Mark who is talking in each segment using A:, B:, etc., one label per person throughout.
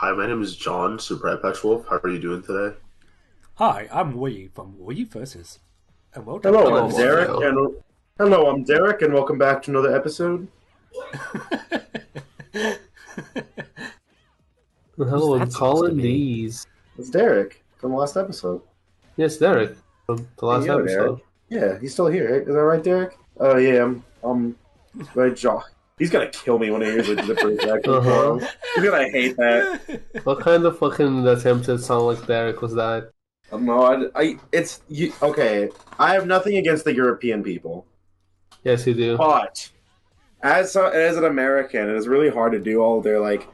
A: Hi, my name is John, Super Apex Wolf. How are you doing today?
B: Hi, I'm Wooly from Wooly Versus. And welcome
C: Hello,
B: to
C: I'm Derek, and welcome back to another episode.
D: Hello, I'm calling these.
C: It's Derek from the last episode.
D: Yes, Derek from the last
C: Yo,
D: episode.
C: Derek. Yeah, he's still here. Is that right, Derek? Oh yeah, I'm right, John. He's gonna kill me when he hears the British accent. He's gonna hate that.
D: What kind of fucking attempt to sound like Derek was that?
C: No, it's you. Okay, I have nothing against the European people,
D: Yes, you do.
C: but as an American, it is really hard to do all their like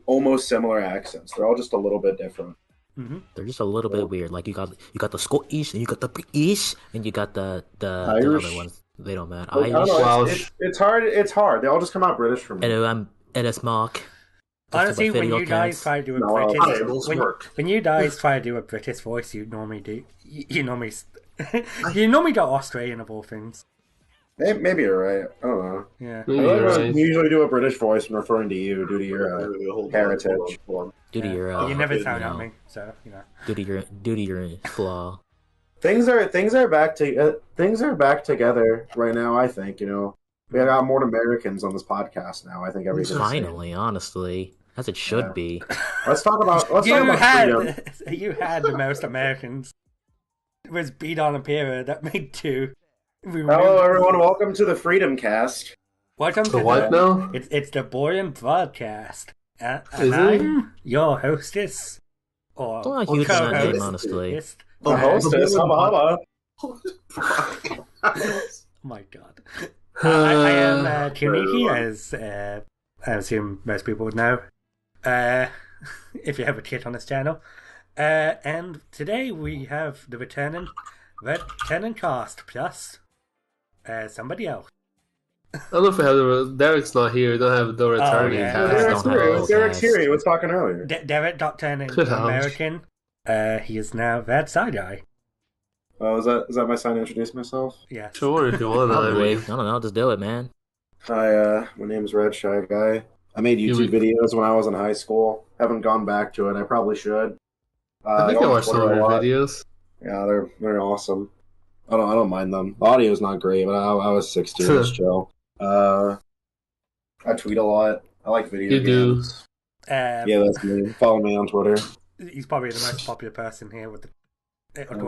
C: almost similar accents. They're all just a little bit different.
B: Mm-hmm.
E: They're just a little bit weird. Like you got the Scottish, and you got the British, and you got the
C: Irish.
E: other ones. They don't matter.
C: I don't know,
E: Irish.
C: it's hard. It's hard. They all just come out British for me.
E: And it's Mark.
B: Honestly, when you guys try to do a British, when you guys try to do a British voice, you normally do. You normally do Australian of all things.
C: Maybe you're right. I don't know.
B: Yeah.
C: You usually do a British voice when referring to you due to your heritage.
E: Due to your
B: you never sound at me, so you know.
E: Due to your flaw.
C: Things are back together right now. I think we got more Americans on this podcast now. I think everything's
E: Finally, honestly, as it should be.
C: Let's talk about freedom.
B: You had the most Americans. It was beat on a Pira that made two.
C: Hello, everyone. Welcome to the Freedom Cast.
B: Welcome to
D: what now?
B: It's the Ballin Broadcast. And
D: Is
B: I'm your hostess. Or
E: Don't huge in that
B: co-host.
E: name, honestly.
C: The hostess, hubba
B: Oh my god. I am Tanooki, as I assume most people would know, if you have a kid on this channel. And today we have the returning cast plus somebody else.
D: I don't know if we have Derek's not here. We don't have the returning
B: yeah.
D: cast.
C: Derek's here. He was talking earlier.
B: Derek got turned into American. He is now that side eye.
C: Oh, is that my sign to introduce myself?
B: Yeah.
D: Sure, if you want.
E: Probably. I don't know. Just do it, man.
C: Hi, my name is Red Shy Guy. I made YouTube videos when I was in high school. Haven't gone back to it. I probably should.
D: I think I watched some of your videos.
C: Yeah, they're awesome. I don't mind them. The audio's not great, but I was 16. It's chill. I tweet a lot. I like video games. Yeah, that's me. Follow me on Twitter.
B: He's probably the most popular person here with the.
C: I don't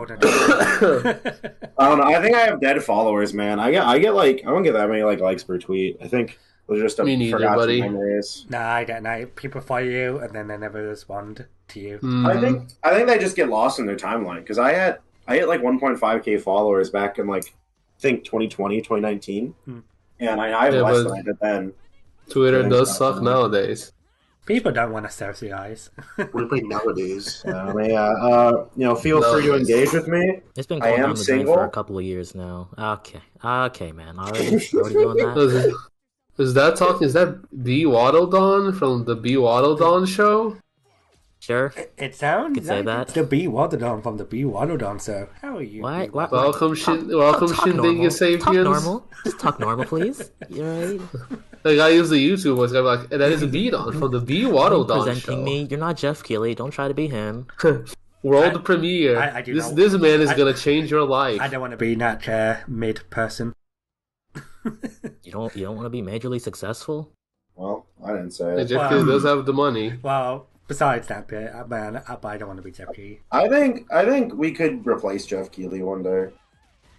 C: know. I think I have dead followers, man. I don't get that many likes per tweet. I think those are just forgotten memories.
B: Nah, I don't know. People follow you and then they never respond to you.
C: I think they just get lost in their timeline because I had like 1.5k followers back in I think 2020, 2019, and I have less than I did then.
D: Twitter does suck nowadays.
B: People don't want to socialize.
A: We play nowadays.
C: Feel free to engage with me.
E: It's been going on the drain for a couple of years now. Okay, man. Already doing that.
D: Is that B Waddledon from the B Waddledon show?
E: Sure.
B: It sounds
E: could say
B: like
E: that.
B: It's the B Waddledon from the B Waddledon. So how are you?
E: What?
D: Welcome, Shindig Sapiens.
E: Talk normal. Just talk normal, please. You right?
D: Like I use the YouTube voice. I'm like, that is a B-Don from the B Waddledon
E: presenting
D: show.
E: me. You're not Jeff Keighley. Don't try to be him.
D: World premiere. This man is gonna change your life.
B: I don't want to be that mid person.
E: You don't want to be majorly successful?
C: Well, I didn't say it.
D: Jeff Keighley does have the money.
B: Well, besides that bit, man, I don't want to be Jeff Keighley.
C: I think we could replace Jeff Keighley one day.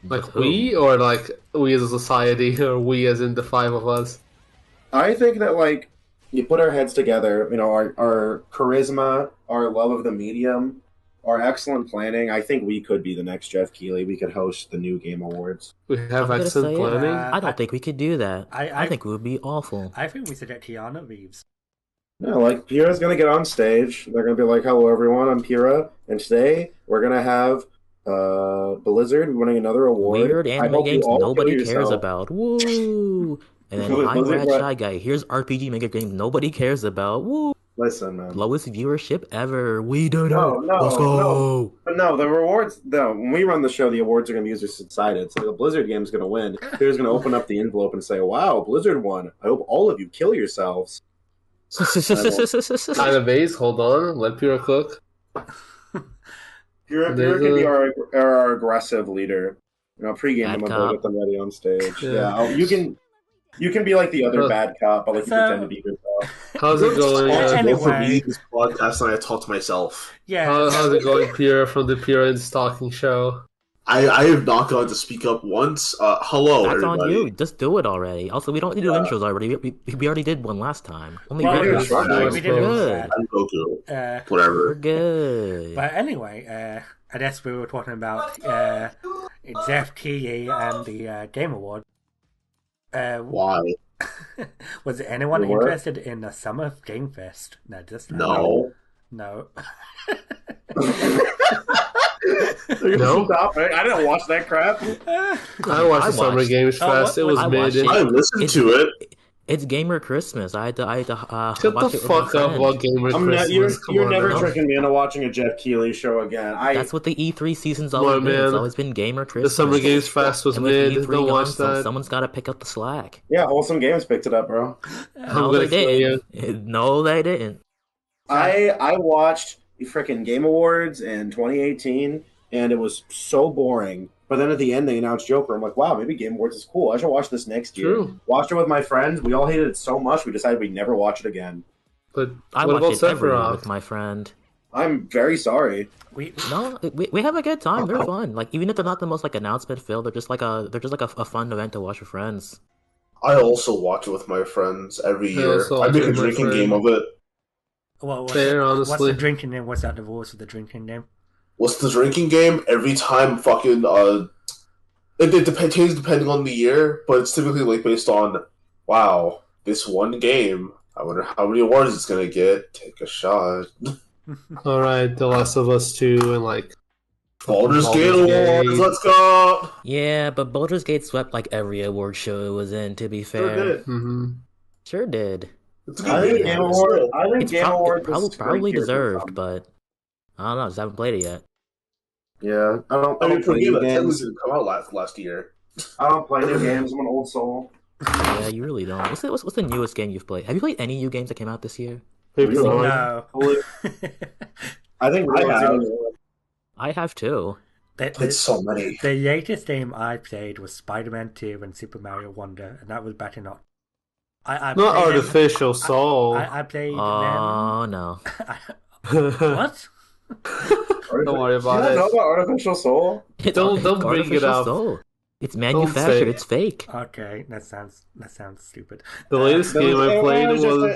D: Like we, or like we as a society, or we as in the five of us.
C: I think that you put our heads together, our charisma, our love of the medium, our excellent planning. I think we could be the next Jeff Keighley. We could host the New Game Awards.
D: We have excellent planning.
E: I don't think we could do that. I think it would be awful.
B: I think we should get Keanu Reeves.
C: No, Pira's gonna get on stage. They're gonna be like, "Hello, everyone. I'm Pira, and today we're gonna have Blizzard winning another award.
E: Weird anime games nobody cares about. Woo! And then I'm Rad Shy Guy. Here's RPG Maker games nobody cares about. Woo!
C: Listen, man.
E: Lowest viewership ever. We do
C: No,
E: Let's go.
C: No, the rewards. No, when we run the show, the awards are going to be user-decided. So the Blizzard game is going to win. They're going to open up the envelope and say, "Wow, Blizzard won. I hope all of you kill yourselves."
D: Kind of base. Hold on. Let Pira cook.
C: Pira could be our aggressive leader. Pregame them until we get them ready on stage. Yeah, you can be like the other bad cop, but like you pretend to be good cop.
D: How's it going?
B: Anyway.
A: For me, this podcast, and I talk to myself.
B: Yeah.
D: How's it going, Pira, from the Pira and Stalking Show?
A: I have not gone to speak up once. Hello,
E: That's
A: everybody.
E: on you. Just do it already. Also, we don't need to do intros already. We already did one last time. Only
B: we
E: good.
B: did good.
A: I'm Goku.
E: We're
A: Whatever.
E: good.
B: But anyway, I guess we were talking about ZFTE and the Game Award.
A: Why?
B: Was anyone interested in the Summer Game Fest? No, just
A: no.
B: No.
C: No, stop it. I didn't watch that crap.
D: I watched the Summer Games Fest. It was mid.
A: I listened to it.
E: It's Gamer Christmas. I had to
D: shut the fuck up about Gamer Christmas.
C: You're never tricking me into watching a Jeff Keighley show again.
E: That's what the E3 season's always been. It's always been Gamer Christmas.
D: The Summer Games Fest was mid. Don't watch that.
E: Someone's got to pick up the slack.
C: Yeah, Wholesome Games picked it up, bro.
E: No, they didn't. No, they didn't.
C: I watched the freaking Game Awards in 2018, and it was so boring. But then at the end, they announced Joker. I'm like, wow, maybe Game Awards is cool. I should watch this next year.
D: True.
C: Watched it with my friends. We all hated it so much, we decided we'd never watch it again.
D: But
E: I watched it every year with my friend.
C: I'm very sorry.
E: We have a good time. They're fun. Like, even if they're not the most like announcement filled, they're just like a fun event to watch with friends.
A: I also watch it with my friends every year. I make a drinking game of it.
B: Well, what's the drinking name? What's that divorce with the drinking name?
A: What's the drinking game? Every time changes depending on the year, but it's typically like based on, wow, this one game. I wonder how many awards it's gonna get. Take a shot.
D: Alright, The Last of Us 2 and like
A: Baldur's Gate Awards, let's go!
E: Yeah, but Baldur's Gate swept like every award show it was in, to be fair.
A: Sure did.
E: Mm-hmm. Sure did.
C: I think Game Awards
E: probably deserved, but I don't know, just haven't played it yet.
C: Yeah, I don't play new games.
A: Didn't come out last year.
C: I don't play new games. I'm an old soul.
E: Yeah, you really don't. What's the newest game you've played? Have you played any new games that came out this year?
B: No.
C: I think
E: I have too.
A: Played so many.
B: The latest game I played was Spider-Man 2 and Super Mario Wonder, and that was back in
D: not Artificial Soul.
B: I played.
E: Oh no.
B: What?
D: Don't worry about it.
C: You don't know about Artificial Soul?
D: Don't bring it up.
E: Soul. It's manufactured. It's fake.
B: Okay, that sounds stupid.
D: The latest game I played was
C: when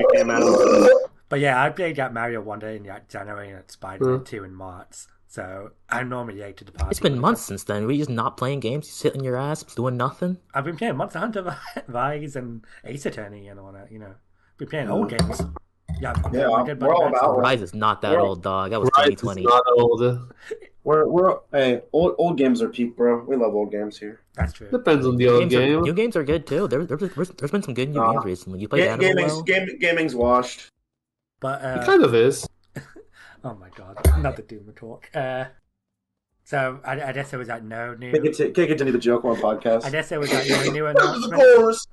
C: it came out.
B: But yeah, I played that Mario Wonder in January and Spider-Man 2 in March. So I'm normally late to the party.
E: It's been months since then. Were you just not playing games? You sit on your ass doing nothing?
B: I've been playing Monster Hunter Rise and Ace Attorney and all that. Been playing old games. Yeah,
C: we're all about
E: Rise is not that old, dog. That was 2020.
D: Not old.
C: Hey, old games are peak, bro. We love old games here.
B: That's true.
D: Depends on the old game.
E: New games are good too. There's been some good new games recently. You played
C: gaming's washed.
B: But
D: it kind of is.
B: Oh my god, not the Doom talk. So I guess there was no new.
C: Can't continue the joke on podcast.
B: I guess there was no new announcements.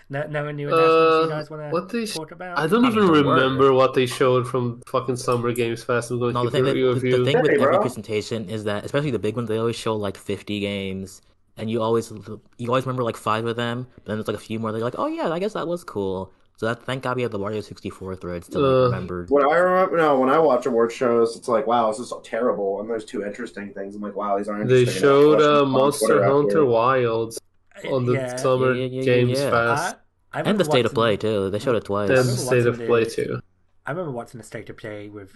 B: No new announcements you guys want to talk about?
D: I don't even remember what they showed from fucking Summer Games Fest. I'm going to give a review.
E: The thing with every presentation is that, especially the big ones, they always show like 50 games, and you always remember like 5 of them. But then there's like a few more that you're like, oh yeah, I guess that was cool. So thank God we have the Mario 64 threads to remember.
C: When I watch award shows, it's like, wow, this is so terrible, and there's 2 interesting things. I'm like, wow, these aren't interesting.
D: They showed Monster Hunter Wilds on the Summer Games Fest.
E: And the State of Play too. They showed it twice.
D: And the State of Play too.
B: I remember watching the State of Play with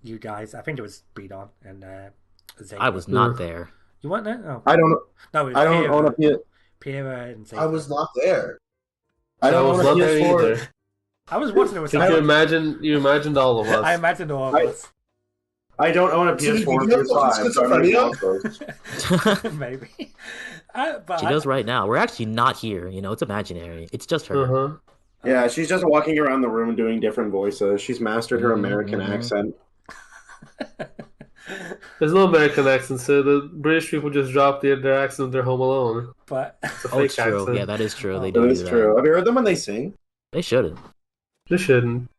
B: you guys. I think it was Beadon and Zay.
E: I was not there.
B: You weren't there? Oh.
C: I don't know.
B: No, it was
C: I don't own a PS4.
B: Pira and Zay.
A: I was not there.
C: I don't own a PS4
D: either.
B: I was watching it with
D: you imagined all of us.
B: I imagined all of us.
C: I don't own a PS4
B: Maybe.
E: She does right now. We're actually not here. It's imaginary. It's just her.
D: Uh-huh.
C: Yeah, she's just walking around the room doing different voices. She's mastered her American accent.
D: There's no American accent, so the British people just drop their accent. They're Home Alone.
B: But
E: it's true. Yeah, that is true. They do.
C: That is true. Have you heard them when they sing?
E: They shouldn't.
D: They shouldn't.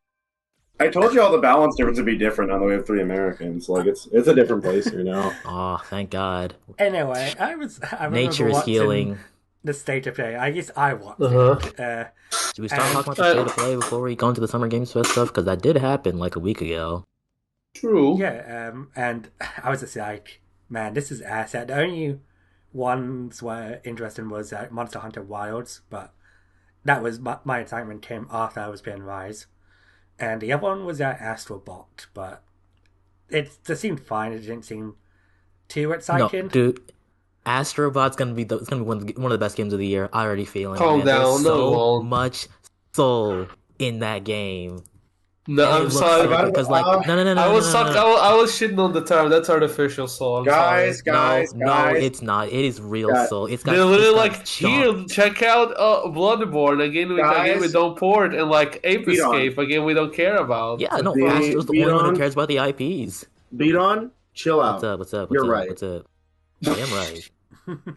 C: I told you all the balance difference would be different now that we have 3 Americans. Like it's a different place here now.
E: Oh, thank God.
B: Anyway, I
E: Nature is healing.
B: The state of play. I guess I watched it.
E: Should we start talking about the state of play before we go into the Summer Games Fest stuff? Because that did happen like a week ago.
D: True.
B: Yeah, and I was just like, man, this is asset. The only ones were interesting was Monster Hunter Wilds, but that was my excitement came after I was playing Rise. And the other one was Astral Bot, but it just seemed fine. It didn't seem too exciting.
E: No, dude. Astrobot's gonna be one of the best games of the year. I already feeling.
D: Calm down.
E: There's so much soul in that game.
D: No, I'm sorry.
E: Because no.
D: I was shitting on the term. That's artificial soul.
C: Guys.
E: No, it's not. It is real soul. It's got.
D: They're literally like, here, check out Bloodborne, a game we don't port, and like Ape Escape, a game we don't care about.
E: Yeah, no, Astro's the only one who cares about the IPs.
C: Beat on, chill out.
E: What's up?
C: You're right.
E: What's up? I am right.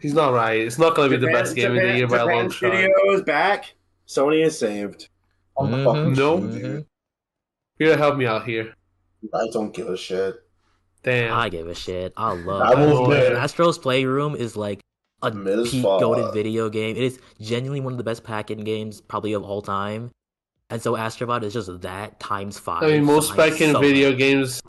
D: He's not right. It's not going to be the best game of the year by a long shot.
C: Studios back. Sony is saved.
D: No. Here, help me out here.
A: I don't give a shit.
D: Damn.
E: I give a shit. I love it. Astro's Playroom is like a peak goated video game. It is genuinely one of the best pack-in games probably of all time. And so Astrobot is just that times 5.
D: I mean, most back-in video games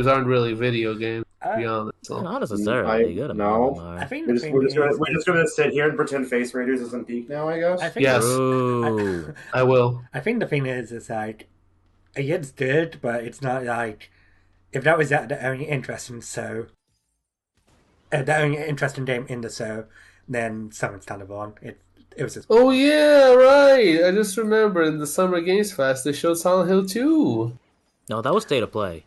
D: aren't really video games. To be honest, so.
E: Not necessarily.
C: I think we're just gonna sit here and pretend Face Raiders isn't peak now. I guess.
D: Yes. I will.
B: I think the thing is like, it's good, but it's not like if that was the only interesting the only interesting game in the show, then something's kind of on. It was just.
D: Oh yeah, right. I just remember in the Summer Games Fest they showed Silent Hill 2.
E: No, that was State of Play.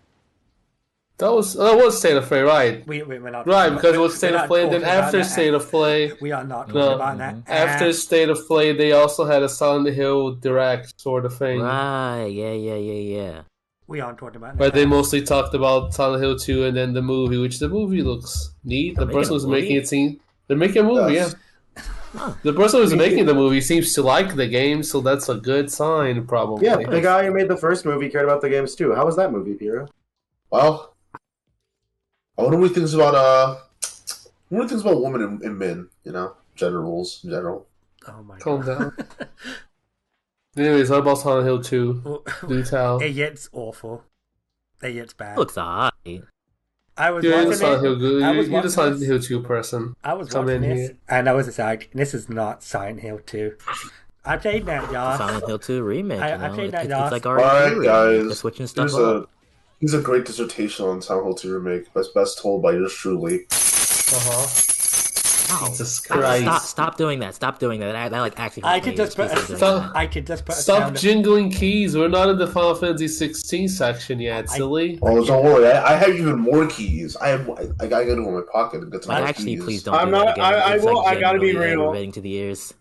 D: That was State of Play, right?
B: We're not
D: right, because it was State of Play, and then after State of Play...
B: We are not talking about that.
D: After State of Play, they also had a Silent Hill Direct sort of thing.
E: Right, yeah.
B: We aren't talking about that.
D: But they mostly talked about Silent Hill 2 and then the movie, which the movie looks neat. The person who's making it seems... They're making a movie, yeah. The person who's making the movie seems to like the game, so that's a good sign, probably.
C: Yeah, the guy who made the first movie cared about the games too. How was that movie, Pira?
A: Well... What do we think about women and men? Gender roles in general.
B: Oh my god!
D: Calm down. Anyways, what about Silent Hill 2? Do tell.
B: It gets awful. It gets bad.
E: Looks alright.
B: I was watching
D: Silent Hill good. You're the Silent
B: this.
D: Hill 2 person.
B: I was watching this, and I was just like, "This is not Silent Hill 2." I played that, y'all.
E: Silent Hill 2 remake.
B: I played that, y'all.
E: It's like
A: alright, guys.
E: They're switching stuff up.
A: Here's a great dissertation on Silent Hill 2 remake, best told by yours truly.
E: Wow.
D: Jesus Christ!
E: Stop doing that! Stop doing that! That like actually.
B: I could just put.
D: Stop jingling keys. We're not in the Final Fantasy 16 section yet, silly.
A: Oh, don't worry. I have even more keys. I gotta get them in my pocket and get some more
E: actually,
A: keys.
E: Please don't. I'm not.
C: I will. I gotta be real.
E: Aggravating to the ears.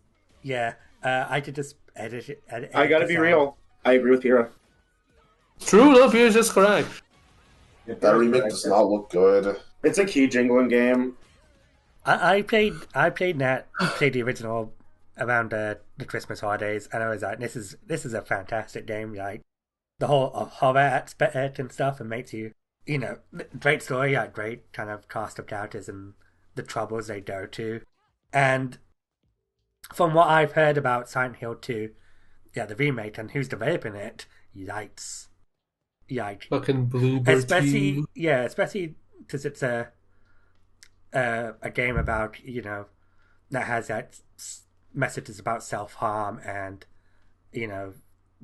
B: Yeah. I could just edit it.
C: I gotta be real. I agree with Pira.
D: True, no, Pira's just correct.
A: That remake does not look good.
C: It's a key jingling game.
B: I played the original around the Christmas holidays, and I was like, this is a fantastic game. Like the whole horror aspect and stuff, and makes you great story, like great kind of cast of characters and the troubles they go to. And from what I've heard about Silent Hill 2, the remake and who's developing it, yikes.
D: Fucking Bluebird
B: especially because it's a game about that has that messages about self-harm and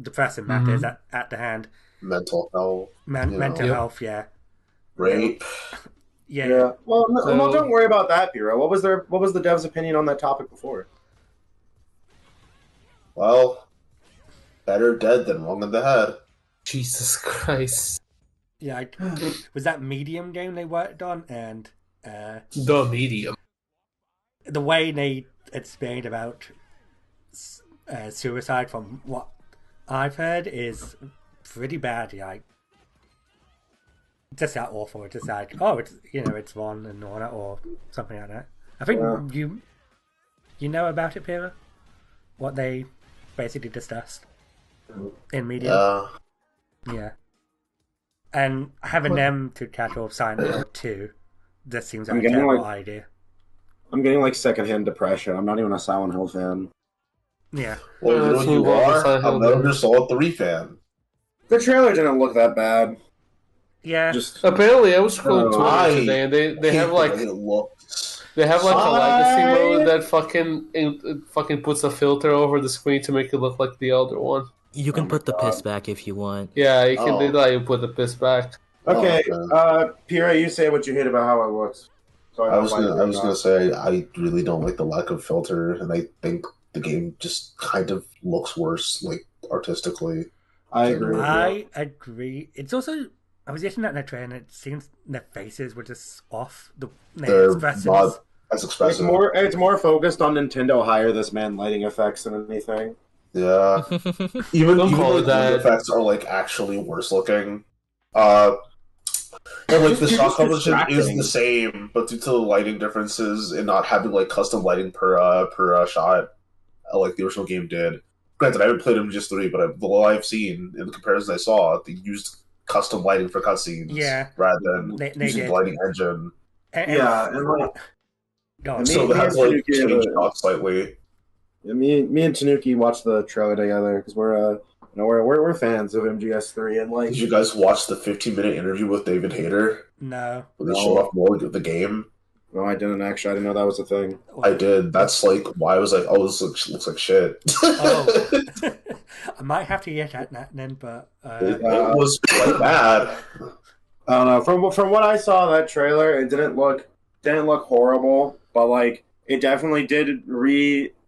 B: depressing matters at the hand,
A: mental health,
B: mental health,
A: rape,
C: yeah. Well, no, don't worry about that, Pira. What was the dev's opinion on that topic before?
A: Well, better dead than wrong in the head.
D: Jesus Christ.
B: Yeah, was that Medium game they worked on, and
D: the Medium.
B: The way they explained about suicide, from what I've heard, is pretty bad. Like, just that awful. Just like, it's one and all that, or something like that. I think you know about it, Pira. What they basically discussed in media. Yeah. And having them to tackle Silent Hill 2, this seems like a terrible idea.
C: I'm getting like secondhand depression. I'm not even a Silent Hill fan.
B: Yeah.
A: Well, you know what you are? I'm a Metal Gear Solid 3 fan.
C: The trailer didn't look that bad.
B: Yeah.
C: Just
D: apparently, I was scrolling Twitter today, and they have like a legacy mode that fucking puts a filter over the screen to make it look like the other one.
E: You can put the piss back if you want.
D: Yeah, you can do that. You put the piss back.
C: Okay, Pira, you say what you hate about how it looks. So I was
A: gonna say I really don't like the lack of filter, and I think the game just kind of looks worse, like artistically.
C: I
B: agree. It's also I was looking at the trailer, and it seems their faces were just off.
A: They're not as expressive.
C: It's more focused on Nintendo hire this man lighting effects than anything.
A: Yeah, even the effects are like actually worse looking. And like the shot coverage is the same, but due to the lighting differences and not having like custom lighting per shot, like the original game did. Granted, I haven't played MGS3, but the little I've seen in the comparisons I saw, they used custom lighting for cutscenes rather than using the lighting engine.
C: And like,
A: so they have to like change it off slightly.
C: Yeah, me and Tanooki watched the trailer together because we're fans of MGS3 and like.
A: Did you guys watch the 15-minute interview with David Hayter?
B: No.
A: Where they show off more of the game?
C: No, I didn't actually. I didn't know that was a thing.
A: I did. That's like why I was like, oh, this looks like shit.
B: Oh. I might have to get at that then, but
A: it was quite bad.
C: I don't know. From what I saw that trailer, it didn't look horrible, but like it definitely did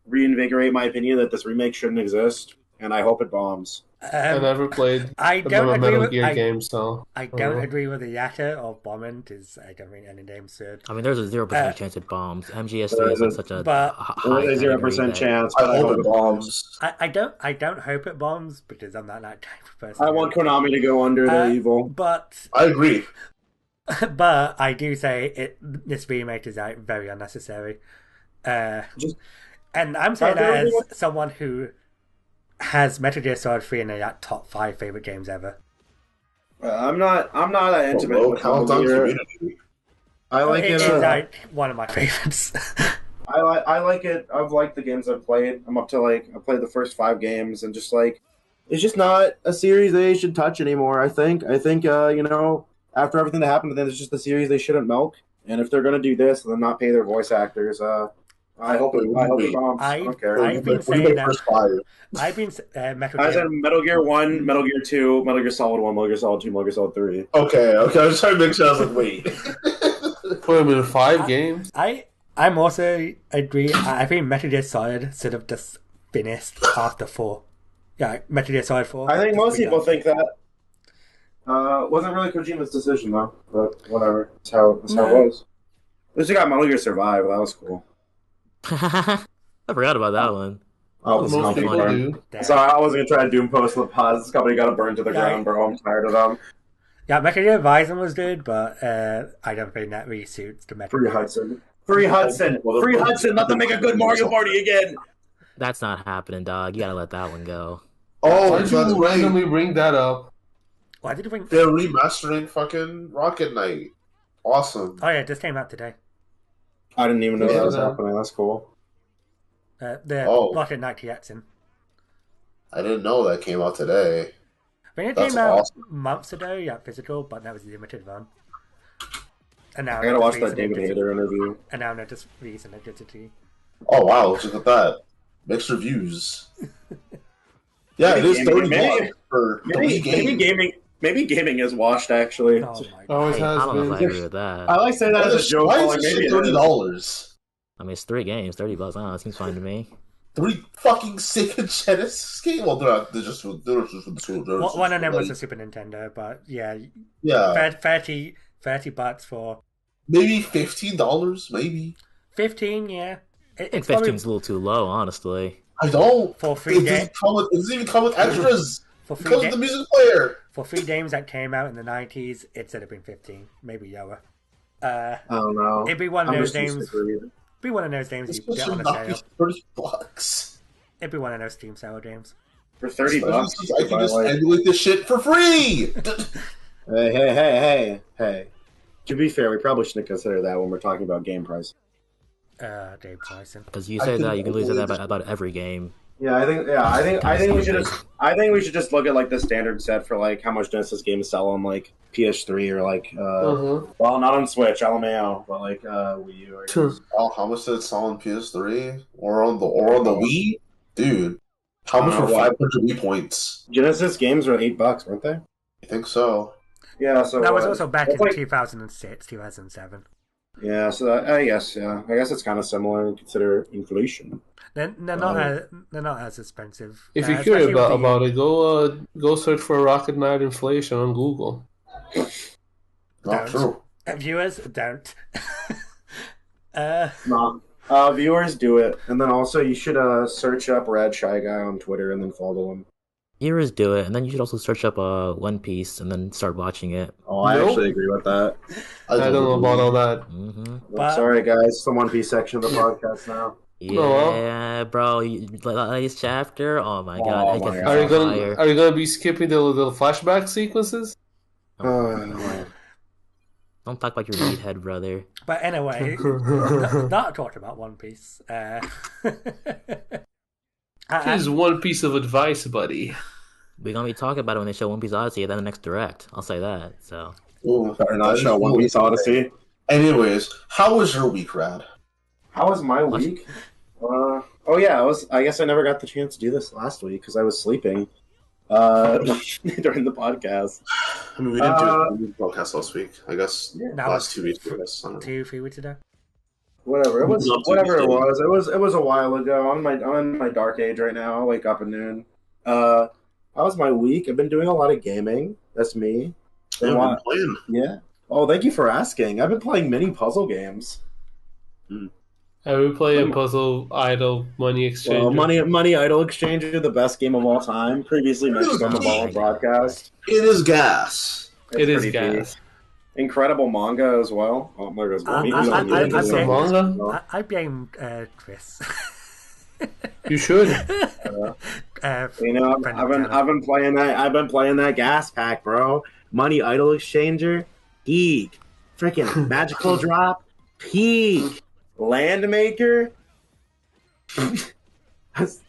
C: reinvigorate my opinion that this remake shouldn't exist, and I hope it bombs.
D: I never played Metal Gear game, so
B: I don't agree with the Yatta of bombing because I don't think any name should.
E: I mean, there's a 0% chance it bombs. MGS3 is such a high
C: 0% chance.
A: I hope it bombs.
B: I don't hope it bombs because I'm not that type of person.
C: I want Konami to go under their evil,
B: but
A: I agree.
B: But I do say this remake is very unnecessary. And I'm saying that as someone who has Metal Gear Solid 3 in their top 5 favorite games ever.
C: I'm not that intimate with Metal Gear. I like it.
B: It's like one of my favorites.
C: I like it. I've liked the games I've played. I'm up to I played the first 5 games, and just like it's just not a series they should touch anymore. I think after everything that happened to them, it's just a series they shouldn't milk. And if they're gonna do this, then not pay their voice actors. I hope it bombs. I don't care.
B: I've been saying that.
C: I said Metal Gear 1, Metal Gear 2, Metal Gear Solid 1, Metal Gear Solid 2, Metal Gear Solid 3.
A: Okay. I was trying to make sure. I was like, wait.
D: Put them in 5 games.
B: I'm also agree. I think Metal Gear Solid should have just finished after 4. Yeah, Metal Gear Solid 4.
C: I think most people think that. Wasn't really Kojima's decision though, but whatever. That's how it was. At least we got Metal Gear Survive. That was cool.
E: I forgot about that one.
D: Most people do.
C: Sorry, I wasn't gonna try to doom post the pause. This company got burned to the ground, bro. I'm tired of them.
B: Yeah, Metal Gear Rising was good, but I don't think that really suits the Metal Gear.
C: Free Hudson, not to make a good Mario Party again.
E: That's not happening, dog. You gotta let that one go.
D: Oh, why did you randomly bring that up?
B: Why did you bring?
A: They're remastering fucking Rocket Knight. Awesome.
B: Oh yeah, it just came out today.
C: I didn't even know that was happening. That's cool.
B: Rocket Knight TXing.
A: I didn't know that came out today.
B: I mean, it came out months ago, physical, but that was a limited run. And now
C: I gotta watch that David Hayter interview.
B: And now they're just releasing it digitally.
A: Oh wow, look at that. Mixed reviews. Yeah, it is $30 for
C: Maybe gaming is washed, actually.
E: Oh I don't know if I agree with that.
C: I like saying that as a joke.
A: Why is it $30?
E: I mean, it's 3 games, $30. I don't know, it seems fine to me.
A: 3 fucking Sega Genesis games? Well, they're just for the Switch.
B: One of them was a Super Nintendo, but yeah. $30 for...
A: Maybe $15, maybe.
B: 15, yeah.
E: I think 15's a little too low, honestly.
A: I don't.
B: For 3 games.
A: It doesn't even come with extras. Because of the music player.
B: For 3 games that came out in the 90s, it should have been 15, maybe lower.
C: I don't know.
B: It'd be one of those games. Be one of those games you get on a sale.
A: $30.
B: Everyone knows Steam sale games.
C: For $30,
A: I can just emulate this shit for free.
C: Hey. To be fair, we probably shouldn't consider that when we're talking about game price.
B: Game pricing.
E: Because you say that, you can lose it about every game.
C: Yeah, I think we should just look at like the standard set for like how much Genesis games sell on like PS3 or like well, not on Switch, LMAO, but like Wii U. I guess.
A: Oh, how much did it sell on PS3 or on the Wii, dude? How much were 500 Wii points?
C: Genesis games were $8, weren't they?
A: I think so.
C: Yeah, so
B: that was also back in 2006, 2007.
C: Yeah, so I guess it's kind of similar. Consider inflation.
B: They're not as expensive.
D: If you're curious about it, go search for Rocket Knight inflation on Google.
A: Not true.
B: Viewers, don't.
C: No. Viewers, do it, and then also you should search up Rad Shy Guy on Twitter and then follow him.
E: Viewers, do it, and then you should also search up One Piece and then start watching it.
C: Oh, I actually agree with that.
D: I don't know about all that.
E: Mm-hmm.
C: Sorry, guys, it's the One Piece section of the podcast now.
E: Yeah, bro. Latest chapter. Oh my god!
D: Are you gonna be skipping the little flashback sequences?
E: Don't talk about your meathead, brother.
B: But anyway, not talking about One Piece.
D: Here's one piece of advice, buddy.
E: We're gonna be talking about it when they show One Piece Odyssey at the next direct. I'll say that. So.
C: Better not show One Piece Odyssey.
A: Anyways, how was your week, Rad?
C: How was my week? I guess I never got the chance to do this last week because I was sleeping during the podcast.
A: I mean, we didn't do a podcast last week. I guess last 2 weeks.
B: 2-3 weeks ago.
C: Whatever it was. It was a while ago. I'm in my dark age right now. I wake up at noon. How was my week? I've been doing a lot of gaming. That's me.
A: Yeah, playing.
C: Yeah. Oh, thank you for asking. I've been playing mini puzzle games.
D: I would play a puzzle idol money exchange.
C: Well, money idol exchange, the best game of all time. Previously mentioned on the Ballin Broadcast.
A: It is gas.
D: It is gas.
C: Incredible manga as well. Oh, there goes
D: manga.
B: I blame Chris.
D: You should.
C: I've been playing that. I've been playing that gas pack, bro. Money idol exchanger, peak. Freaking magical drop, peak. Landmaker.
E: That's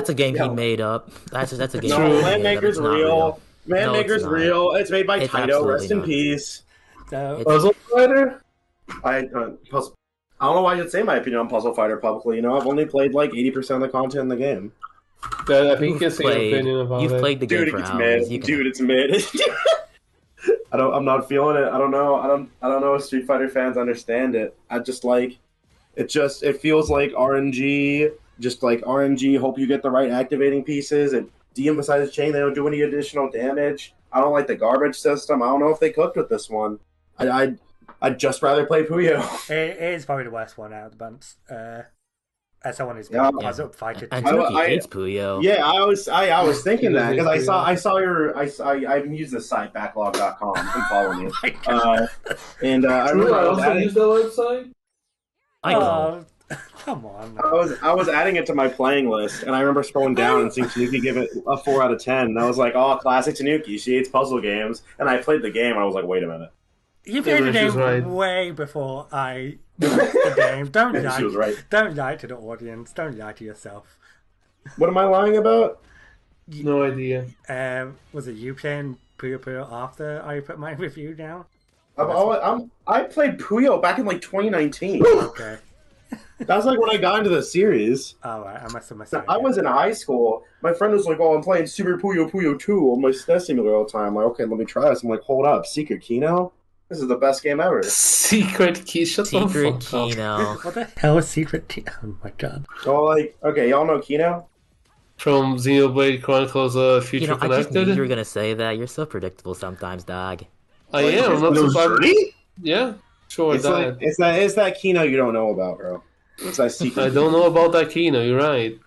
E: a game he made up. That's a game.
C: No, Landmaker's real. Landmaker's real. It's made by Taito. Rest in peace.
D: Puzzle Fighter.
C: I don't know why you'd say my opinion on Puzzle Fighter publicly. You know, I've only played like 80% of the content in the game.
D: I think you can say your opinion about it.
E: You've played the game for hours.
C: Dude, it's mid. I'm not feeling it. I don't know if Street Fighter fans understand it. I just like it. It feels like RNG. Just like RNG. Hope you get the right activating pieces. It de-emphasizes chain. They don't do any additional damage. I don't like the garbage system. I don't know if they cooked with this one. I'd just rather play Puyo.
B: It is probably the worst one out of the bunch. As someone who's been puzzle fighter,
E: and Tanooki hates Puyo.
C: Yeah, I was thinking that because I use the site Backloggd.com. You can follow me. I remember
D: I also use the website.
B: Come on.
C: I was adding it to my playing list, and I remember scrolling down and seeing Tanooki give it a 4 out of 10. And I was like, "Oh, classic Tanooki. She hates puzzle games." And I played the game, and I was like, "Wait a minute."
B: You played the game way before I the game. Don't lie.
C: She was right.
B: Don't lie to the audience. Don't lie to yourself.
C: What am I lying about?
D: No idea.
B: Was it you playing Puyo after I put my review down?
C: I played Puyo back in like 2019.
B: Okay.
C: That was like when I got into the series.
B: All right, I must have missed.
C: I was in high school. My friend was like, "Oh, I'm playing Super Puyo 2 on my SNES simulator all the time." I'm like, "Okay, let me try this." I'm like, "Hold up, Secret Kino? This is the best game ever."
D: Secret Kino.
E: Secret Kino.
B: What the hell is Secret Kino? Oh my god.
C: So okay, y'all know Kino?
D: From Xenoblade Chronicles Future Connected?
E: I just knew you were going to say that. You're so predictable sometimes, dog.
D: I am. I'm not surprised. Yeah, sure.
C: It's that Kino you don't know about, bro. It's that secret.
D: I don't know about that Kino. You're right.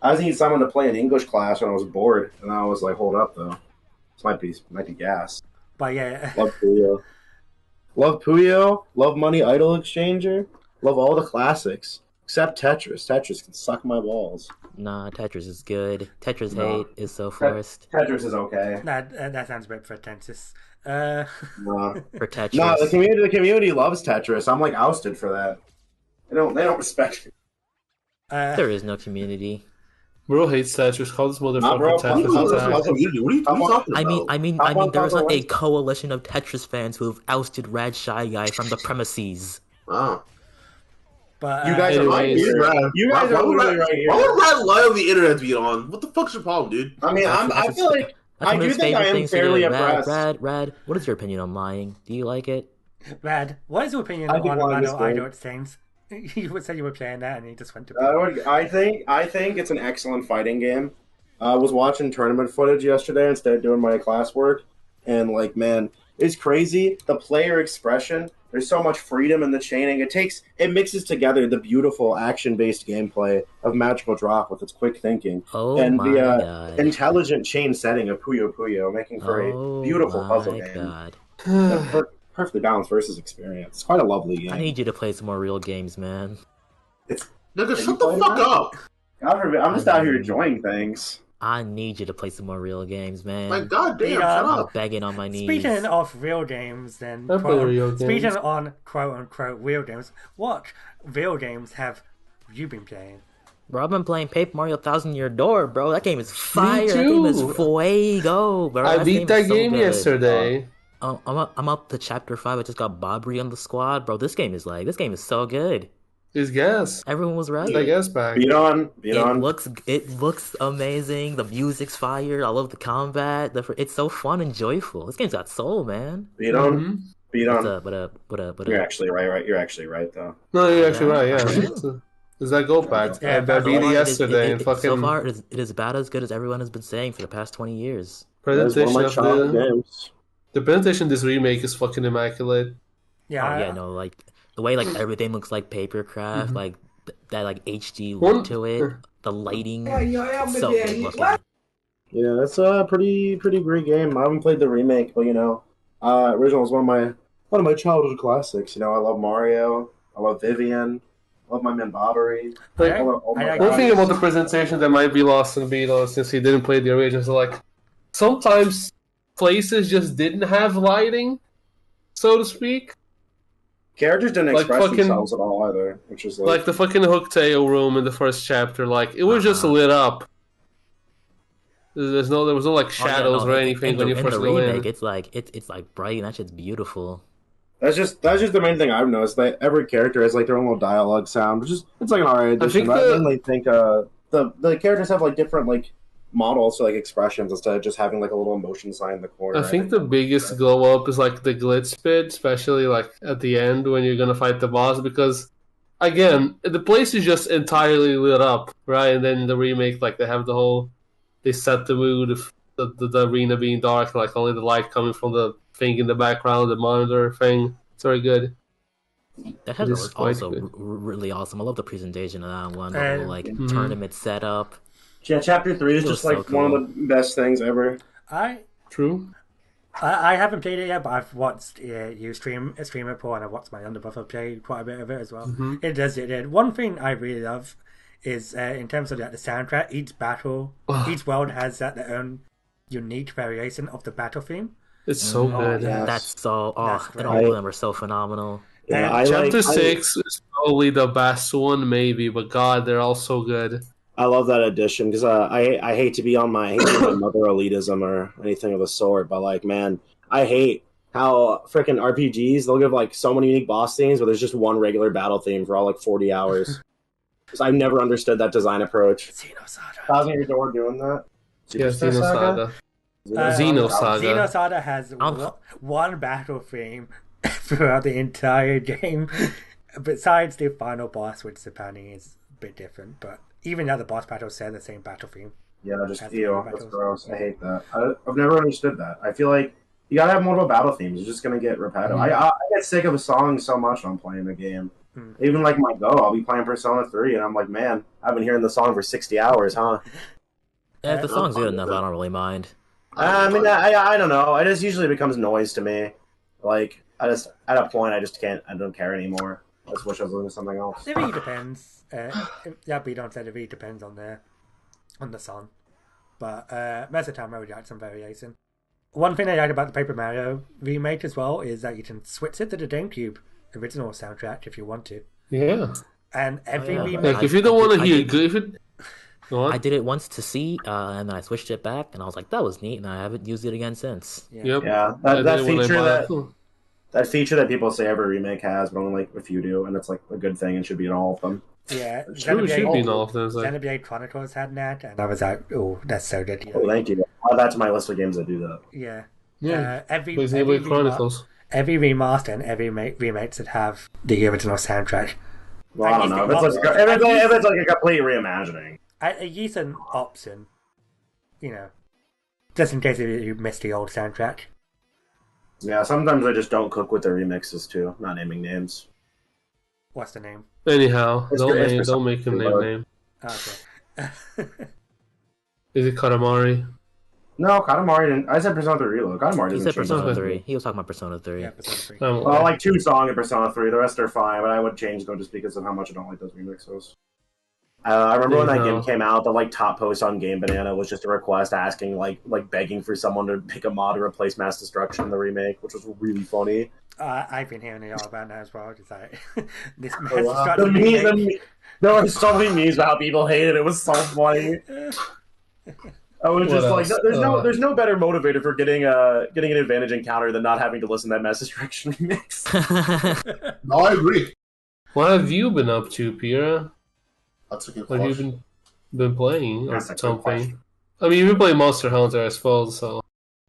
C: I was needing someone to play an English class when I was bored, and I was like, "Hold up, though. This might be gas."
B: But yeah,
C: love Puyo. Love Money Idol Exchanger. Love all the classics. Except Tetris. Tetris can suck my balls.
E: Nah, Tetris is good. Tetris hate is so forced.
C: Tetris is okay.
B: That sounds a bit pretentious.
C: Nah.
E: For Tetris.
C: No, the community loves Tetris. I'm like ousted for that. They don't respect me.
E: There is no community.
D: Bro hates Tetris. Call this motherfucker Tetris.
A: What are you talking about?
E: I mean, there's like a coalition of Tetris fans who have ousted Rad Shy Guy from the premises.
A: Oh.
B: But
C: you guys are right here. You guys are literally right here.
A: Why would Rad lie on the internet be on? What the fuck's your problem, dude?
C: I mean, I feel like I do think I am fairly impressed.
E: Rad, what is your opinion on lying? Do you like it?
B: Rad, what is your opinion on Manual Idol Exchange? You said you were playing that, and you just went to.
C: I think it's an excellent fighting game. I was watching tournament footage yesterday instead of doing my classwork, and like, man, it's crazy. The player expression. There's so much freedom in the chaining. It mixes together the beautiful action-based gameplay of Magical Drop with its quick thinking and the intelligent chain setting of Puyo Puyo, making for a beautiful puzzle game. Perfectly balanced versus experience. It's quite a lovely game.
E: I need you to play some more real games, man.
A: Nigga, shut the fuck up.
C: God forbid, I'm just out here enjoying things.
E: I need you to play some more real games, man.
A: My goddamn, shut up.
E: I'm begging on my knees.
B: Speaking of real games, then speaking on quote-unquote real games, what real games have you been playing?
E: Bro, I've been playing Paper Mario Thousand Year Door, bro. That game is fire. That game is fuego, bro.
D: I beat that game yesterday.
E: I'm up to Chapter 5. I just got Bobry on the squad, bro. This game is so good.
D: His gas.
E: Everyone was right.
D: I guess back.
C: Beat on.
E: It looks amazing. The music's fire. I love the combat. It's so fun and joyful. This game's got soul, man.
C: Beat on.
E: What up?
C: You're actually right. You're actually right, though.
D: No, you're actually right. Yeah. Does that go back? I beat it yesterday and fucking.
E: So far, it is about as good as everyone has been saying for the past 20 years.
D: Presentation of the presentation of this remake is fucking immaculate.
B: Yeah.
E: Like the way like everything looks like papercraft, like that like HD look to it, the lighting, so good looking.
C: Yeah, that's a pretty great game. I haven't played the remake, but original is one of my childhood classics. I love Mario, I love Vivian, I love my man Bobbery.
D: One thing about the presentation that might be lost in Beatles since he didn't play the original is like sometimes places just didn't have lighting, so to speak.
C: Characters didn't express themselves at all either, which is
D: like the fucking Hooktail room in the first chapter. Like it was just lit up. There was no like shadows or anything when you first go in.
E: It's like bright and that shit's beautiful.
C: That's just the main thing I've noticed. That every character has like their own little dialogue sound, which is it's like an alright addition. I mainly think the characters have like different like models for like expressions instead of just having like a little emotion sign in the corner.
D: I think the biggest glow up is like the glitz bit, especially like at the end when you're gonna fight the boss, because again the place is just entirely lit up, right? And then in the remake, like they set the mood of the arena being dark, like only the light coming from the thing in the background, the monitor thing. It's very good.
E: That was also really awesome. I love the presentation of that one. The whole like tournament setup.
C: Yeah, Chapter 3 is just like cool. One of the best things ever.
D: True.
B: I haven't played it yet, but I've watched you stream it before, and I've watched my younger brother play quite a bit of it as well. Mm-hmm. It does. One thing I really love is in terms of like the soundtrack, each world has their own unique variation of the battle theme.
D: It's so good.
E: Yes. That's so. And all of them are so phenomenal.
D: Yeah, Chapter 6 is probably the best one, maybe, but God, they're all so good.
C: I love that addition because I hate to be on my mother elitism or anything of the sort, but like, man, I hate how freaking RPGs, they'll give like so many unique boss themes, but there's just one regular battle theme for all like 40 hours. Because I've never understood that design approach.
B: Xenosaga.
C: Thousand Year Door doing that?
D: Yeah, Xenosaga.
B: Xenosaga has one battle theme throughout the entire game, besides the final boss, which apparently is a bit different, but even now the boss battles share the same battle theme.
C: Yeah, that's gross. I hate that. I've never understood that. I feel like you gotta have multiple battle themes. You're just gonna get repetitive. I get sick of a song so much when I'm playing the game. Even like my Go, I'll be playing Persona 3, and I'm like, man, I've been hearing the song for 60 hours, huh?
E: Yeah, if the song's good enough, I don't really mind.
C: I mean, I don't know. It just usually becomes noise to me. Like, at a point, I don't care anymore. I just wish I was doing something else.
B: It really depends. That we don't say it really depends on the song. But most of the time I would like some variation. One thing I like about the Paper Mario remake as well is that you can switch it to the GameCube original soundtrack if you want to.
D: Yeah.
B: And every remake...
D: Like, if you don't want to hear good...
E: I did it once to see, and then I switched it back, and I was like, that was neat, and I haven't used it again since.
D: Yeah.
C: That feature that people say every remake has, but only like a few do, and it's like a good thing and should be in all of them.
B: Yeah,
D: should be in all of them.
B: Xenoblade Chronicles had that, and I was like, oh, that's so good.
C: Oh, thank you. I'll add that to my list of games that do that.
B: Yeah. Every
D: Chronicles.
B: Every remaster and every remake should have the original soundtrack.
C: Well, I don't know. If it's like a complete reimagining.
B: I use an option, just in case you missed the old soundtrack.
C: Yeah, sometimes I just don't cook with the remixes too. Not naming names.
B: What's the name?
D: Anyhow, don't make him name.
B: Okay.
D: Is it Katamari?
C: No, Katamari didn't. I said Persona 3 Reload. Katamari didn't.
E: He said Persona 3. He was talking about Persona 3.
B: Yeah, Persona 3.
C: Well, I like 2 songs in Persona 3. The rest are fine, but I would change them just because of how much I don't like those remixes. I remember when that game came out, the top post on Game Banana was just a request asking, begging for someone to pick a mod to replace Mass Destruction in the remake, which was really funny.
B: I've been hearing it all about that as well. Just like this Mass
C: Destruction. There were so many memes about how people hated it. It was so funny. I was just like, there's no better motivator for getting an advantage encounter than not having to listen to that Mass Destruction remix.
A: No, I agree.
D: What have you been up to, Pira?
A: That's a good
D: question. What have you been playing or something? I mean, you've been playing Monster Hunter, I suppose, so...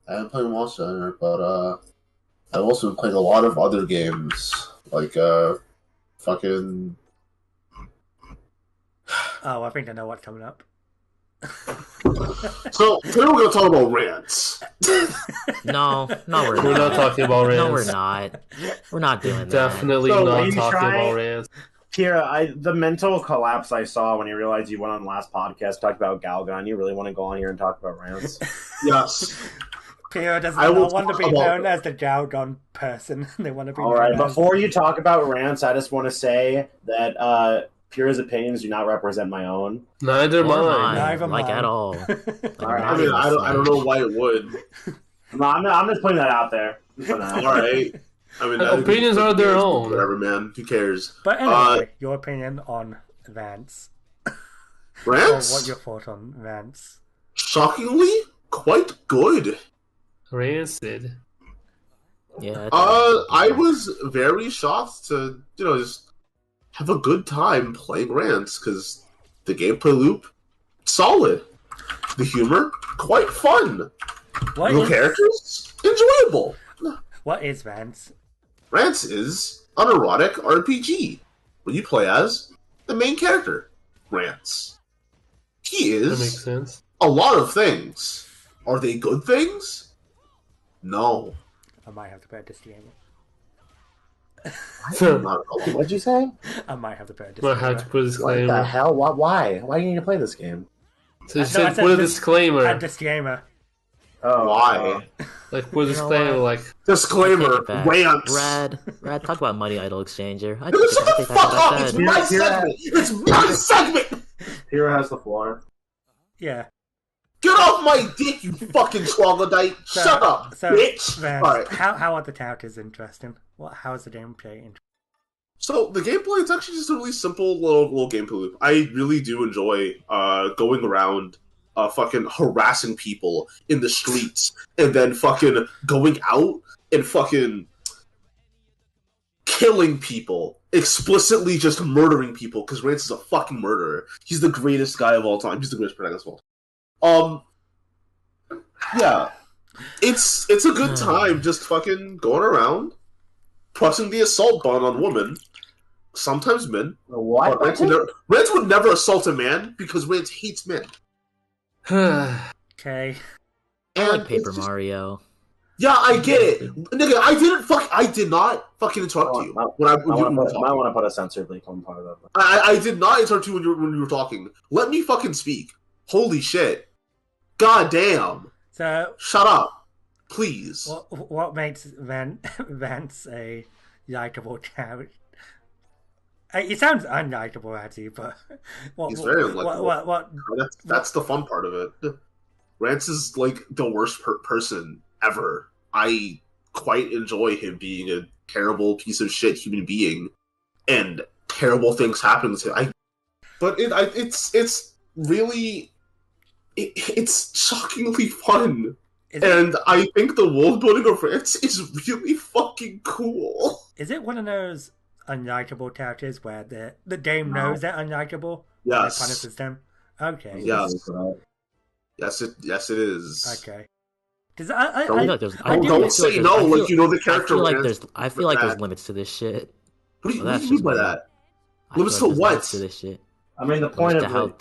A: I've been playing Monster Hunter, but I've also been playing a lot of other games, like fucking...
B: Oh, I think I know what's coming up.
A: So, today we're going to talk about Rance.
E: No, we're
D: not talking about Rance.
E: No, we're not. We're not doing that.
D: Definitely not talking about Rance.
C: Kira, the mental collapse I saw when you realized you went on the last podcast, talked about Galgun. You really want to go on here and talk about Rance?
A: Yes.
B: Pira does not want to be known as the Galgun person. They want to be.
C: All right, before you talk about Rance, I just want to say that Pira's opinions do not represent my own.
D: Neither mine.
E: At all.
C: All right.
A: I mean, I don't know why it would.
C: No, I'm just putting that out there.
A: All right. I mean,
D: opinions are their own.
A: Whatever, man. Who cares?
B: But anyway, your opinion on Rance.
A: Rance?
B: What's your thought on Rance?
A: Shockingly, quite good.
D: Rancid.
E: Yeah.
A: I was very shocked to, just have a good time playing Rance, because the gameplay loop, solid. The humor, quite fun. The characters, enjoyable.
B: What is Rance?
A: Rance is an erotic RPG where you play as the main character, Rance. He is
D: that makes sense.
A: A lot of things. Are they good things? No.
B: I might have to put a disclaimer.
C: What'd you say?
B: I might have to put a disclaimer.
C: What the hell? Why? Why do you need to play this game?
D: So you said put a disclaimer.
B: A disclaimer.
C: Oh,
A: why?
D: Put a disclaimer,
A: disclaimer. Rance.
E: Rad, talk about Money Idol Exchanger.
A: Shut the fuck up! It's my segment. It's my segment.
C: Pira has the floor.
B: Yeah.
A: Get off my dick, you fucking troglodyte! Shut up, bitch!
B: Rance,
A: right.
B: How are the characters interesting? How is the gameplay interesting?
A: So, the gameplay, it's actually just a really simple little gameplay loop. I really do enjoy going around fucking harassing people in the streets and then fucking going out and fucking killing people. Explicitly just murdering people, because Rance is a fucking murderer. He's the greatest guy of all time. He's the greatest protagonist of all time. Yeah, it's a good time just fucking going around, pressing the assault button on women, sometimes men.
C: What?
A: Rance would never assault a man because Rance hates men.
B: Okay.
E: I like Paper Mario.
A: Yeah, I get it, nigga. I did not fucking interrupt you when I
C: might want to put a censored link on part of that.
A: I did not interrupt you when you were talking. Let me fucking speak. Holy shit. God damn.
B: So
A: shut up, please.
B: What makes Rance a likable character? It sounds unlikable, actually, but
A: he's very unlikable. That's the fun part of it. Rance is like the worst person ever. I quite enjoy him being a terrible piece of shit human being, and terrible things happen to him. It's really it's shockingly fun. And I think the world building of Rance is really fucking cool.
B: Is it one of those unlikable characters where the game knows they're unlikable?
A: Yes.
B: It punishes them? Okay.
A: Yes. Yes, it is.
B: Okay.
A: Don't say no, like you know the character.
E: I feel like there's limits to this shit.
A: What do you mean by that? Limits to what?
E: To this shit.
C: I mean, the point of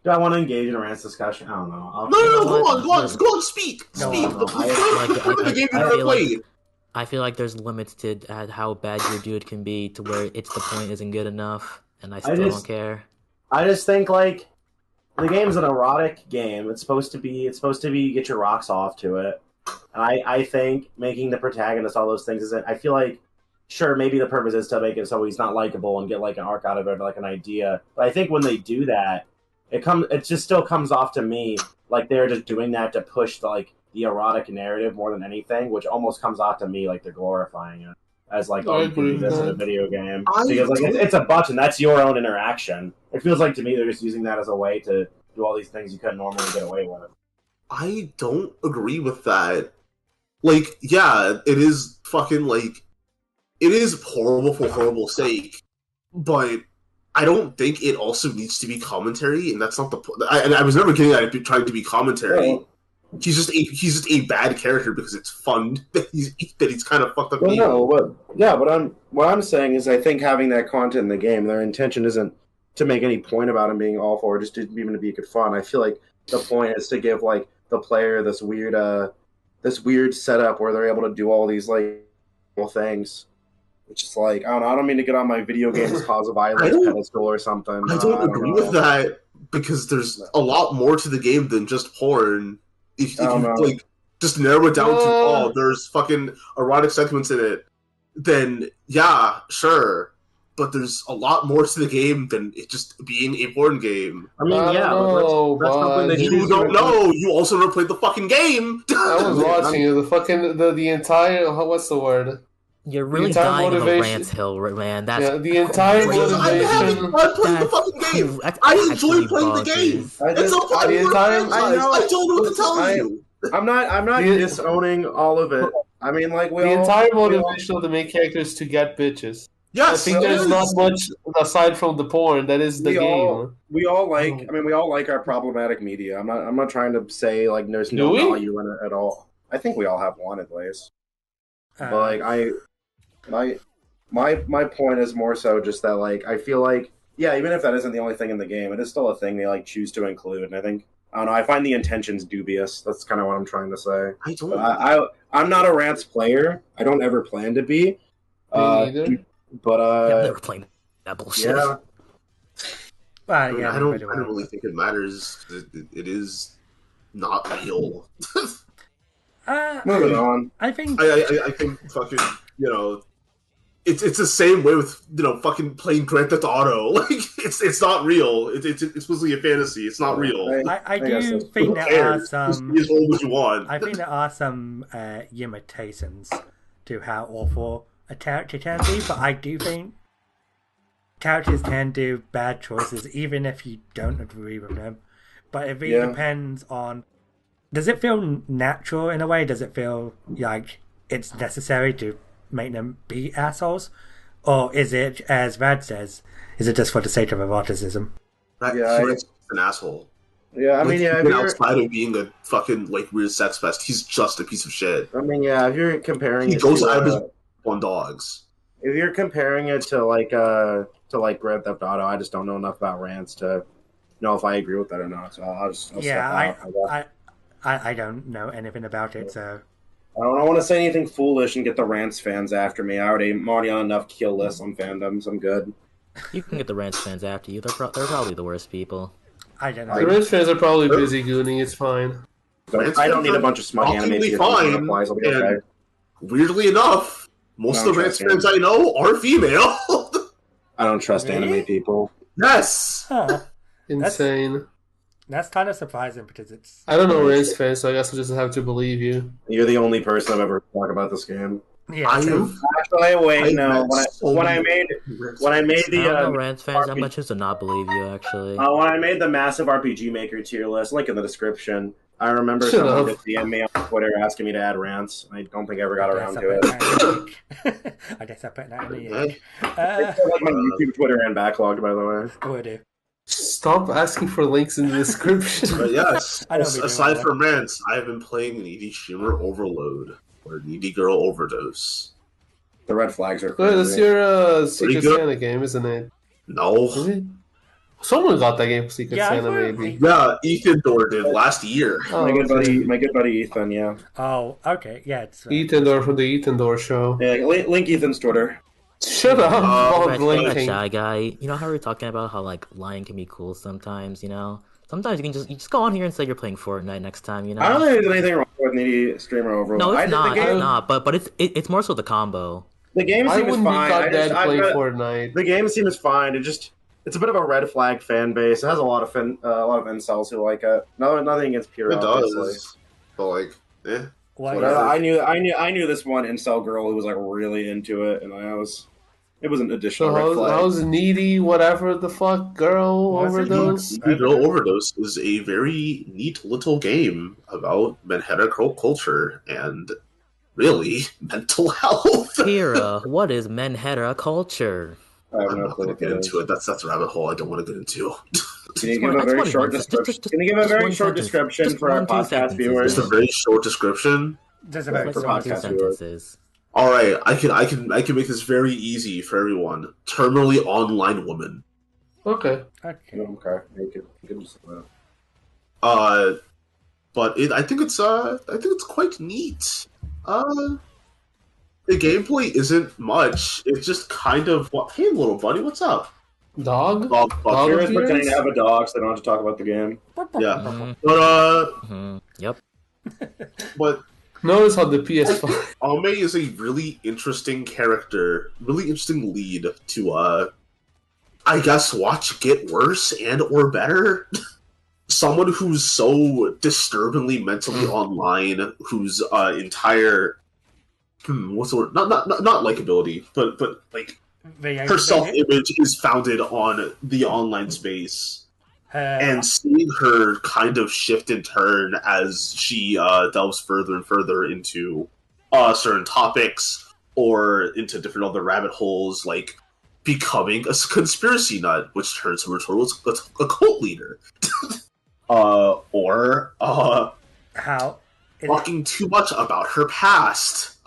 C: do I want to engage in a Rance discussion? I don't know.
A: No, go on, speak. Speak. The game you never played.
E: I feel like there's limits to how bad your dude can be to where it's the point isn't good enough, and I still don't care.
C: I just think like the game's an erotic game. It's supposed to be get your rocks off to it. And I think making the protagonist all those things isn't. I feel like sure maybe the purpose is to make it so he's not likable and get like an arc out of it, like an idea. But I think when they do that, it just still comes off to me like they're just doing that to push the erotic narrative more than anything, which almost comes off to me like they're glorifying it as like, oh, you can do this in a video game because like it's a button, that's your own interaction. It feels like to me they're just using that as a way to do all these things you couldn't normally get away with.
A: I don't agree with that. Like, yeah, it is fucking like it is horrible for horrible sake, but I don't think it also needs to be commentary, and that's not the point. I was never getting at it trying to be commentary. Yeah. He's just a bad character because it's fun that he's kind of fucked up.
C: Well, but what I'm saying is I think having that content in the game, their intention isn't to make any point about him being awful or just even to be good fun. I feel like the point is to give like the player this weird setup where they're able to do all these like things. Which is like, I don't mean to get on my video games cause of violence pedestal or something.
A: I don't agree with that because there's a lot more to the game than just porn. If you like just narrow it down to there's fucking erotic segments in it, then yeah, sure. But there's a lot more to the game than it just being a porn game.
C: I mean, that's something that
A: you don't know. You also never played the fucking game.
D: I was watching the entire what's the word?
E: You're really dying on the Rance hill, man. That's
D: the entire motivation.
A: I'm having fun playing the fucking game. I enjoy playing the game. It's a fun game. I don't know what to tell you.
C: I'm not disowning all of it. I mean, like
D: the entire motivation of the main character is to get bitches.
A: Yes,
D: I think there's not much aside from the porn. That is the game.
C: We all like our problematic media. I'm not trying to say like there's no value in it at all. I think we all have one at least. But like My point is more so just that, like, I feel like, yeah, even if that isn't the only thing in the game, it is still a thing they, like, choose to include, and I don't know, I find the intentions dubious. That's kind of what I'm trying to say. I'm not a Rance player. I don't ever plan to be.
D: Me either.
C: But,
E: I've never played that bullshit.
C: Yeah.
A: I don't really think it matters. It is not real.
C: Moving on.
B: I think
A: fucking, you know, It's the same way with fucking playing Grand Theft Auto. Like it's not real. It's supposedly a fantasy. It's not real.
B: I do think there are some.
A: Be as old as you want.
B: I think there are some limitations to how awful a character can be, but I do think characters can do bad choices even if you don't agree with them. But it really depends on. Does it feel natural in a way? Does it feel like it's necessary to make them be assholes, or is it, as Rad says, is it just for the sake of eroticism?
A: He's an asshole.
C: Yeah, I mean,
A: outside of being a fucking like weird sex fest, he's just a piece of shit.
C: I mean, yeah, if you're comparing,
A: he goes out of his on dogs.
C: If you're comparing it to like Grand Theft Auto, I just don't know enough about Rance to know if I agree with that or not. So I'll
B: I don't know anything about it, so.
C: I don't want to say anything foolish and get the Rance fans after me. I'm already on enough kill lists on fandoms. I'm good.
E: You can get the Rance fans after you. They're probably the worst people.
B: I don't know.
D: The Rance fans are probably busy gooning. It's fine.
C: I don't need a bunch of smug anime to
A: fine.
C: I'll be okay.
A: Weirdly enough, most of the Rance fans I know are female.
C: I don't trust anime people.
A: Yes!
B: Huh.
D: Insane.
B: That's kind of surprising because it's...
D: I don't know Rance fans, so I guess we'll just have to believe you.
C: You're the only person I've ever talked about this game.
B: Yeah,
C: Actually, wait, no. When I made the
E: I don't know, Rance fans. I'm gonna choose to not believe you. Actually,
C: when I made the massive RPG Maker tier list, link in the description. I remember someone just DM'd me on Twitter asking me to add Rance. I don't think I ever got around to it.
B: I guess I put that in the
C: it's like my YouTube, Twitter, and Backloggd, by the way.
B: Will do.
D: Stop asking for links in the description.
A: But yes, aside from Rance, I have been playing Needy Streamer Overload or Needy Girl Overdose.
C: The red flags are
D: crazy. That's your Secret Santa game, isn't it?
A: No.
D: Is it? Someone got that game for Secret Santa, maybe.
A: Yeah, Ethan Door did last year.
C: Oh, my good buddy Ethan, yeah.
B: Oh, okay, yeah. It's,
D: Ethan Door from the Ethan Door show.
C: Yeah, link Ethan's Twitter.
D: Shut up!
E: That shy guy. You know how we're talking about how like lying can be cool sometimes. You know, sometimes you just go on here and say you're playing Fortnite next time. You know.
C: I don't think there's anything wrong with Needy Streamer Overload.
E: No, it's not. But it's more so the combo.
C: The game seems fine.
D: Playing Fortnite.
C: The game seems fine. It's a bit of a red flag fan base. It has a lot of incels who like it. Nothing against Pira.
A: It does. But like,
C: I knew this one incel girl who was like really into it, and it was an additional red flag.
D: How's Needy whatever the fuck girl overdose?
A: Needy Girl Overdose is a very neat little game about menhetera culture and really mental health.
E: Pira, what is menhetera culture?
A: I'm not going to get into it. That's a rabbit hole I don't want to get into.
C: Can you give a very short description? Can you give a very short description for our podcast viewers?
A: Just a very short description.
B: Just a very
C: for podcast viewers.
A: All right, I can make this very easy for everyone. Terminally online woman.
D: Okay.
C: You can just
A: but I think it's quite neat. The gameplay isn't much. It's just kind of hey, little buddy, what's up?
D: Dog.
C: Pira's pretending to have a dog, so they don't have to talk about the game.
A: Yeah, but
E: Yep.
A: But
D: notice how the PS5.
A: Ame is a really interesting character, really interesting lead to I guess watch get worse and or better. Someone who's so disturbingly mentally online, whose entire what's the word? Not likability, but like her self-image is founded on the online space. And seeing her kind of shift and turn as she delves further and further into certain topics or into different other rabbit holes, like becoming a conspiracy nut, which turns her towards a cult leader, or talking too much about her past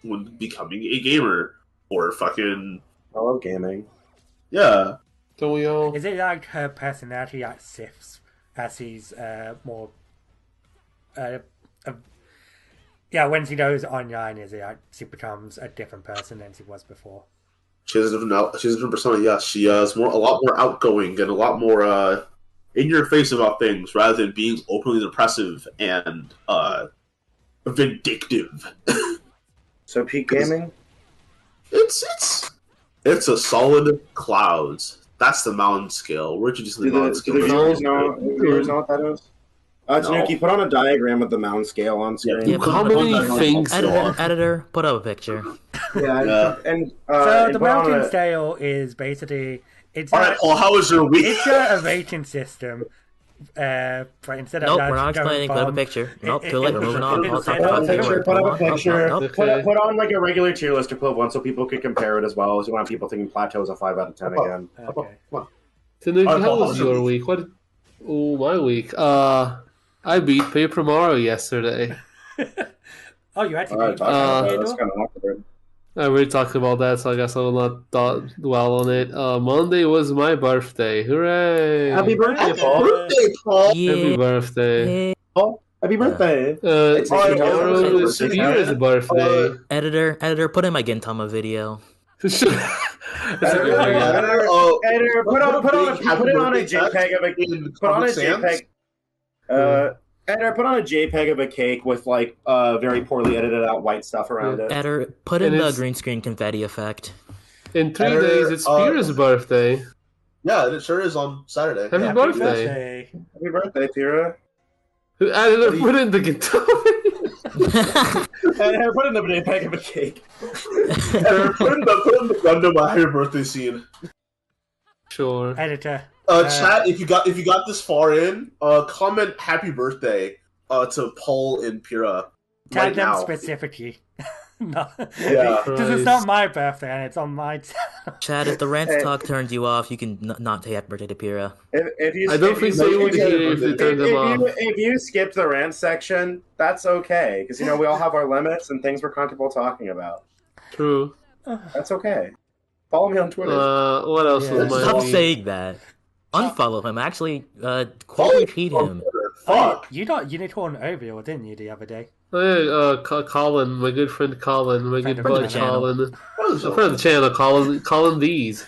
A: when becoming a gamer, or fucking...
C: I love gaming.
A: Yeah.
D: Don't we all?
B: Is it like her personality that shifts as she's more... when she goes online, is it like she becomes a different person than she was before?
A: She has a different persona, yes. She is a lot more outgoing and a lot more in your face about things rather than being openly depressive and vindictive.
C: So peak gaming?
A: It's a solid clouds. That's the mountain scale. We're introducing the mountain scale.
C: Do the viewers know what that is? Tanooki, put on a diagram of the mountain scale on screen.
E: Yeah,
D: how many things?
E: Editor, put up a picture.
B: So the mountain scale is basically...
A: Alright, Paul, how was your week?
B: It's a rating system. But instead of
E: we're not explaining. Put up a picture. Nope, too late. We're moving on.
C: Put up a picture. Put on like a regular tier list equivalent so people can compare it as well. So you want people thinking Plateau is a 5 out of 10 again.
B: Okay.
D: Tanooki, how was your week? My week. I beat Paper Mario yesterday.
B: Oh, you actually beat
C: that's kind of awkward.
D: I already talked about that, so I guess I will not dwell on it. Monday was my birthday. Hooray!
C: Happy birthday, Paul!
E: Yeah.
D: Happy birthday!
C: Paul, happy birthday!
D: Tomorrow is Pira's birthday.
E: Editor, put in my Gintama video.
C: Editor, put it on a JPEG of a Editor, put on a JPEG of a cake with like very poorly edited out white stuff around it.
E: Editor, put in the green screen confetti effect.
D: In 3 days, it's Pira's birthday.
A: Yeah, it sure is on Saturday.
D: Happy birthday.
C: Happy birthday, Pira.
D: Who added a foot in the guitar?
C: I put in the bag of a cake.
A: Put in the Gundam happy birthday scene.
D: Sure.
B: Editor.
A: Chat, if you got this far in, comment happy birthday to Paul and Pira.
B: Tag them specifically. No.
A: Yeah.
B: Because it's not my birthday and it's on my channel.
E: Chad, if the Rance talk turns you off, you can not say happy birthday to Pira.
C: I
D: don't think so.
C: If you skip the Rance section, that's okay. Because, we all have our limits and things we're comfortable talking about.
D: True.
C: That's okay. Follow me on Twitter.
D: What else was my
E: Stop saying that. Unfollow him. Actually, quote-repeat him.
A: Fuck.
B: You got Unicorn Overlord, didn't you, the other day?
D: Colin, my good friend Colin, my good buddy Colin. Friend of the channel, Colin D's.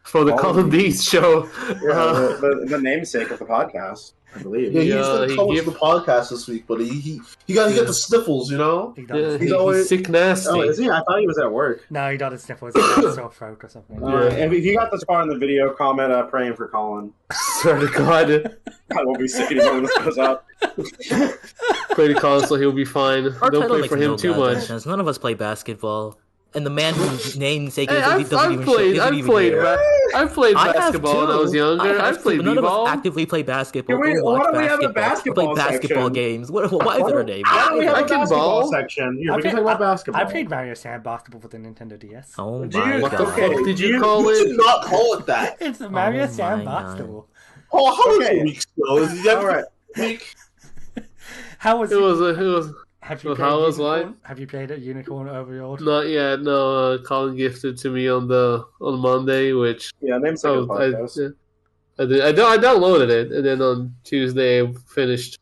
D: For the Colin D's show.
C: The namesake of the podcast, I believe.
A: Yeah, he's going to co-host the podcast this week, but he got the sniffles, He's
D: always sick nasty.
C: Oh, is he? I thought he was at work.
B: No, he got his sniffles. He got a sore throat or something.
C: And if you got this far in the video, comment praying for Colin.
D: Swear to God.
C: I won't be sick anymore when this goes up.
D: Pray to Colin so he'll be fine. Don't pray for him too much.
E: None of us play basketball. And the man whose namesake
D: I've played basketball when I was younger. I've played
E: none
D: b-ball.
E: of us actively play basketball.
C: Wait, why don't we have the basketball
E: play basketball
C: section?
E: games. Why is it our name?
C: Why don't we have a basketball
D: ball
C: section? Yeah, we can talk about basketball.
B: I played Mario Sand Basketball for the Nintendo DS.
E: Oh
C: Do
E: my
C: you-
E: god.
D: What the fuck did you call
A: You
D: it?
A: did not call it that.
B: It's the Mario
E: Oh
B: Sand
E: my
B: Basketball.
A: Oh, how many
C: Okay.
A: weeks ago?
C: All right.
B: How was
D: It was
B: Have you
D: how was
B: Unicorn?
D: life?
B: Have you played it Unicorn Overlord?
D: not yet. No, Colin gifted to me on Monday, which
C: Namesake of the podcast.
D: I downloaded it, and then on Tuesday I finished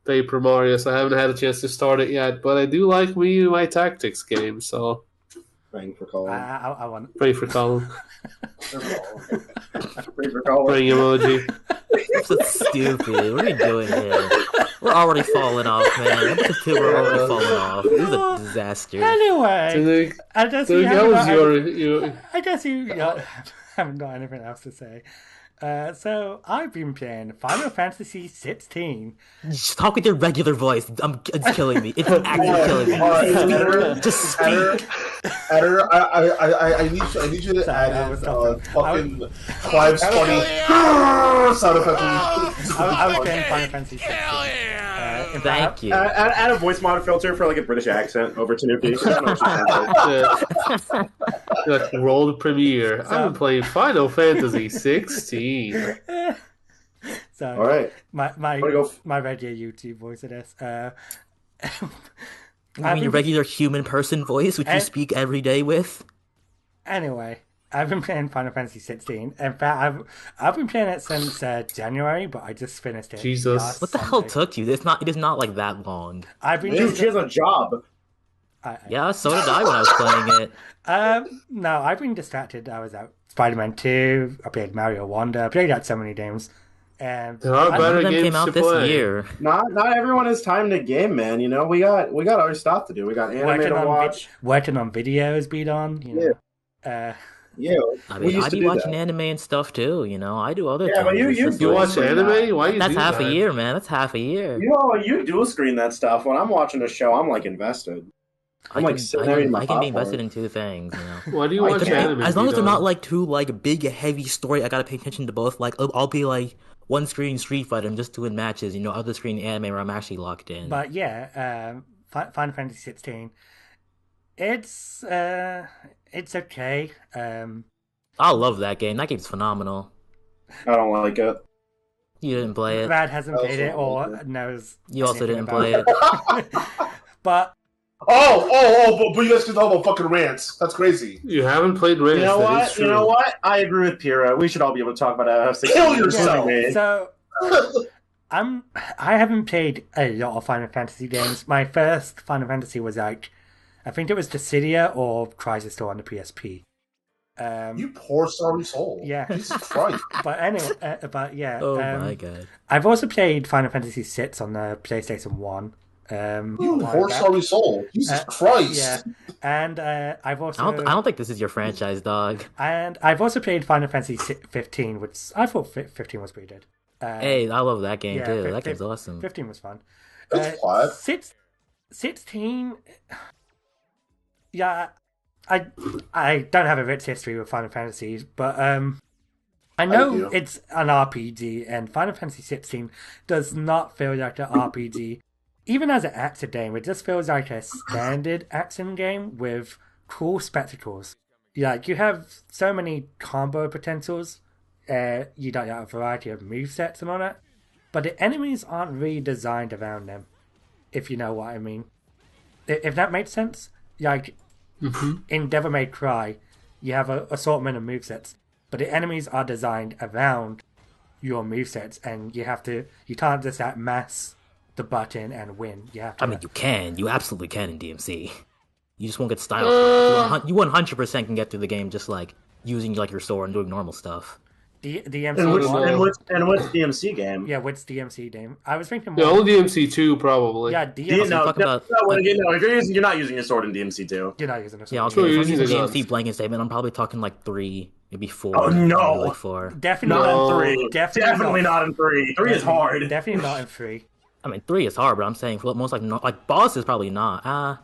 D: Paper Mario, so I haven't had a chance to start it yet. But I do like my tactics game, so
C: Praying for Colin.
B: I want.
D: pray for Colin.
C: Praying for Colin.
D: Praying emoji.
E: So stupid. What are you doing here? We're already falling off, man. We're already falling off. This is a disaster.
B: Anyway, I guess you haven't got anything else to say. So I've been playing Final Fantasy 16.
E: Just talk with your regular voice. It's killing me. It's actually killing me.
A: Alright,
E: Just speak.
A: Editor, I need you to add fucking Clive's funny sound effect.
B: I was playing Final Fantasy 16.
E: Thank you.
C: Add a voice mod filter for like a British accent over Tanooki.
D: Like world premiere. I've been playing Final Fantasy 16.
B: So,
C: All right.
B: My regular YouTube voice of this.
E: I mean, your regular human person voice, which you speak every day with.
B: Anyway, I've been playing Final Fantasy 16. In fact, I've been playing it since January, but I just finished it.
D: Jesus.
E: What the hell took you? It is not like that long.
C: She has a job.
E: Yeah, so did I when I was playing it.
B: No, I've been distracted. I was out Spider-Man 2. I played Mario Wonder. I played out so many games. And
D: there are better games
E: came out
D: to
E: this
D: play.
E: Year.
C: Not everyone has time to game, man. We got other stuff to do. We got anime to watch.
B: Working on videos, beat on.
C: Yeah.
E: I mean, I be watching anime and stuff too. I do other things.
C: But you
D: watch anime? Why you
E: That's
D: do
E: half
D: that?
E: a year, man. That's half a year.
C: You dual screen that stuff. When I'm watching a show, I'm like invested. I
E: can be invested in two things.
D: Why do you watch anime?
E: As long as they're not like too big, heavy story, I gotta pay attention to both. Like I'll be like one screen Street Fighter, I'm just doing matches. Other screen anime where I'm actually locked in.
B: But yeah, Final Fantasy 16. It's okay.
E: I love that game. That game's phenomenal.
C: I don't like it.
E: You didn't play it.
B: Rad hasn't played it or knows.
E: You also didn't play it.
B: But
A: but you guys can talk about fucking Rance. That's crazy.
D: You haven't played Rance.
C: You know what? I agree with Pira. We should all be able to talk about FFXVI.
A: Kill yourself.
B: So I haven't played a lot of Final Fantasy games. My first Final Fantasy was I think it was Dissidia or Crisis Core on the PSP.
A: You poor sorry soul.
B: Yeah.
A: Jesus Christ.
B: But anyway,
E: Oh my god.
B: I've also played Final Fantasy VI on the PlayStation 1.
A: 4-star result. Jesus Christ.
B: Yeah, and I've also...
E: I don't think this is your franchise, dog.
B: And I've also played Final Fantasy 15, which I thought 15 was pretty good.
E: Hey, I love that game too. That game's awesome.
B: 15 was fun. 16... Yeah, I don't have a rich history with Final Fantasies, but I know it's an RPG, and Final Fantasy 16 does not feel like an RPG. Even as an action game, it just feels like a standard action game with cool spectacles. Like, you have so many combo potentials, you got a variety of movesets and all that, but the enemies aren't really designed around them, if you know what I mean. If that makes sense? Like, in Devil May Cry, you have an assortment of movesets, but the enemies are designed around your movesets, and you can't just mass the button and win. You have to.
E: I mean, you can. You absolutely can in DMC. You just won't get style. You 100% can get through the game just like using like your sword and doing normal stuff.
C: DMC and what's DMC game?
B: Yeah, what's DMC game? I was thinking
D: more. Yeah, only DMC 2 probably.
B: Yeah, DMC.
C: You're not using a sword in DMC 2.
B: You're not using a sword.
E: Yeah, if I'm using the DMC blanket statement, I'm probably talking like 3, maybe 4.
C: Oh no,
E: like 4.
B: Definitely
C: not in 3. Definitely not in 3. 3 is hard.
B: Definitely not in 3.
E: I mean, 3 is hard, but I'm saying for most like bosses probably not. I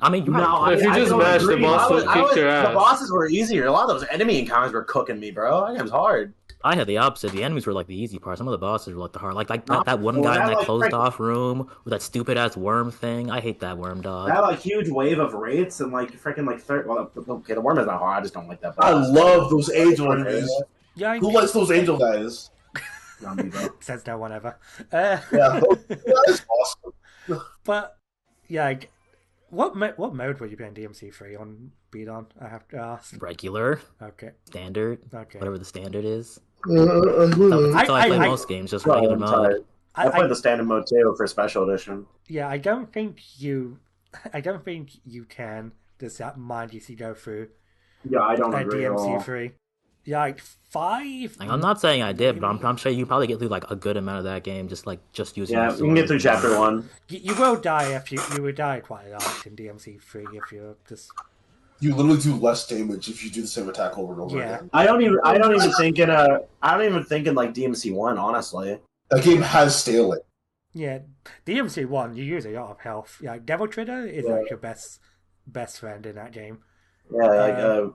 E: mean,
D: if you just mash the boss, kick your ass.
C: The bosses were easier. A lot of those enemy encounters were cooking me, bro. That game's hard.
E: I had the opposite. The enemies were like the easy part. Some of the bosses were like the hard. Like that one guy in that closed off room with that stupid ass worm thing. I hate that worm, dog.
C: That like huge wave of wraiths and like freaking like third. Well, okay, the worm is not hard. I just don't like that.
A: I love those angel enemies. Yeah, who likes those angel guys?
B: Says no one ever.
A: Yeah, that is awesome.
B: But yeah, what mode were you playing DMC 3 on? Beat on? I have to ask.
E: Regular.
B: Okay.
E: Standard.
B: Okay.
E: Whatever the standard is. That's how I play most games, just regular mode.
C: I played the standard mode too for special edition.
B: Yeah, I don't think you can just mindlessly go through.
C: Yeah, I don't agree
B: DMC
C: at all.
B: 3. Yeah, like 5.
E: I'm not saying I did, but I'm sure you probably get through like a good amount of that game, just using.
C: Yeah, you can get through chapter 1.
B: You will die if you would die quite a lot in DMC 3 if you're just.
A: You literally do less damage if you do the same attack over and over again.
C: I don't even think in like DMC 1, honestly.
A: That game has staling.
B: Yeah, DMC 1, you use a lot of health. Yeah, Devil Trigger is like your best friend in that game.
C: Yeah,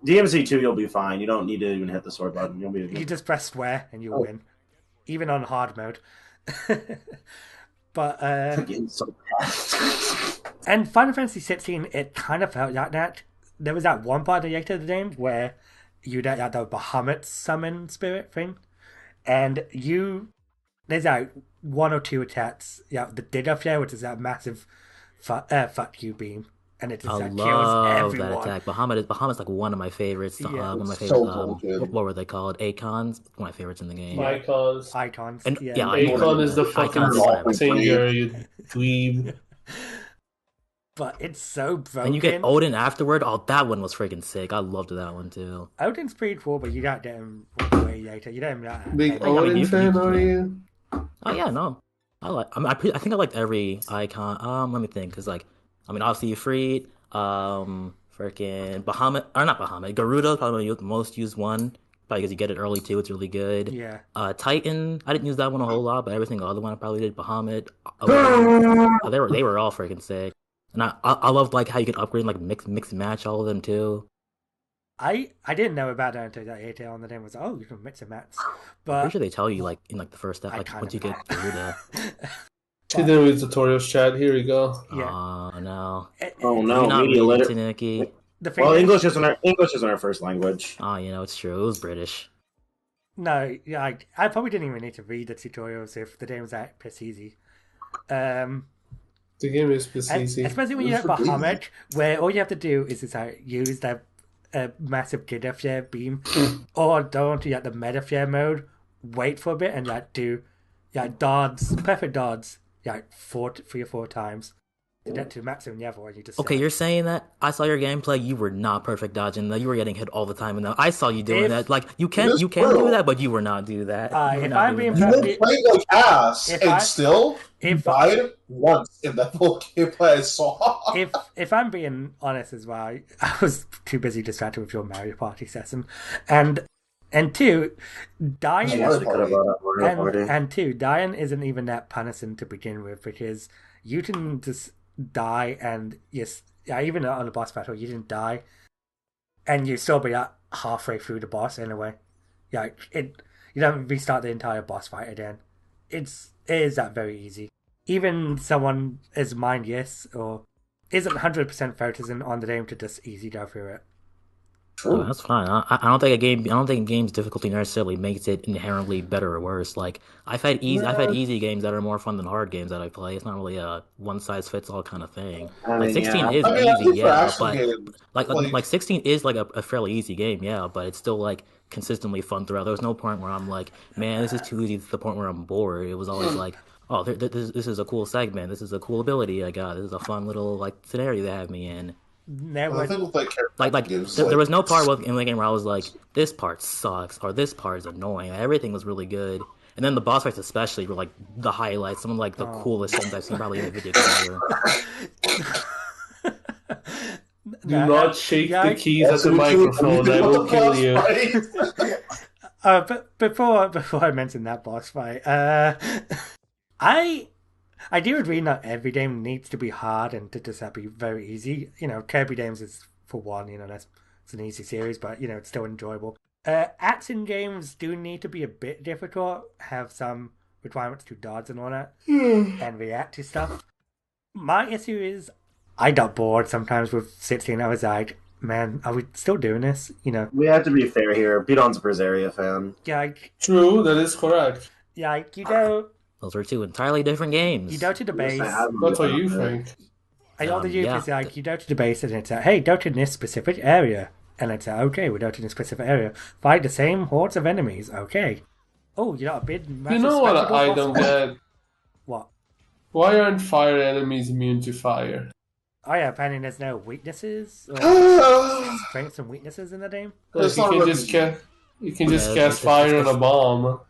C: DMC 2, you'll be fine. You don't need to even hit the sword button. You'll be.
B: You just press square and you'll win, even on hard mode. But
C: so
B: and Final Fantasy 16, it kind of felt like that. There was that one part of the game where you had the Bahamut summon spirit thing, and there's like 1 or 2 attacks. Yeah, the Digger Flare, which is that massive fuck you beam. And it just kills everyone.
E: That attack. Bahamut's like one of my favorites. One of my favorites. What were they called? Icons. One of my favorites in the game.
D: Icons.
B: And,
D: Icon is the fucking singer, you dweeb.
B: But it's so broken.
E: And you get Odin afterward. Oh, that one was freaking sick. I loved that one too.
B: Odin's pretty cool, but you got to get him way later. You don't have
D: big Odin fan, are you?
E: Oh yeah, no. I think I liked every icon. Let me think, because like. I mean, obviously, Ifrit, freaking Bahamut, or not Bahamut, Garuda, probably the most used one, probably because you get it early too, it's really good.
B: Yeah.
E: Titan, I didn't use that one a whole lot, but every single other one I probably did. Bahamut, they were all freaking sick. And I loved like how you could upgrade, like mix and match all of them too.
B: I didn't know about that until that ATL on the demo was you can mix and match. But
E: I'm pretty sure they tell you like in like the first step, like once you get Garuda.
D: See there with tutorials chat. Here we go.
B: Yeah.
E: Oh no.
C: Oh no. Media literacy.
E: Tanooki.
C: Well, English isn't our first language.
E: Oh, it's true. It was British.
B: No, yeah, I probably didn't even need to read the tutorials if the game was that piss easy.
D: The game is piss easy.
B: Especially when you have Bahamut, where all you have to do is use that massive Giga Flare beam, or go into the Meta Flare mode, wait for a bit, and do perfect dodge. 3 or 4 times, to maximum level, and you just
E: okay. You're saying that I saw your gameplay. You were not perfect dodging that. You were getting hit all the time, and I saw you doing that. Like you can do that, but you were not do that.
B: If I'm being
A: you were playing like ass, and still died once in that full gameplay I saw.
B: If I'm being honest as well, I was too busy distracted with your Mario Party session, and two, dying dying isn't even that punishing to begin with, because you can just die, and even on the boss battle you didn't die, and you still be halfway through the boss anyway. You don't restart the entire boss fight again. It is that very easy. Even someone as mindless or isn't 100% focusing on the game to just easy go through it.
E: Oh, that's fine. I don't think a game's difficulty necessarily makes it inherently better or worse. Like I've had easy games that are more fun than hard games that I play. It's not really a one size fits all kind of thing. 16 is easy, but like 16 is like a fairly easy game, yeah. But it's still like consistently fun throughout. There was no point where I'm like, man, this is too easy to the point where I'm bored. It was always like, oh, this is a cool segment. This is a cool ability I got. This is a fun little like scenario they have me in.
B: There was
E: no part in the game where I was like, this part sucks or this part is annoying. Everything was really good, and then the boss fights especially were like the highlights. Some of like the coolest things I've seen probably in a video game
D: ever. Do not shake the keys at the microphone. I will kill you.
B: But before I mention that boss fight, I do agree not every game needs to be hard and to just be very easy. Kirby games is for one, it's an easy series, but it's still enjoyable. Action games do need to be a bit difficult, have some requirements to dodge and all that, and react to stuff. My issue is I got bored sometimes with 16. I was like, man, are we still doing this?
C: We have to be fair here. Bidon's a Berseria fan.
B: Yeah,
D: true, that is correct.
B: Yeah,
E: those are two entirely different games.
B: You go to the base.
D: That's what you think.
B: All the use is like, you go to the base and it's hey, go to this specific area. And it's okay, we go to this specific area. Fight the same hordes of enemies. Okay. Oh, you got a big massive.
D: You know what I don't get?
B: What?
D: Why aren't fire enemies immune to fire?
B: Oh yeah, apparently there's no weaknesses or strengths and weaknesses in the game.
D: Like you can just cast fire on a bomb.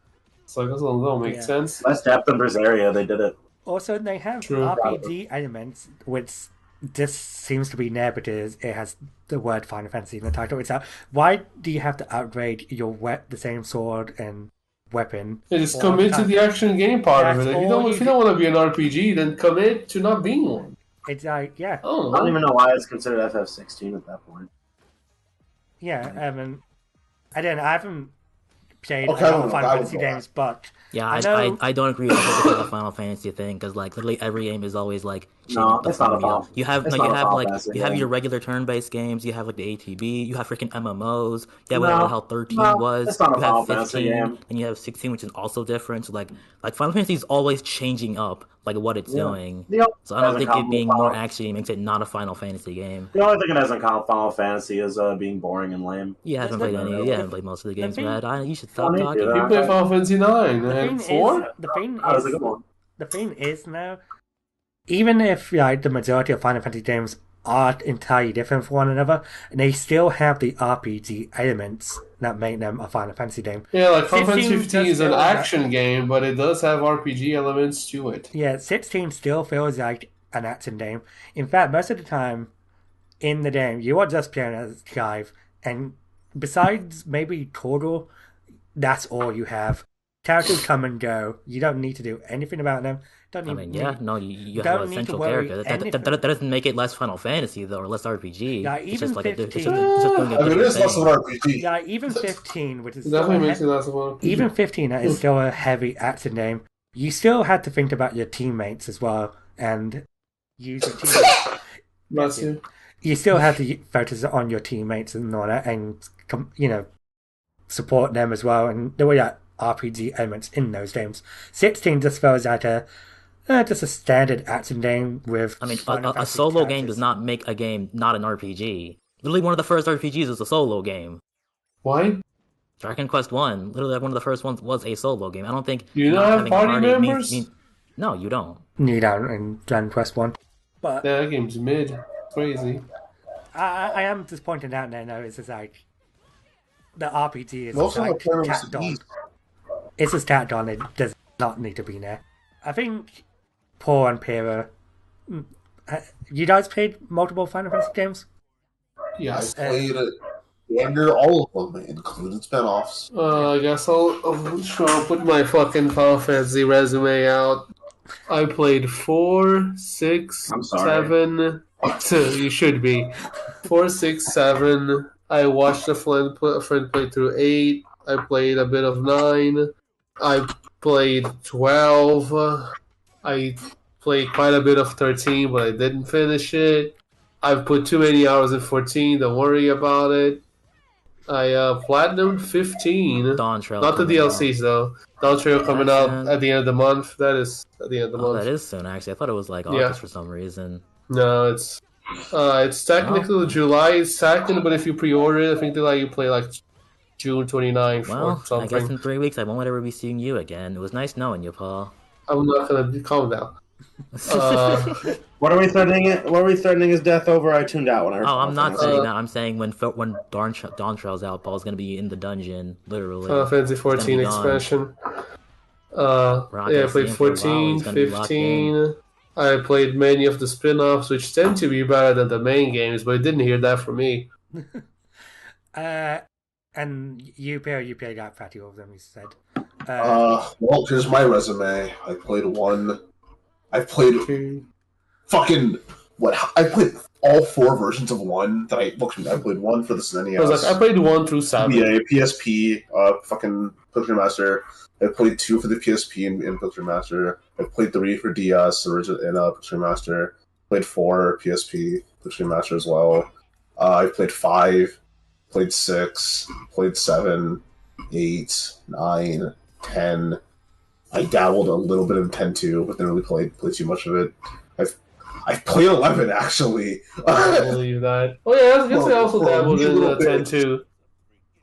D: It's like, that don't make sense.
C: Last depth in Berseria, they did it.
B: Also, they have RPG elements, which just seems to be there because it has the word Final Fantasy in the title itself. Why do you have to upgrade the same sword and weapon?
D: Just commit to the action game part of it. If you don't want to be an RPG, then commit to not being one.
B: It's like, yeah.
C: I don't even know why it's considered FF16 at that point.
B: Yeah, I haven't played Final Fantasy games, but
E: yeah, I don't agree with the Final Fantasy thing, because like literally every game is always like you have your regular turn-based games, you have like the ATB, you have freaking MMOs, you have whatever the hell 13 was, you have 15, and you have 16, which is also different. So like Final Fantasy is always changing up like what it's doing. So I don't think it being more action makes it not a Final Fantasy game.
C: The only thing it doesn't count Final Fantasy is being boring and lame.
E: You haven't played any. You haven't played most of the games, Rad. You should stop talking.
D: You play Final Fantasy 9 and 4?
B: The thing is now, even if the majority of Final Fantasy games are entirely different from one another, and they still have the RPG elements that make them a Final Fantasy game.
D: Yeah, like Final Fantasy 15 is an action game, but it does have RPG elements to it.
B: Yeah, 16 still feels like an action game. In fact, most of the time in the game, you are just playing as Clive, and besides maybe Torgal, that's all you have. Characters come and go. You don't need to do anything about them.
E: You have a central character. That doesn't make it less Final Fantasy though, or less RPG.
B: Yeah, even 15.
A: It is less of an RPG.
B: Yeah, even 15, which is
D: definitely makes it less of an RPG.
B: Even 15 is still a heavy action game. You still had to think about your teammates as well, and use your teammates.
D: Bless you.
B: You still have to focus on your teammates and all that, and support them as well. And there were RPG elements in those games. 16 just feels like just a standard action game with.
E: I mean, a solo game does not make a game not an RPG. Literally, one of the first RPGs is a solo game.
D: Why?
E: Dragon Quest 1, literally one of the first ones was a solo game. I don't think
D: you don't have party members.
E: No, you don't.
B: You don't in Dragon Quest 1. But
D: that game's mid. Crazy.
B: I am just pointing out now, it's just like the RPG is like tacked on. It's just tacked on. It does not need to be there. I think Paul and Pira, you guys played multiple Final Fantasy games?
D: Yes.
A: I played all of them, including spinoffs.
D: I guess I'll put my fucking Final Fantasy resume out. I played 4, 6, 7. You should be 4, 6, 7. I watched a friend play through 8. I played a bit of 9. I played 12. I played quite a bit of 13, but I didn't finish it. I've put too many hours in 14. Don't worry about it. I platinumed 15.
E: Dawn Trail.
D: Not the DLCs though. Dawn Trail coming out at the end of the month. That is at the end of the month.
E: That is soon actually. I thought it was like August for some reason.
D: No, it's technically July 2nd, but if you pre-order it, I think they let you play like June 29th or something.
E: I guess in 3 weeks I won't ever be seeing you again. It was nice knowing you, Paul.
D: I'm not gonna calm down.
C: What are we threatening his death over? I tuned out when I heard.
E: Oh, I'm not saying that. I'm saying when Dawn Trail's out, Paul's gonna be in the dungeon, literally.
D: Final Fantasy 14 expansion. I played 14, 15. I played many of the spin-offs, which tend to be better than the main games, but I didn't hear that from me.
B: And you played out pretty all of them, you said.
A: Well, here's my resume. I played all 4 versions of 1 that I played 1 for the SNES.
D: I played 1 through 7.
A: Yeah, PSP, fucking Picture Master. I played 2 for the PSP in Picture Master. I played 3 for DS original in Picture Master. Played 4 PSP Picture Master as well. I played 5, played 6, played 7, 8, 9, 10. I dabbled a little bit in 10 too, but didn't really play too much of it. I've played 11 actually.
D: I believe that. Oh yeah, I guess I also dabbled in 10 too.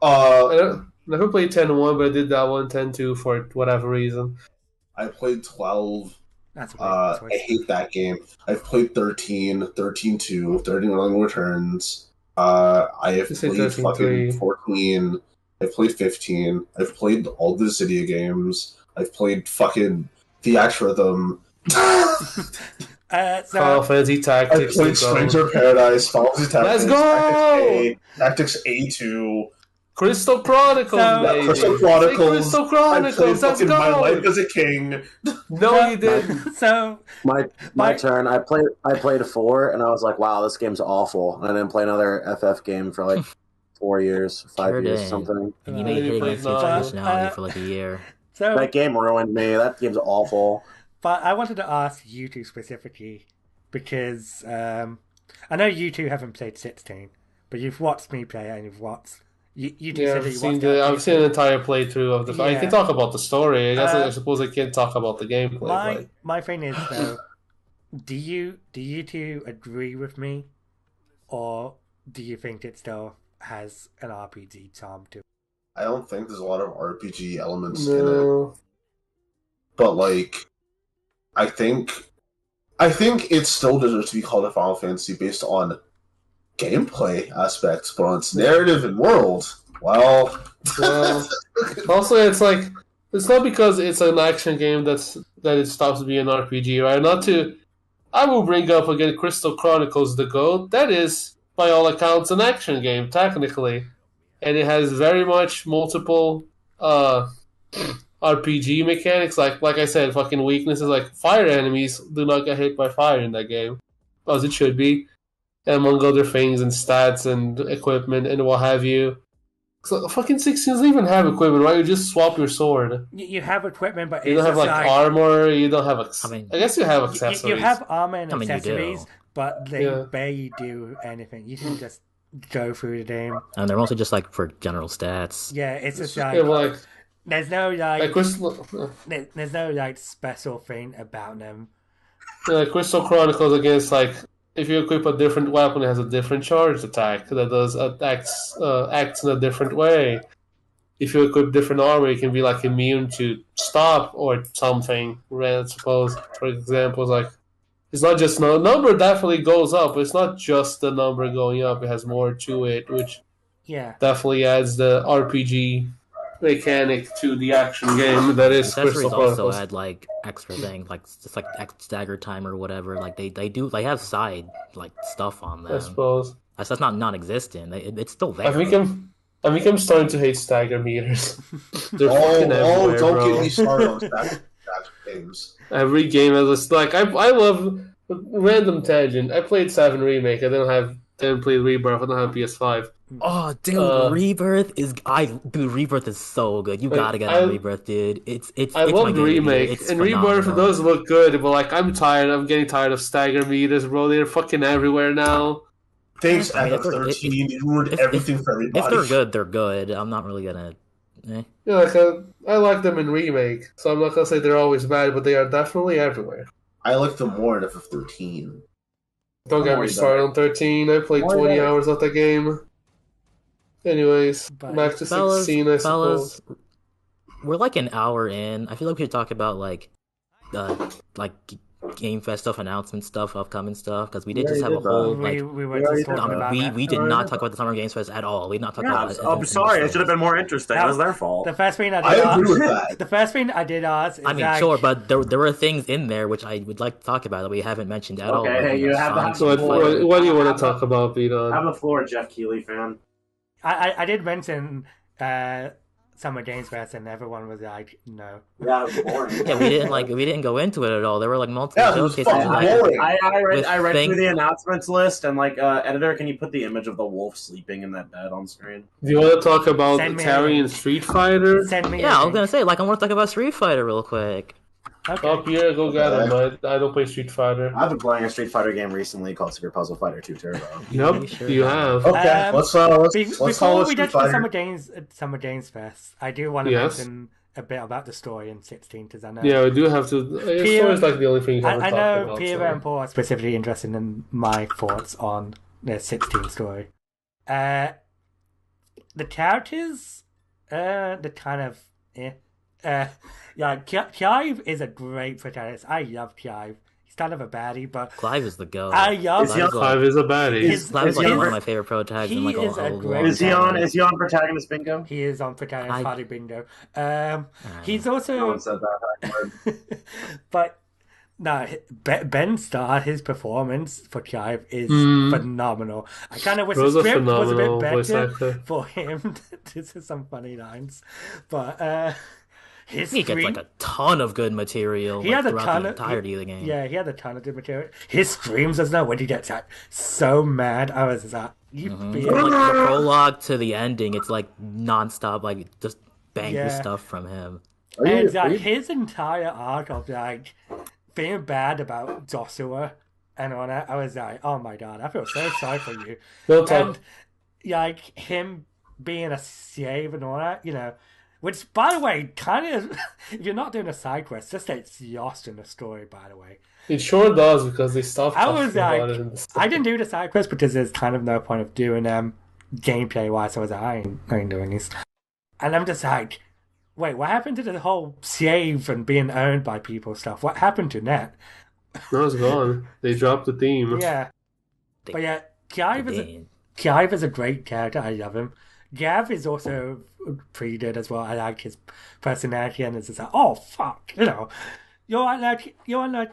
D: I never played 10-1, but I did that one 10-2 for whatever reason.
A: I played 12. I hate that game. I've played 13, 13-2, 13 Long Returns. I have played fucking 14. I've played 15. I've played all the Cydia games. I've played fucking Theax Rhythm.
D: Final Fantasy Tactics.
A: I played Stranger Paradise, Final Fantasy Tactics.
D: Let's go!
A: Tactics A2.
D: Crystal Chronicles, baby.
A: Crystal Chronicles.
D: Crystal Chronicles. Let's go.
A: My Life as a King.
D: No, you didn't.
B: So
C: my turn. I played 4, and I was like, wow, this game's awful. And I didn't play another FF game for like 4 years, 5 years, something.
E: And you made hitting against your personality for like a year.
B: So
C: that game ruined me. That game's awful.
B: But I wanted to ask you two specifically because I know you two haven't played 16, but you've watched me play it and you've watched.
D: I've seen an entire playthrough of the. Yeah. I can talk about the story. I suppose I can't talk about the gameplay.
B: My thing is though, do you two agree with me, or do you think it still has an RPG charm to it?
A: I don't think there's a lot of RPG elements in it, but like, I think it still deserves to be called a Final Fantasy based on gameplay aspects, but on its narrative and world, well.
D: Also, it's like it's not because it's an action game that it stops being an RPG, right? I will bring up again Crystal Chronicles: The GOAT. That is, by all accounts, an action game technically, and it has very much multiple RPG mechanics. Like I said, fucking weaknesses like fire enemies do not get hit by fire in that game, as it should be. Among other things and stats and equipment and what have you. So fucking 16 doesn't even have equipment, right? You just swap your sword.
B: You have equipment, but
D: you don't have like armor. You don't have. I guess you have accessories.
B: You have armor and accessories, but they barely do anything. You can just go through the game,
E: and they're mostly just like for general stats.
B: Yeah, it's just like there's no there's no like special thing about them.
D: Yeah, Crystal Chronicles against like. If you equip a different weapon, it has a different charged attack that acts in a different way. If you equip different armor, it can be like immune to stop or something. Right? I suppose, for example, like It's not just the number definitely goes up, but it's not just the number going up. It has more to it, which definitely adds the RPG mechanic to the action game that is Crystal Chronicles.
E: Also add like extra things, like just like stagger time or whatever. Like they have side like stuff on them.
D: I suppose
E: that's not non-existent. It's still there.
D: I think I'm starting to hate stagger meters. They're
A: fucking everywhere, don't get me started on stagger games.
D: Every game has a I love random tangent. I played 7 Remake. I didn't play Rebirth. I don't have PS5.
E: Oh, dude, Rebirth is so good. You gotta get on Rebirth, dude.
D: I love Remake, and Rebirth does look good, but like I'm getting tired of stagger meters, bro. They're fucking everywhere now.
A: Thanks, FF13. You ruined everything for everybody.
E: If they're good, they're good. I'm not really gonna.
D: Yeah, like I like them in Remake, so I'm not gonna say they're always bad, but they are definitely everywhere.
A: I like them more in FF13.
D: Don't get me started on 13. I played 20 hours of the game. Anyways, back to 16, I suppose.
E: We're like an hour in. I feel like we should talk about like Game Fest stuff, announcement stuff, upcoming stuff, because we did just have a whole like we did not talk about the Summer Games Fest at all. We did not talk about it.
F: I'm sorry, it should have been more interesting. That was their fault.
B: The first thing the first thing I did ask is
E: sure, but there were things in there which I would like to talk about that we haven't mentioned at all.
F: Okay, you have
D: the floor. What do you want to talk about, Bidon?
F: Have the floor, Jeff Keighley fan.
B: I did mention Summer Games Fest, and everyone was like, "No."
F: Yeah, it was boring.
E: Yeah, we didn't go into it at all. There were like multiple showcases.
F: I read through the announcements list, and like, editor, can you put the image of the wolf sleeping in that bed on screen?
D: Do you want to talk about Terry and Street Fighter?
E: I was gonna say, like, I want to talk about Street Fighter real quick.
D: Okay. Oh, Pira, go get him. I don't play Street Fighter.
F: I've been playing a Street Fighter game recently called Super Puzzle Fighter 2 Turbo.
D: Yep, you have.
A: Okay, let's
B: before we get to the Summer Games Fest, I do want to mention a bit about the story in 16, because I know.
D: Yeah, we do have to. The story is like the only thing you haven't talked about.
B: I know Pira and Paul are specifically interested in my thoughts on the 16 story. The characters, the kind of Clive is a great protagonist. I love Clive. He's kind of a baddie, but
E: Clive is the goat.
D: Clive is a baddie.
E: Clive is like one of my favorite protagonists.
F: Is he on protagonist bingo?
B: He is on protagonist party bingo. He's also.
F: No one said that.
B: But no, Ben Starr, his performance for Clive is phenomenal. I kind of wish the script was a bit better for him. This is some funny lines, but.
E: He gets like a ton of good material throughout the entirety of the game.
B: Yeah, he had a ton of good material. His screams as well when he gets like so mad. I was like,
E: From like the prologue to the ending, it's like nonstop, like just banging stuff from him.
B: And his entire arc of like feeling bad about Joshua and all that, I was like, oh my god, I feel so sorry for you. And like him being a slave and all that, you know. Which, by the way, kind of, if you're not doing a side quest, just it's lost in the story, by the way.
D: It sure does, because they stopped talking about it in the story.
B: I didn't do the side quest because there's kind of no point of doing them gameplay-wise, so I was like, I ain't doing this. And I'm just like, wait, what happened to the whole slave and being owned by people stuff? What happened to that?
D: No, it's gone. They dropped the theme.
B: Yeah. But yeah, Clive is a great character. I love him. Gav is also pretty good as well. I like his personality, and it's just like, oh fuck, you know, you're like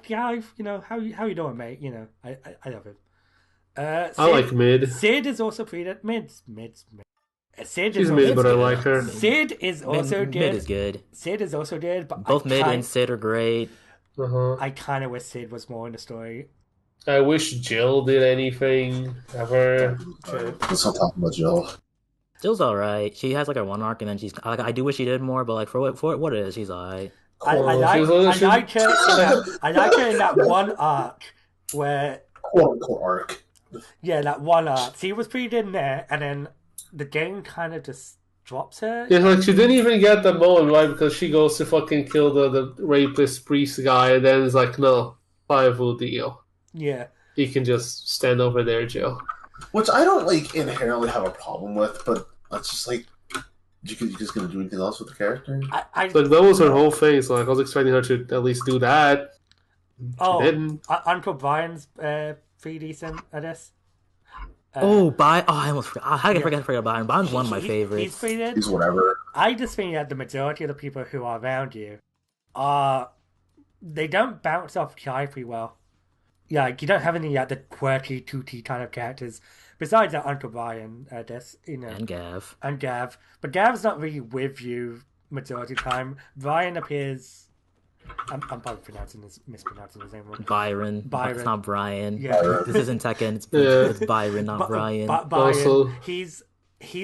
B: Gav, you know, how you doing, mate? You know, I love him.
D: I like Mid.
B: Sid is also pretty good. Mid.
D: She's mid, but I like her.
B: Sid is also good.
E: Mid is good.
B: Sid is also good, but
E: both Mid and Sid are great.
B: I kind of wish Sid was more in the story.
D: I wish Jill did anything ever.
A: Let's not talk about Jill.
E: Jill's alright. She has like a one arc, and then she's like, I do wish she did more, but like for what it is, she's alright.
B: I like her in that one arc where
A: quote-unquote arc.
B: Yeah, that one arc. She was pretty good in there, and then the game kind of just drops her.
D: Yeah, like she didn't even get the moment right because she goes to fucking kill the rapist priest guy, and then it's like, no, 5 will deal.
B: Yeah,
D: you can just stand over there, Jill.
A: Which I don't like inherently have a problem with, but it's just like you just gonna do anything else with the character?
D: Like that was her whole face. Like I was expecting her to at least do that.
B: Uncle Brian's pretty decent at this.
E: I almost forgot. How can I forget Byron? Byron's one of my favorites.
B: He's pretty good.
A: He's whatever.
B: I just think that the majority of the people who are around you they don't bounce off Clive pretty well. Yeah, like, you don't have any the quirky, tooty kind of characters. Besides that Uncle Brian, and
E: Gav.
B: But Gav's not really with you majority of the time. Brian appears. I'm probably mispronouncing his name wrong.
E: Byron. It's not Brian.
B: Yeah.
E: This isn't Tekken. It's Byron, not Brian.
B: Byron, also, he's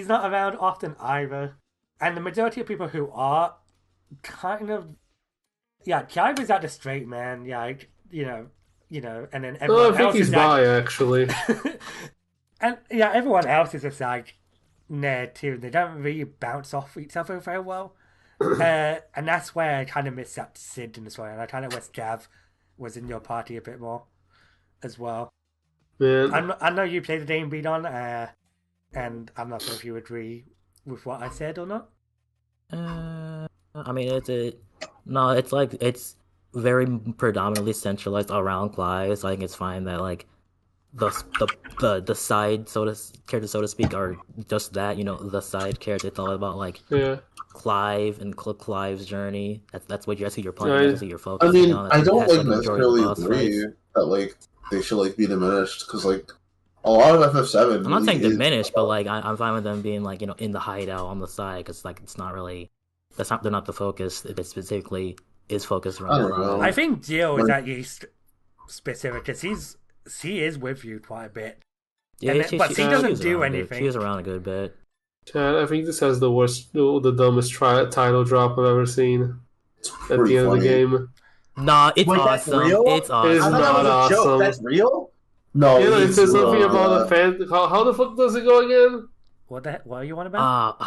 B: not around often either. And the majority of people who are kind of Clive is the straight man. Yeah, and then everyone else
D: he's bi actually.
B: And everyone else is just nah too. They don't really bounce off each other very well. And that's where I kind of miss that Sid in this way, and I kind of wish Gav was in your party a bit more as well.
D: Man.
B: I know you played the game beat on, and I'm not sure if you agree with what I said or not.
E: I mean, it's very predominantly centralized around Clive, so I think it's fine that the side characters, so to speak, are just that, the side character. It's all about Clive and Clive's journey. That's who you're playing. That's who you're focusing on.
A: I don't necessarily agree that they should be diminished, because a lot of FF7.
E: I'm not saying diminished, but I'm fine with them being in the hideout on the side, because it's not really they're not the focus. It specifically is focused around.
B: I think Jill is at least specific, because he is with you quite a bit.
E: Yeah,
B: but he doesn't do anything.
E: She was around a good bit.
D: Chad, I think this has the dumbest title drop I've ever seen at the end of the game.
E: Nah, it's awesome. It's awesome.
D: It is not awesome.
F: That's real?
A: No,
D: it says something about the fan. How the fuck does it go again?
B: What are you on about?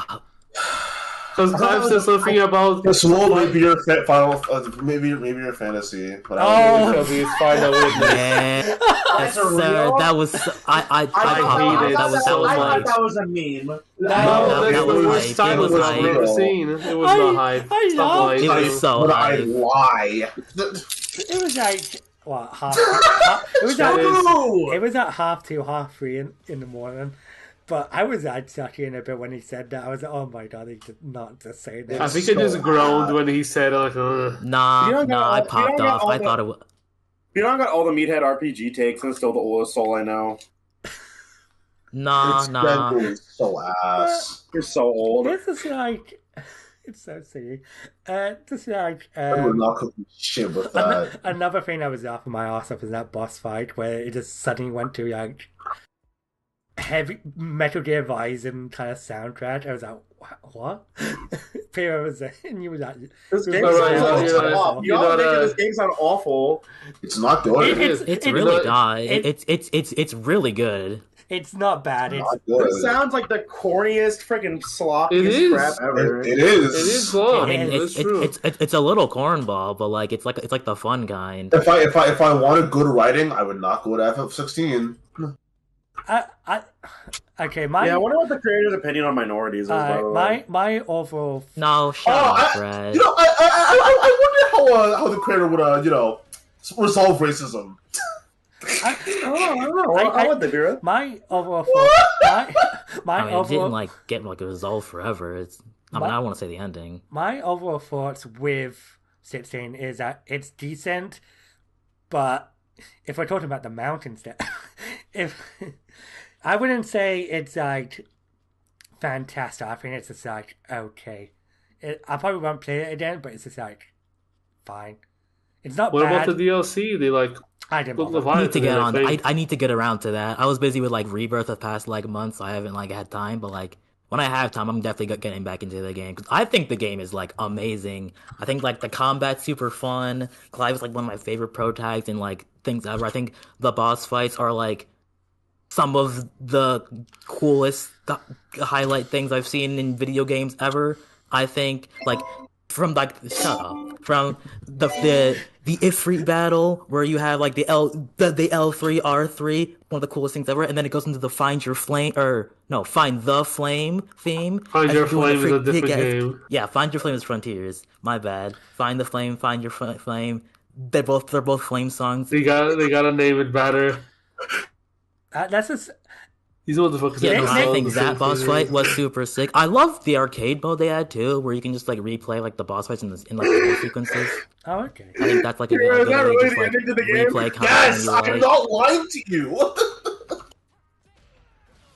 D: Because Clive says something about
A: this will maybe your final, maybe your fantasy. But
D: it's fine with me.
E: Yeah, that was I
F: hated it. That was a meme.
D: That's the worst title I've ever seen. It was not hype.
E: It was so hype.
A: I lie.
B: It was half. It was at 2:30, 3:30 in the morning. But I was chuckling in a bit when he said that. I was like, oh my god, he did not just say that.
D: I think I just groaned when he said it.
E: Nah, I popped off. I thought it was...
C: You know, I got all the Meathead RPG takes and still the oldest soul I know.
E: Nah.
A: So ass.
C: You're so old.
B: This is it's so silly. Just
A: we're not cooking shit with that.
B: Another thing that was off my arse off is that boss fight where it just suddenly went to heavy Metal Gear Rising kind of soundtrack. I was like, what? Pira was there, and you were like,
C: this game sounds awful. Y'all making this game sound awful.
A: It's not good.
E: It's really not. It's really good.
B: It's not bad.
C: It sounds like the corniest, freaking sloppiest crap ever.
A: It is.
D: It is fun.
E: It's a little cornball, but it's like the fun kind.
A: If I wanted good writing, I would not go to FF16.
B: Okay,
C: I wonder what the creator's opinion on minorities is.
B: My overall.
E: No, shut up, Brad.
A: I wonder how the creator would resolve racism.
B: I want the Pira. My overall.
E: It didn't get a resolve forever. I don't want to say the ending.
B: My overall thoughts with 16 is that it's decent, but if we're talking about the mountains, I wouldn't say it's fantastic. I think it's just okay. I probably won't play it again, but it's just fine. It's not
D: what
B: bad.
D: What about the DLC?
B: I didn't
E: need to get on. I need to get around to that. I was busy with Rebirth the past months, so I haven't had time. But when I have time, I'm definitely getting back into the game because I think the game is amazing. I think the combat's super fun. Clive is one of my favorite pro tags and things ever. I think the boss fights are some of the coolest highlight things I've seen in video games ever. I think from the Ifrit battle where you have the L3 R3, one of the coolest things ever, and then it goes into the Find the Flame theme.
D: Find Your Flame is a different game.
E: Yeah, Find Your Flame is Frontiers. My bad. Find the Flame, Find Your Flame. they're both flame songs.
D: They gotta name it better.
B: That's just.
D: These motherfuckers.
E: Yeah, I think that boss fight was super sick. I love the arcade mode they had too, where you can just like replay like the boss fights in like the sequences.
B: Oh, okay.
E: I think that's like a good way to just like replay content.
A: Yes, I'm not lying to you.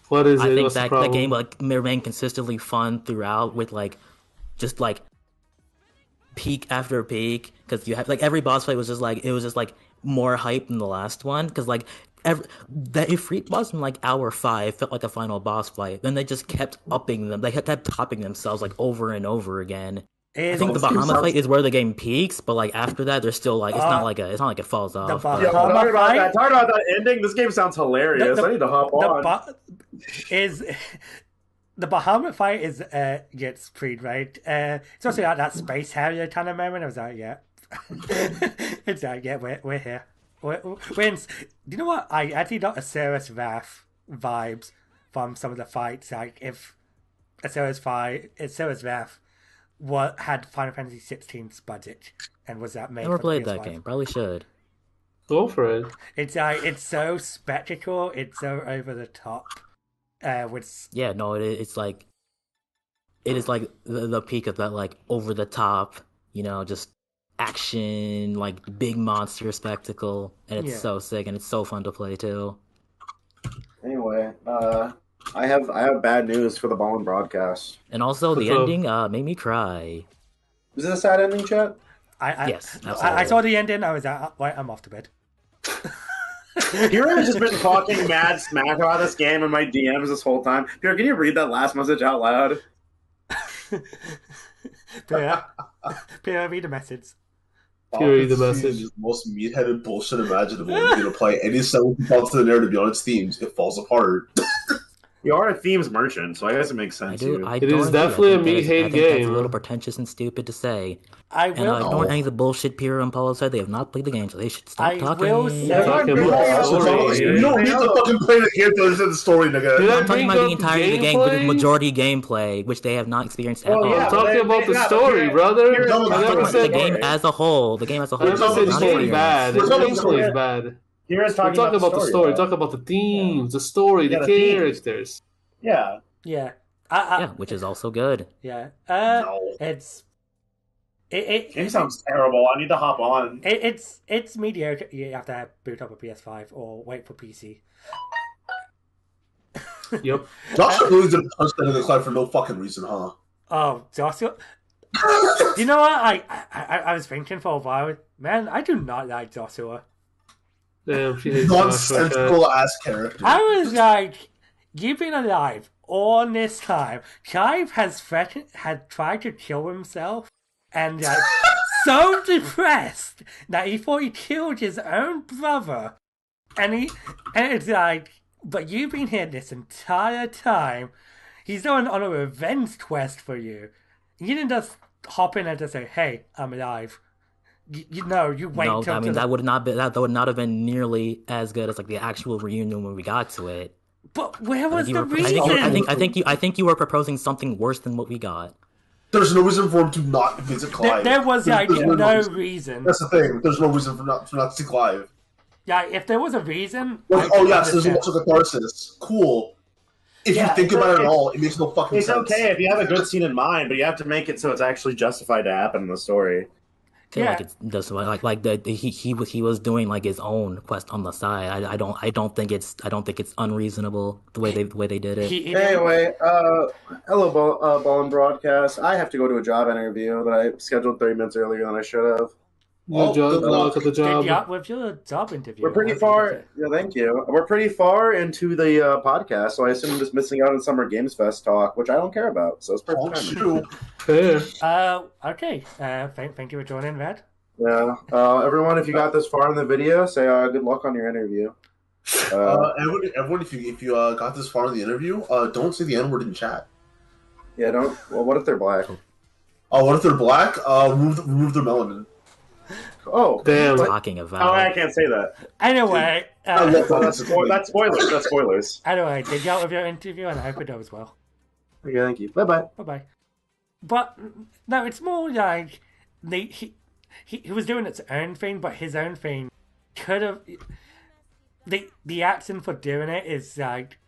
D: What is it?
E: I think that game like remained consistently fun throughout, with like just like peak after peak, because you have like every boss fight was just like more hype than the last one, because like if free boss in like hour 5 felt like a final boss fight, then they just kept upping them. They kept topping themselves like over and over again. I think the Bahamut fight is where the game peaks, but like after that, they're still like it's not like it falls off.
F: Talking about that ending. This game sounds hilarious. I need to hop on.
B: The Bahamut fight is gets freed, right? It's also like that Space Harrier kind of moment. I was like, yeah, it's like, yeah, we're here. Do you know what? I actually got Asura's Wrath vibes from some of the fights. Like if Asura's Wrath had Final Fantasy 16's budget and was that made?
E: Never played that game. Probably should.
D: Go for it.
B: It's it's so spectacle. It's so over the top.
E: Yeah, no, it's like it is like the peak of that like over the top, just action, like big monster spectacle, and it's so sick and it's so fun to play too.
C: Anyway, I have bad news for the Ballin Broadcast.
E: And also the ending made me cry.
C: Was it a sad ending, chat?
E: Yes,
B: I saw the ending. I was like, right, I'm off to bed.
F: Pira has just been talking mad smack about this game in my DMs this whole time. Pira, can you read that last message out loud?
B: Pira, read the message.
D: Read the message.
A: The most meat-headed bullshit imaginable. You're going to apply any settled to the narrative beyond its themes, it falls apart.
F: You are a themes merchant, so I guess it makes sense.
E: It
D: is definitely a meat-hate game.
E: That's a little pretentious and stupid to say.
B: I
E: ignore any of the bullshit Pira and Paulo said. They have not played the game, so they should stop talking.
A: You don't need to fucking play the game to understand the story, nigga.
E: I'm talking about the entirety of the game, but the majority gameplay, which they have not experienced at all.
D: I'm talking about the story, brother.
E: The game as a whole. The game as a whole.
D: The story is bad. The gameplay is bad.
F: We're talking about the
D: story. Talk about the themes, the story, the characters.
F: Yeah.
E: Which is also good.
B: Yeah.
F: No.
B: It
F: sounds terrible. I need to hop on.
B: It's mediocre. You have to boot up a PS5 or wait for PC.
D: Yep.
A: Joshua really didn't punch that in the cloud for no fucking reason, huh?
B: Oh, Joshua. You know what? I was thinking for a while, man. I do not like Joshua.
D: Damn, she hates
A: nonsensical ass character.
B: I was like, you've been alive all this time. Clive had tried to kill himself, and so depressed that he thought he killed his own brother. And it's like, but you've been here this entire time. He's on a revenge quest for you. You didn't just hop in and just say, "Hey, I'm alive." You wait.
E: No, I mean that would not have been nearly as good as like the actual reunion when we got to it.
B: But where was the reason?
E: I think you were proposing something worse than what we got.
A: There's no reason for him to not visit Clive.
B: There was no reason.
A: That's the thing. There's no reason for not to see Clive.
B: Yeah, if there was a reason.
A: There's a bunch of catharsis. Cool. If you think about it at all, it makes no fucking sense.
F: It's okay if you have a good scene in mind, but you have to make it so it's actually justified to happen in the story.
E: Like it's just he was doing like his own quest on the side. I don't think it's unreasonable the way they did it.
C: Anyway, hello, Ballin Broadcast. I have to go to a job interview that I scheduled 30 minutes earlier than I should have.
D: Good luck at the job.
B: With your job interview,
C: we're pretty far. Yeah, thank you. We're pretty far into the podcast, so I assume I'm just missing out on Summer Games Fest talk, which I don't care about. So it's perfect timing.
B: Okay. Thank you for joining, Rad.
C: Yeah. Everyone, if you got this far in the video, say good luck on your interview.
A: Everyone, if you got this far in the interview, don't say the N-word in chat.
C: Yeah, don't. Well, what if they're black?
A: What if they're black? Remove their melanin.
C: Oh,
D: damn!
E: Talking about.
F: Oh, I can't say that.
B: Anyway,
F: that's spoilers. That's spoilers.
B: Anyway, did y'all with your interview, and I hope it goes well.
C: Okay, thank you. Bye bye.
B: Bye bye. But no, it's more like he was doing its own thing, but his own thing could have. The action for doing it is like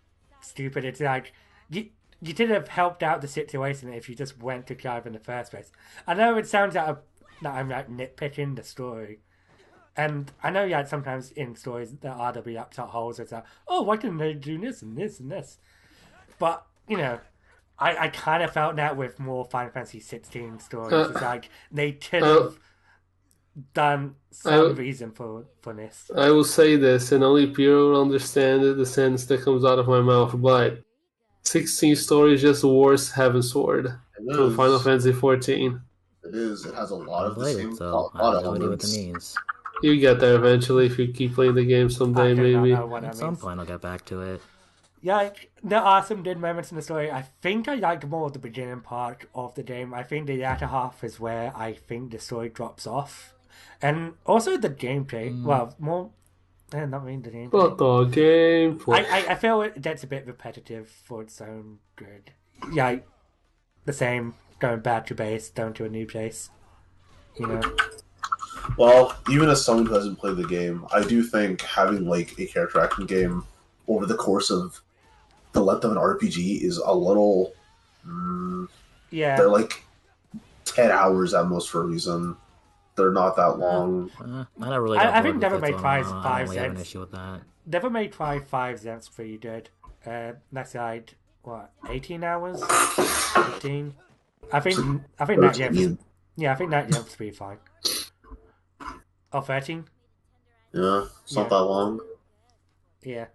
B: stupid. It's like you could have helped out the situation if you just went to Clive in the first place. I know it sounds like I'm like nitpicking the story, and I know like sometimes in stories there are the plot holes. It's like, oh, why couldn't they do this and this and this? But you know, I kind of felt that with more Final Fantasy 16 stories. It's like they could have done some reason for this.
D: I will say this, and only Pira will understand the sense that comes out of my mouth, but 16 story is just the worst Heavensward from Final Fantasy 14.
A: It is. It has a lot of the same
E: so I have no idea what that means.
D: You get there eventually if you keep playing the game someday, maybe.
E: At some point I'll get back to it.
B: Yeah, there are some good moments in the story. I think I like more the beginning part of the game. I think the latter half is where I think the story drops off. And also the gameplay. Well, more... not really the gameplay.
D: But the gameplay...
B: I feel it gets a bit repetitive for its own good. Yeah, the same, going back to base, down to a new place. You know?
A: Well, even as someone who hasn't played the game, I do think having, like, a character action game over the course of the length of an RPG is a little...
B: yeah.
A: They're, like, 10 hours at most for a reason. They're not that long.
B: I think Devil May Cry 5
E: cents. I have an issue with that.
B: Devil May Cry 5 cents pretty good. That's like, what, 18 hours? 15? I think that game's... Yeah, I think that game's pretty fine. Oh, 13?
A: Yeah, it's not that long.
B: Yeah.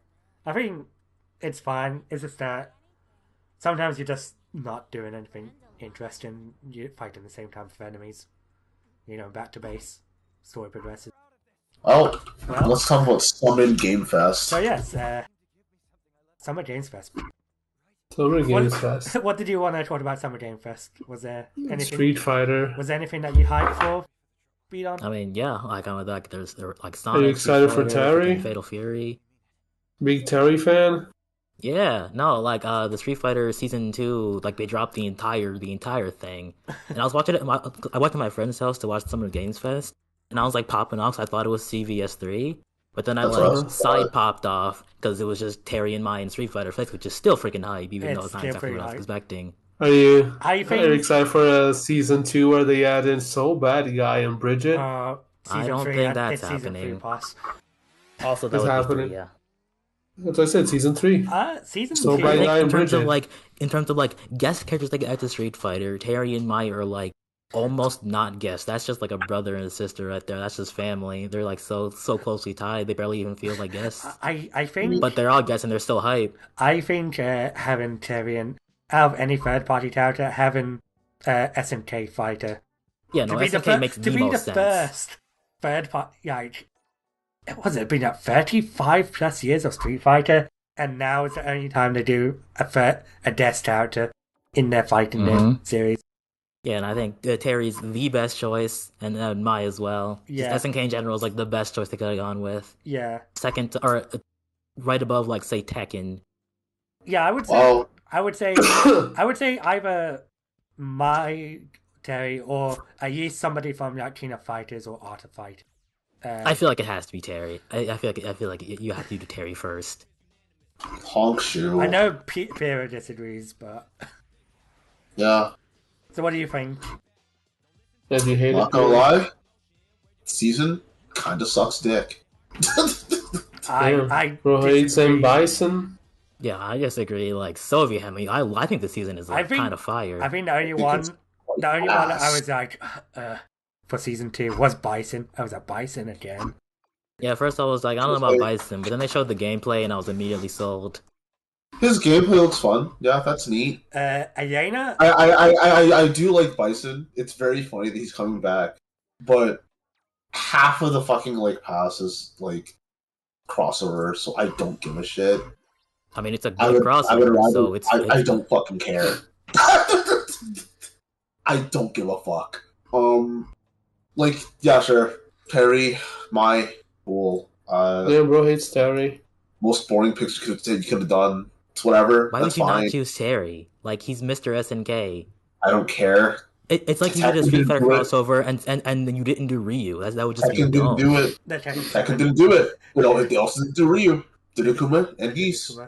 B: I think it's fine. It's just that sometimes you're just not doing anything interesting. You're fighting the same time with enemies. You know, back to base. Story progresses.
A: Oh, well, let's talk about Summon Game Fest.
B: So yes, Summer Games Fest.
D: Summer Games Fest.
B: What did you want to talk about Summer Game Fest? Was there anything?
D: Street Fighter.
B: Was there anything that you hyped for? Beat on?
E: I mean, yeah, like I'm like there like Sonic.
D: Are you excited for Terry?
E: Fatal Fury.
D: Big Terry fan?
E: Yeah, no, like the Street Fighter Season 2, like they dropped the entire thing, and I was watching it. I went to my friend's house to watch Summer Games Fest, and I was like popping off. So I thought it was CVS3, but then side popped off because it was just Terry and Mai and Street Fighter 6, which is still freaking hype, even though it's not exactly what I was expecting.
D: Are you excited for Season 2 where they add in So Bad Guy and Bridget?
E: I don't think that's happening. Also, that would
D: happening.
E: be 3, yeah.
D: As I said, Season 3.
B: Season 3.
D: So
E: in terms of like guest characters that get out to Street Fighter, Terry and Mai are like almost not guests. That's just like a brother and a sister right there. That's just family. They're like so closely tied. They barely even feel like guests.
B: I think,
E: but they're all guests and they're still hype.
B: I think having Terry and out of any third party character, having SNK fighter.
E: Yeah, no, SNK makes the most sense. To be the first
B: third party, like. It been up 35 plus years of Street Fighter, and now it's the only time they do a guest character in their fighting game series.
E: Yeah, and I think Terry's the best choice, and Mai as well.
B: Yeah.
E: Just SNK in general is like the best choice they could have gone with.
B: Yeah.
E: Second, or right above, like say Tekken.
B: Yeah, I would say either Mai, Terry, or at least somebody from like King of Fighters or Art of Fight.
E: I feel like it has to be Terry. I feel like you have to do Terry first.
A: Honk shoe.
B: I know Pira disagrees, but
A: yeah.
B: So what do you think?
D: Yeah, do you hate
A: Not gonna lie, season kind of sucks dick.
B: I
D: Bro hates and Bison.
E: Yeah, I disagree. Like Soviet, I think the season is kind of fire.
B: I think the only one I was like. For Season 2 was Bison. I was at Bison again.
E: Yeah, first I was like, I don't know about Bison, but then they showed the gameplay and I was immediately sold.
A: His gameplay looks fun. Yeah, that's neat.
B: Ayana?
A: I do like Bison. It's very funny that he's coming back. But half of the fucking Lake Pass is like crossover, so I don't give a shit.
E: I mean, it's a good crossover, so
A: I don't fucking care. I don't give a fuck. Like, yeah, sure. Terry, Mai, cool.
D: Yeah, bro hates Terry.
A: Most boring picture you could have done. It's whatever.
E: Why would you not choose Terry? Like, he's Mr. SNK.
A: I don't care.
E: It's like you did a Street Fighter crossover and then you didn't do Ryu. That would just be dumb.
A: Didn't do it. Tekken didn't do it. They also didn't do Ryu. Did Akuma and Geese.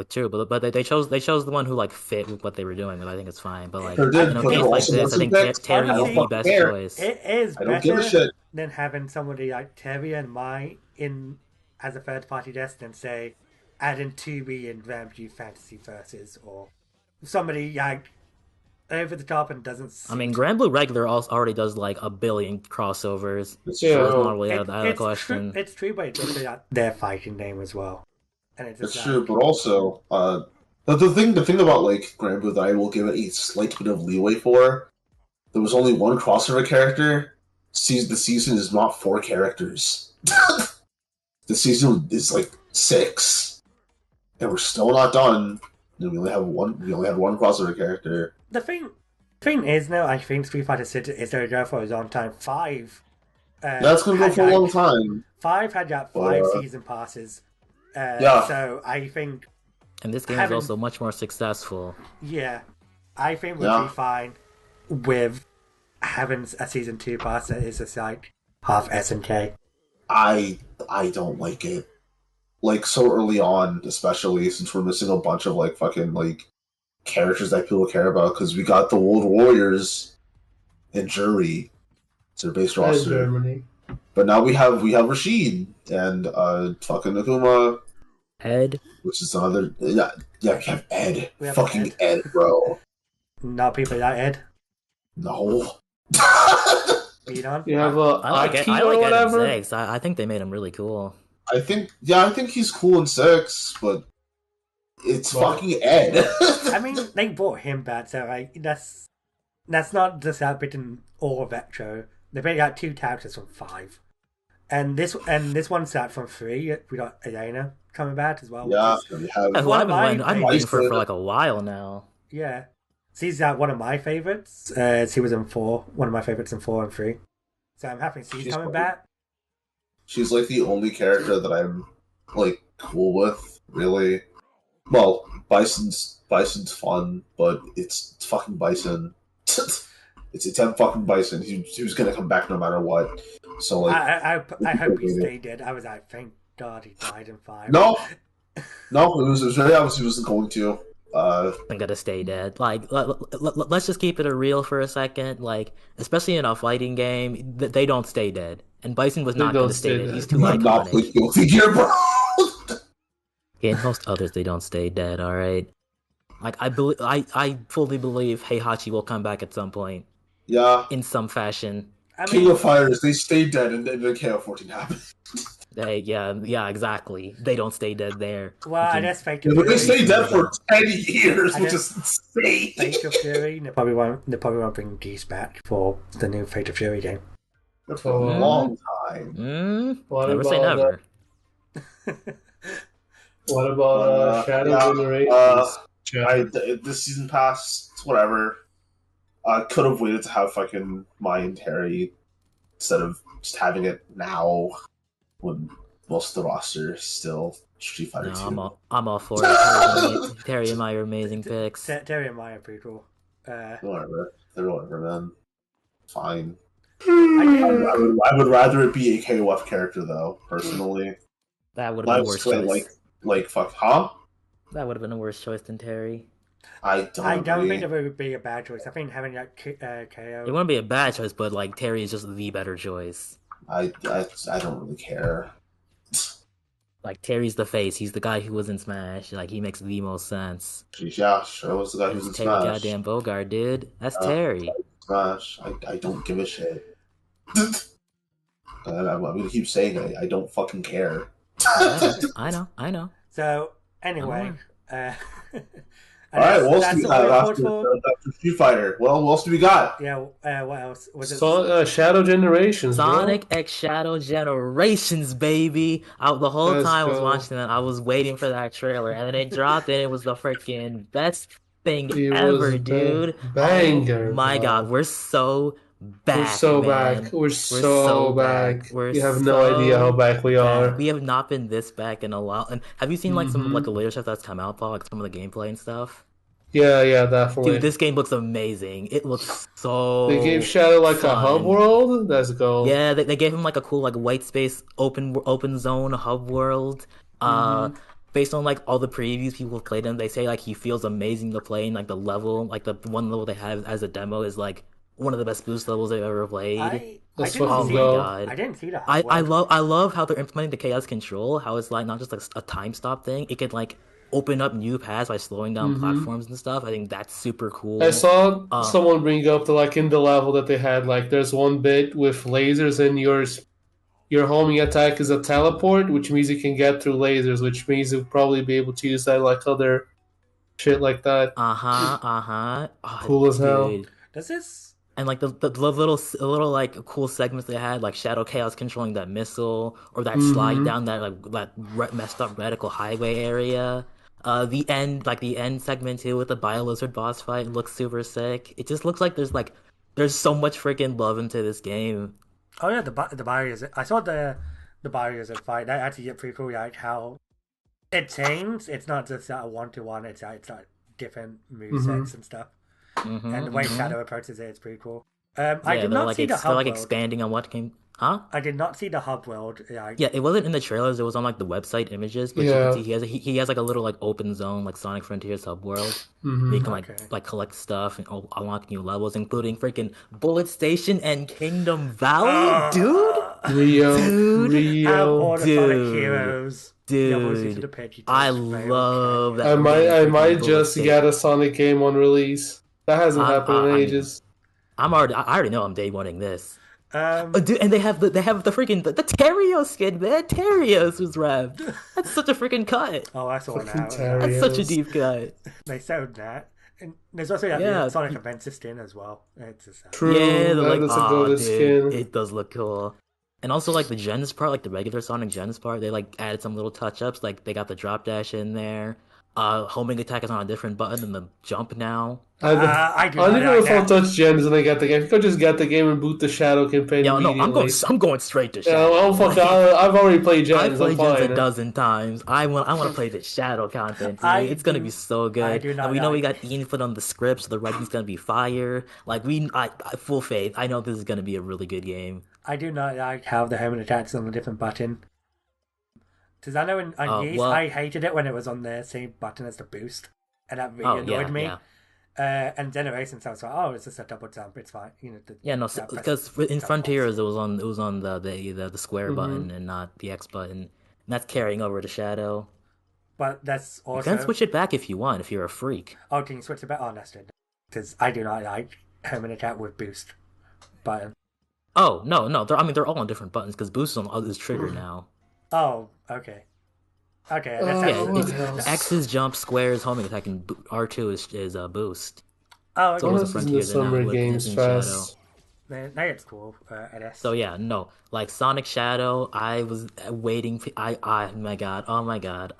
E: True, but they chose the one who like fit with what they were doing, and I think it's fine. But like
A: in
E: a game like this, I think Terry is the best choice.
B: It is better than having somebody like Terry and Mai in as a third party desk and say add in 2B and RPG Fantasy Versus, or somebody like over the top and doesn't.
E: I mean, Grand Blue Regular already does like 1 billion crossovers. So it's not really out of the question.
B: It's true, but it's also their fighting name as well.
A: It's true, but also the thing about like Grand Blue that I will give it a slight bit of leeway for. There was only one crossover character. The season is not 4 characters. The season is like 6, and we're still not done. And we only have one. We only had one crossover character.
B: The thing is now, I think Street Fighter 6 is going to go for its own time. 5.
A: That's going to go for a long time.
B: 5 had got 5 season passes. So I think,
E: and this game is also much more successful.
B: Yeah, I think we'll be fine with having a season 2 pass that is just like half SNK.
A: I don't like it. Like so early on, especially since we're missing a bunch of like fucking like characters that people care about, because we got the World Warriors and Jury. It's their base roster.
D: Germany.
A: But now we have Rashid and fucking Akuma.
E: Ed.
A: Which is another... Yeah, we have Ed. Fucking Ed, bro.
B: Not people like Ed.
A: No.
B: You know?
D: You have
E: I like Ed in 6. I think they made him really cool.
A: I think he's cool in 6, but it's fucking Ed.
B: I mean, they brought him back, so like that's not just outbiting all retro. They basically got 2 characters from 5, and this one started from 3. We got Elena coming back as well.
A: Yeah,
E: I've been waiting for like a while now.
B: Yeah, she's one of my favorites. She was in 4, one of my favorites in 4 and 3. So I'm happy she's coming back.
A: She's like the only character that I'm like cool with, really. Well, Bison's fun, but it's fucking Bison. It's fucking Bison. He was gonna come back no matter what. So like,
B: I hope he stayed dead. I was like, thank God he died in 5.
A: No, it was very obvious he wasn't going to.
E: I'm gonna stay dead. Like, let's just keep it a real for a second. Like, especially in a fighting game, they don't stay dead. And Bison was not gonna stay dead. He's too iconic.
A: Guilty Gear, bro.
E: Yeah, in most others, they don't stay dead. All right. Like, I fully believe Heihachi will come back at some point.
A: Yeah.
E: In some fashion.
A: King of Fighters, they stay dead, and then KO14 happens.
E: Yeah, exactly. They don't stay dead there.
B: Well, that's Fate
A: of Fury. But they stay dead for 10 years, which is insane.
B: Fate of Fury, they probably won't bring Geese back for the new Fate of Fury game.
A: For a long time.
E: Never say never.
D: What about Shadow Generations?
A: This season pass, whatever. I could have waited to have fucking Mai and Terry instead of just having it now when most of the roster is still Street Fighter 2.
E: I'm all for it. Terry and Mai are amazing picks.
B: Terry and Mai are pretty cool.
A: Whatever. They're whatever, man. Fine. I would rather it be a KOF character, though, personally.
E: That would have been a worse choice.
A: Like, fuck, huh?
E: That would have been a worse choice than Terry.
B: I don't think it would be a bad choice. I think having that KO...
E: It wouldn't be a bad choice, but like Terry is just the better choice.
A: I don't really care.
E: Like, Terry's the face. He's the guy who was in Smash. Like, he makes the most sense.
A: Yeah, sure was the guy who was in
E: Terry
A: Smash.
E: Goddamn Bogard, dude. That's Terry.
A: Smash. I don't give a shit. I'm going to keep saying it. I don't fucking care.
E: I know.
B: So, anyway...
A: Alright, what else do we have after Street Fighter? Well, what else do we got?
B: Yeah, what else? Was it
D: Shadow Generations.
E: Sonic X Shadow Generations, baby. The whole time I was watching that, I was waiting for that trailer, and then it dropped, and it was the freaking best thing ever, dude.
D: Banger.
E: Oh my God, we're so back.
D: We're so
E: man.
D: back. We're so back. You have no idea how back we are.
E: We have not been this back in a while. And have you seen like some like the later stuff that's come out, Paul? Like some of the gameplay and stuff.
D: Yeah, definitely.
E: Dude, this game looks amazing. It looks so.
D: They gave Shadow like
E: fun.
D: a hub world. Let's go.
E: Yeah, they gave him like a cool like white space open zone hub world. Based on like all the previews people have played him, they say like he feels amazing to play, and like the level, like the one level they have as a demo is like one of the best boost levels they've ever played.
B: I didn't see that.
E: I love how they're implementing the chaos control. How it's like not just like a time stop thing. It could like open up new paths by slowing down platforms and stuff. I think that's super cool.
D: I saw someone bring up the like in the level that they had like there's one bit with lasers and your homing attack is a teleport, which means you can get through lasers, which means you'll probably be able to use that like other shit like that.
E: Oh,
D: cool as hell.
B: Does this?
E: And like the little like cool segments they had, like Shadow Chaos controlling that missile, or that slide down that messed up radical highway area. The end segment too with the Bio-Lizard boss fight looks super sick. It just looks like there's so much freaking love into this game.
B: Oh yeah, the barriers. I saw the barriers fight. That actually get pretty cool. Like how it changed. It's not just a 1-to-1. It's like different movesets and stuff. And the way Shadow approaches it's pretty cool. I did not see the hub world.
E: Expanding on what came. Huh?
B: I did not see the hub world.
E: Yeah, it wasn't in the trailers. It was on like the website images. But you can see he has like a little like open zone, like Sonic Frontiers hub world. You can like collect stuff and unlock new levels, including freaking Bullet Station and Kingdom Valley, dude.
D: Rio,
B: Sonic Heroes.
E: Dude, I love that.
D: I might just get a Sonic game on release. That hasn't happened in ages.
E: I already know I'm day oneing this. Dude, and they have the freaking the Terrio skin, man. Terrios was wrapped. That's such a freaking cut.
B: Oh, I saw now.
E: That's such a deep cut.
B: They showed that. And there's also the Sonic Adventure skin as well. It's just,
D: true. Yeah,
E: that's a good skin. It does look cool. And also, like, the gens part, like, the regular Sonic gens part, they, like, added some little touch-ups. Like, they got the drop dash in there. Homing attack is on a different button than the jump now.
D: I don't know if I'll touch gens when I get the game. You could just get the game and boot the Shadow campaign immediately.
E: I'm going straight to Shadow.
D: I've already played gens.
E: I've played gens a dozen times. I want to play the Shadow content. It's going to be so good. And we know we got Ian Foot on the script, so the writing's going to be fire. Like, full faith. I know this is going to be a really good game.
B: I do not like how the homing attack's on a different button. Because I know I hated it when it was on the same button as the boost, and that really annoyed me. Yeah. And Generations, I was like, it's just a double jump. It's fine,
E: because in Frontiers it was on the square button and not the X button, and that's carrying over to Shadow.
B: But that's also
E: you can switch it back if you want, if you're a freak.
B: Oh, can you switch it back? Oh, that's good. Because I do not like homing attack with boost button.
E: Oh no! They're all on different buttons because boost is trigger now.
B: Oh, okay. Okay,
E: X is jump, square is homing attack, and R2 is a boost.
B: Oh, okay.
D: So this is the Summer Games Fest.
B: That's cool, I guess.
E: So yeah, no, like Sonic Shadow, I was waiting for. Oh my god!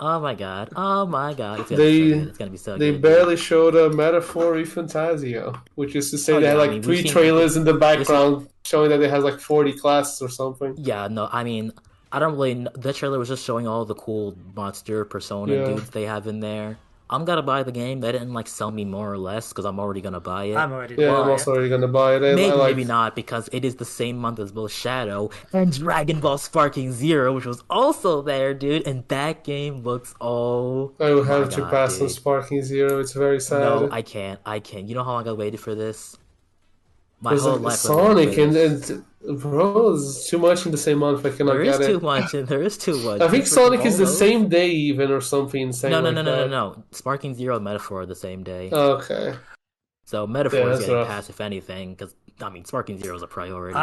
E: It's gonna be so good.
D: They barely showed a Metaphor Fantasio, which is to say they had like 3 trailers in the background showing that it has like 40 classes or something.
E: Yeah, no, I mean, I don't really know. That trailer was just showing all the cool monster persona dudes they have in there. I'm gonna buy the game. They didn't like sell me more or less because I'm already gonna buy it.
B: I'm
D: also already gonna buy it.
E: Maybe not because it is the same month as both Shadow and Dragon Ball Sparking Zero, which was also there, dude. And that game looks
D: I will have to pass on Sparking Zero. It's very sad.
E: No, I can't. You know how long I waited for this? My whole life.
D: Sonic and bro, it's too much in the same month. I cannot get it.
E: There is too much.
D: I think Sonic is the same day even or something insane.
E: No. Sparking Zero and Metaphor are the same day.
D: Okay.
E: So Metaphor is getting passed if anything, because I mean Sparking Zero is a priority.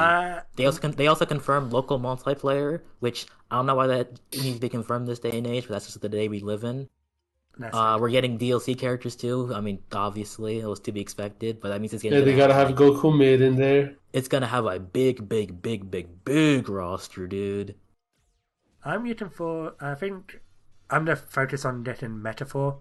E: They also confirmed local multiplayer, which I don't know why that needs to be confirmed this day and age, but that's just the day we live in. We're getting DLC characters too. I mean, obviously, it was to be expected, but that means it's getting.
D: Yeah, they gotta have Goku mid in there.
E: It's gonna have a big roster, dude.
B: I'm looking for. I think I'm gonna focus on getting Metaphor.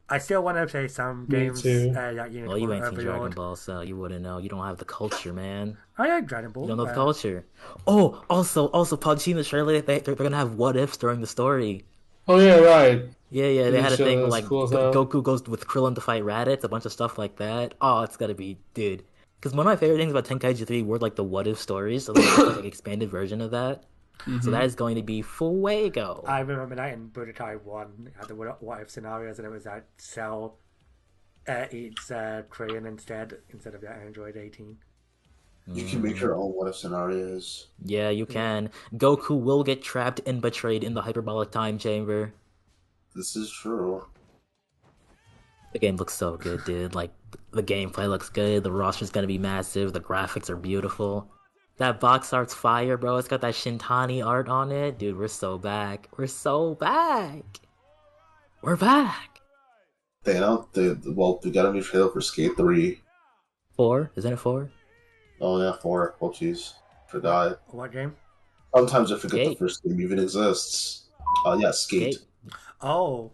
B: I still want to play some games.
D: Me too.
E: Well, you ain't seen Dragon Ball, so you wouldn't know. You don't have the culture, man.
B: I like Dragon Ball.
E: You don't know the culture. Oh, also, Paul, you seen the trailer? They're gonna have what ifs during the story.
D: Oh yeah, right.
E: Yeah. They had a thing where, like, cool Goku goes with Krillin to fight Raditz, a bunch of stuff like that. Oh, it's gotta be, dude. Because one of my favorite things about Tenkaichi 3 were like the what if stories, so there's like an expanded version of that. Mm-hmm. So that is going to be fuego.
B: I remember that in Budokai 1 had the what if scenarios, and it was that Cell eats Krillin instead of that Android 18.
A: You can make your own what if scenarios.
E: Yeah, you can. Goku will get trapped and betrayed in the hyperbolic time chamber.
A: This is true.
E: The game looks so good, dude. Like, the gameplay looks good, the roster's gonna be massive, the graphics are beautiful. That box art's fire, bro. It's got that Shintani art on it. Dude, we're so back. We're so back. We're back.
A: We got a new trailer for Skate 3.
E: 4? Isn't it 4?
A: Oh yeah, 4. Oh jeez. Forgot.
B: What game?
A: Sometimes I forget the first game even exists. Yeah, Skate.
B: Oh.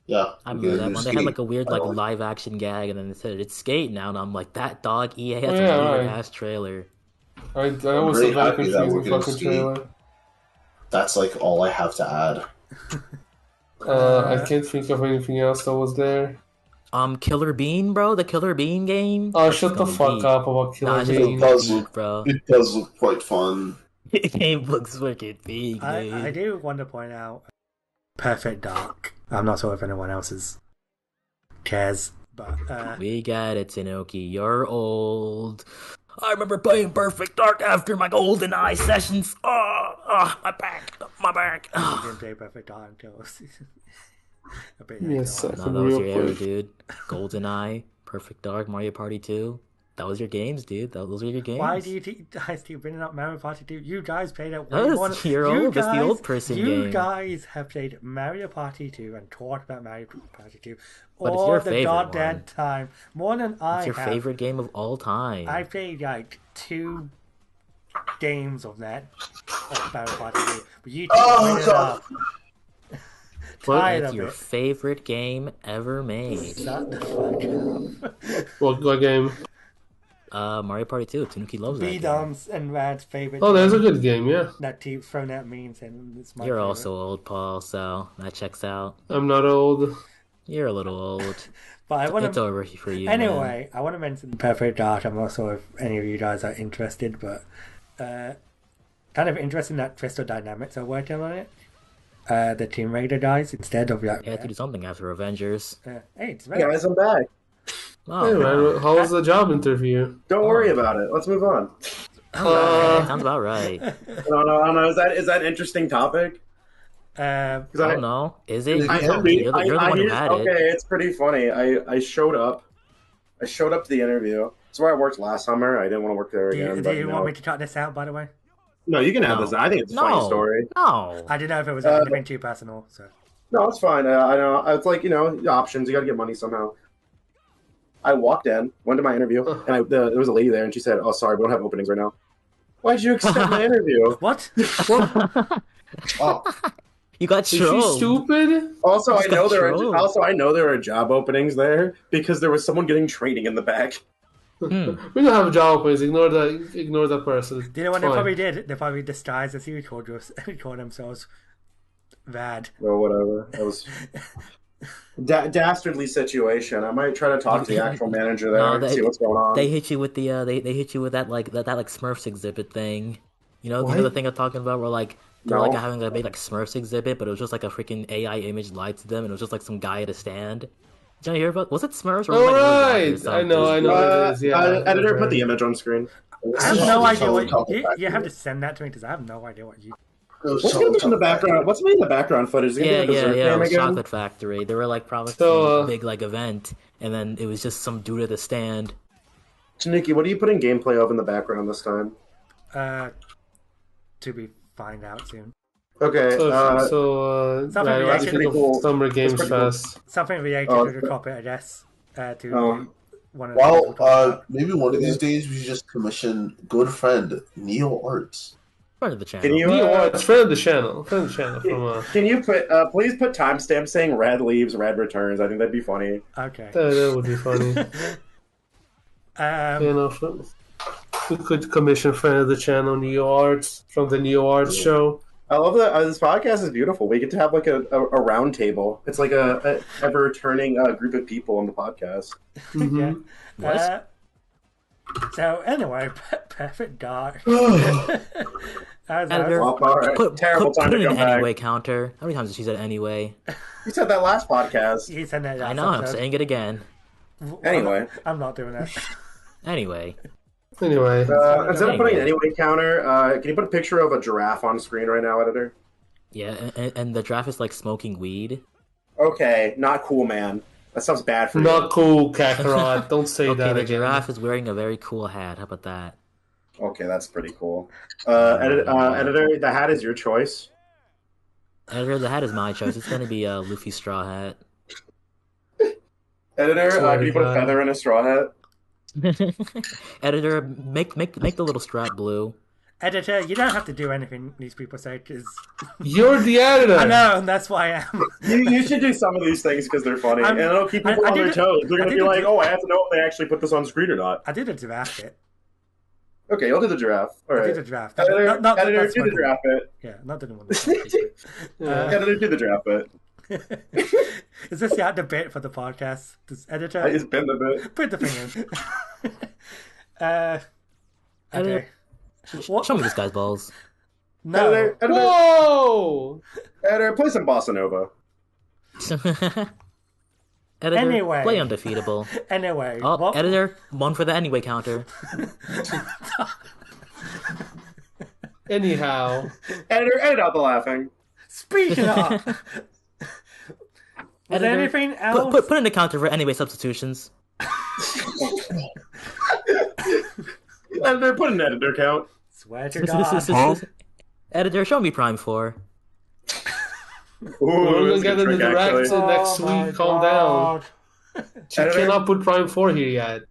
A: Yeah.
E: I remember that one. They had like a weird like live action gag, and then they said it's Skate now, and I'm like, that dog EA has a weird ass trailer.
D: I was so very confused with fucking trailer.
A: That's like all I have to add.
D: I can't think of anything else that was there.
E: Killer Bean, bro, the Killer Bean game.
D: Oh, shut the fuck up about Killer Bean.
A: It does look quite fun.
E: The game looks wicked big, dude.
B: I do want to point out Perfect Dark. I'm not sure if anyone else cares, but
E: we got it, Tanooki. You're old. I remember playing Perfect Dark after my GoldenEye sessions. My back.
B: I didn't play Perfect Dark until a bit later.
D: Yes,
E: that was your era, dude. GoldenEye, Perfect Dark, Mario Party 2. That was your games, dude. Those were your games.
B: Why do you guys keep bringing up Mario Party 2? You guys played it.
E: That's the old person game.
B: You guys have played Mario Party 2 and talked about Mario Party 2
E: but
B: all the goddamn time. More than I have.
E: It's your favorite game of all time.
B: I played like 2 games of that of Mario Party 2. But you bring it up.
E: It's your favorite game ever made.
B: Shut the fuck up.
D: What game?
E: Mario Party 2. Tanooki loves that game.
B: B-Dom's and Rad's favorite.
D: Oh, that's a good game, yeah.
B: That team thrown out memes and it's my
E: You're
B: favorite.
E: also old, Paul, so that checks out.
D: I'm not old.
E: You're a little old.
B: But
E: it's over for you.
B: Anyway,
E: man.
B: I want to mention Perfect Dark. I'm not sure if any of you guys are interested, but kind of interesting that Crystal Dynamics are working on it. The Tomb Raider guys instead of
E: that. They had to do something after Avengers.
B: Hey, it's
C: right. Guys, I'm back.
E: Oh,
D: hey, man, how was the job interview?
C: Don't worry about it. Let's move on.
E: Sounds about right.
C: No. Is that an interesting topic?
E: I don't know. Is it? You're the one who had it.
C: Okay, it's pretty funny. I showed up. To the interview. It's where I worked last summer. I didn't want to work there again.
B: Do you want me to cut this out, by the way?
C: No, you can have this. I think it's a funny story.
E: No.
B: I didn't know if it was anything too personal. So.
C: No, it's fine. I know. It's like, options. You got to get money somehow. I walked in, went to my interview, and there was a lady there, and she said, "Oh, sorry, we don't have openings right now." Why'd you accept my interview?
B: What?
C: Oh.
E: You got trolled.
D: Is she stupid?
C: Also, I know there are job openings there because there was someone getting training in the back.
D: We don't have job openings. Ignore that person.
B: Do you know what they probably did? They probably disguised as he called themselves Rad.
C: Or whatever. That was dastardly situation. I might try to talk to the actual manager there and see what's going on.
E: They hit you with the they hit you with that like Smurfs exhibit thing. You know the thing I'm talking about where like they're like having a big like Smurfs exhibit, but it was just like a freaking AI image lied to them, and it was just like some guy at a stand. Did you hear about? Was it Smurfs? Or
D: I know what it is. Yeah,
C: editor, put the image on screen.
B: I have no idea what you have to send that to me because I have no idea what you.
C: What's going to be in the background? What's going to be in the background footage?
E: Yeah. Chocolate Factory. They were like promising a big like event, and then it was just some dude at the stand.
C: Tanooki, what are you putting gameplay of in the background this time?
B: To be find out soon.
C: Okay.
B: Something related
C: to
D: Summer Games Fest.
B: Something related to the topic, I guess.
A: Maybe one of these days we should just commission good friend Neo Arts.
E: Friend of the channel.
C: Can you,
D: friend of the channel. From,
C: Can you put please put timestamp saying Rad Leaves, Rad Returns? I think that'd be funny.
B: Okay.
D: That would be funny. We could commission friend of the channel Neo Arts from the Neo Arts show.
C: I love that this podcast is beautiful. We get to have like a round table. It's like a ever returning group of people on the podcast.
B: Mm-hmm. Yeah. So anyway, Perfect Dark.
E: Put in an anyway counter. How many times did she said anyway?
C: You said that last podcast.
B: You said that last
E: I know.
B: episode.
E: I'm saying it again.
C: Anyway,
B: I'm not doing that.
E: Anyway.
C: Instead of putting an anyway counter, can you put a picture of a giraffe on screen right now, editor?
E: Yeah, and the giraffe is like smoking weed.
C: Okay, not cool, man. That sounds bad for you.
D: Not cool, Kakarot. Don't say that
E: the
D: again.
E: giraffe is wearing a very cool hat. How about that?
C: Okay, that's pretty cool. Editor, the hat is your choice.
E: Editor, the hat is my choice. It's going to be a Luffy straw hat.
C: Editor, can you put a feather in a straw hat?
E: Editor, make the little strap blue.
B: Editor, you don't have to do anything these people say, because...
D: You're the editor!
B: I know, and that's why I am.
C: You should do some of these things because they're funny, and it'll keep people on their toes. They're going to be like, I have to know if they actually put this on screen or not.
B: I did a giraffe bit.
C: Okay, you'll do the giraffe. All right.
B: I did a giraffe.
C: Editor, do the giraffe bit.
B: Yeah, not doing one.
C: Editor, do the giraffe bit.
B: Is this the bit for the podcast? Does editor...
C: I just been the bit.
B: Put the thing in. Okay.
E: Show me this guy's balls.
B: No.
C: Editor,
D: Whoa!
C: Editor, play some bossa nova.
E: Editor,
B: anyway.
E: Play undefeatable.
B: Anyway.
E: Oh, editor, one for the anyway counter.
D: Anyhow.
C: Editor, edit out the laughing.
B: Speaking of... Was there anything else?
E: Put in a counter for anyway substitutions.
C: Editor, put an editor count.
B: Swear to God.
E: Editor, show me Prime 4.
D: We're going to get into direct next week. Calm down. She cannot put Prime 4 here yet.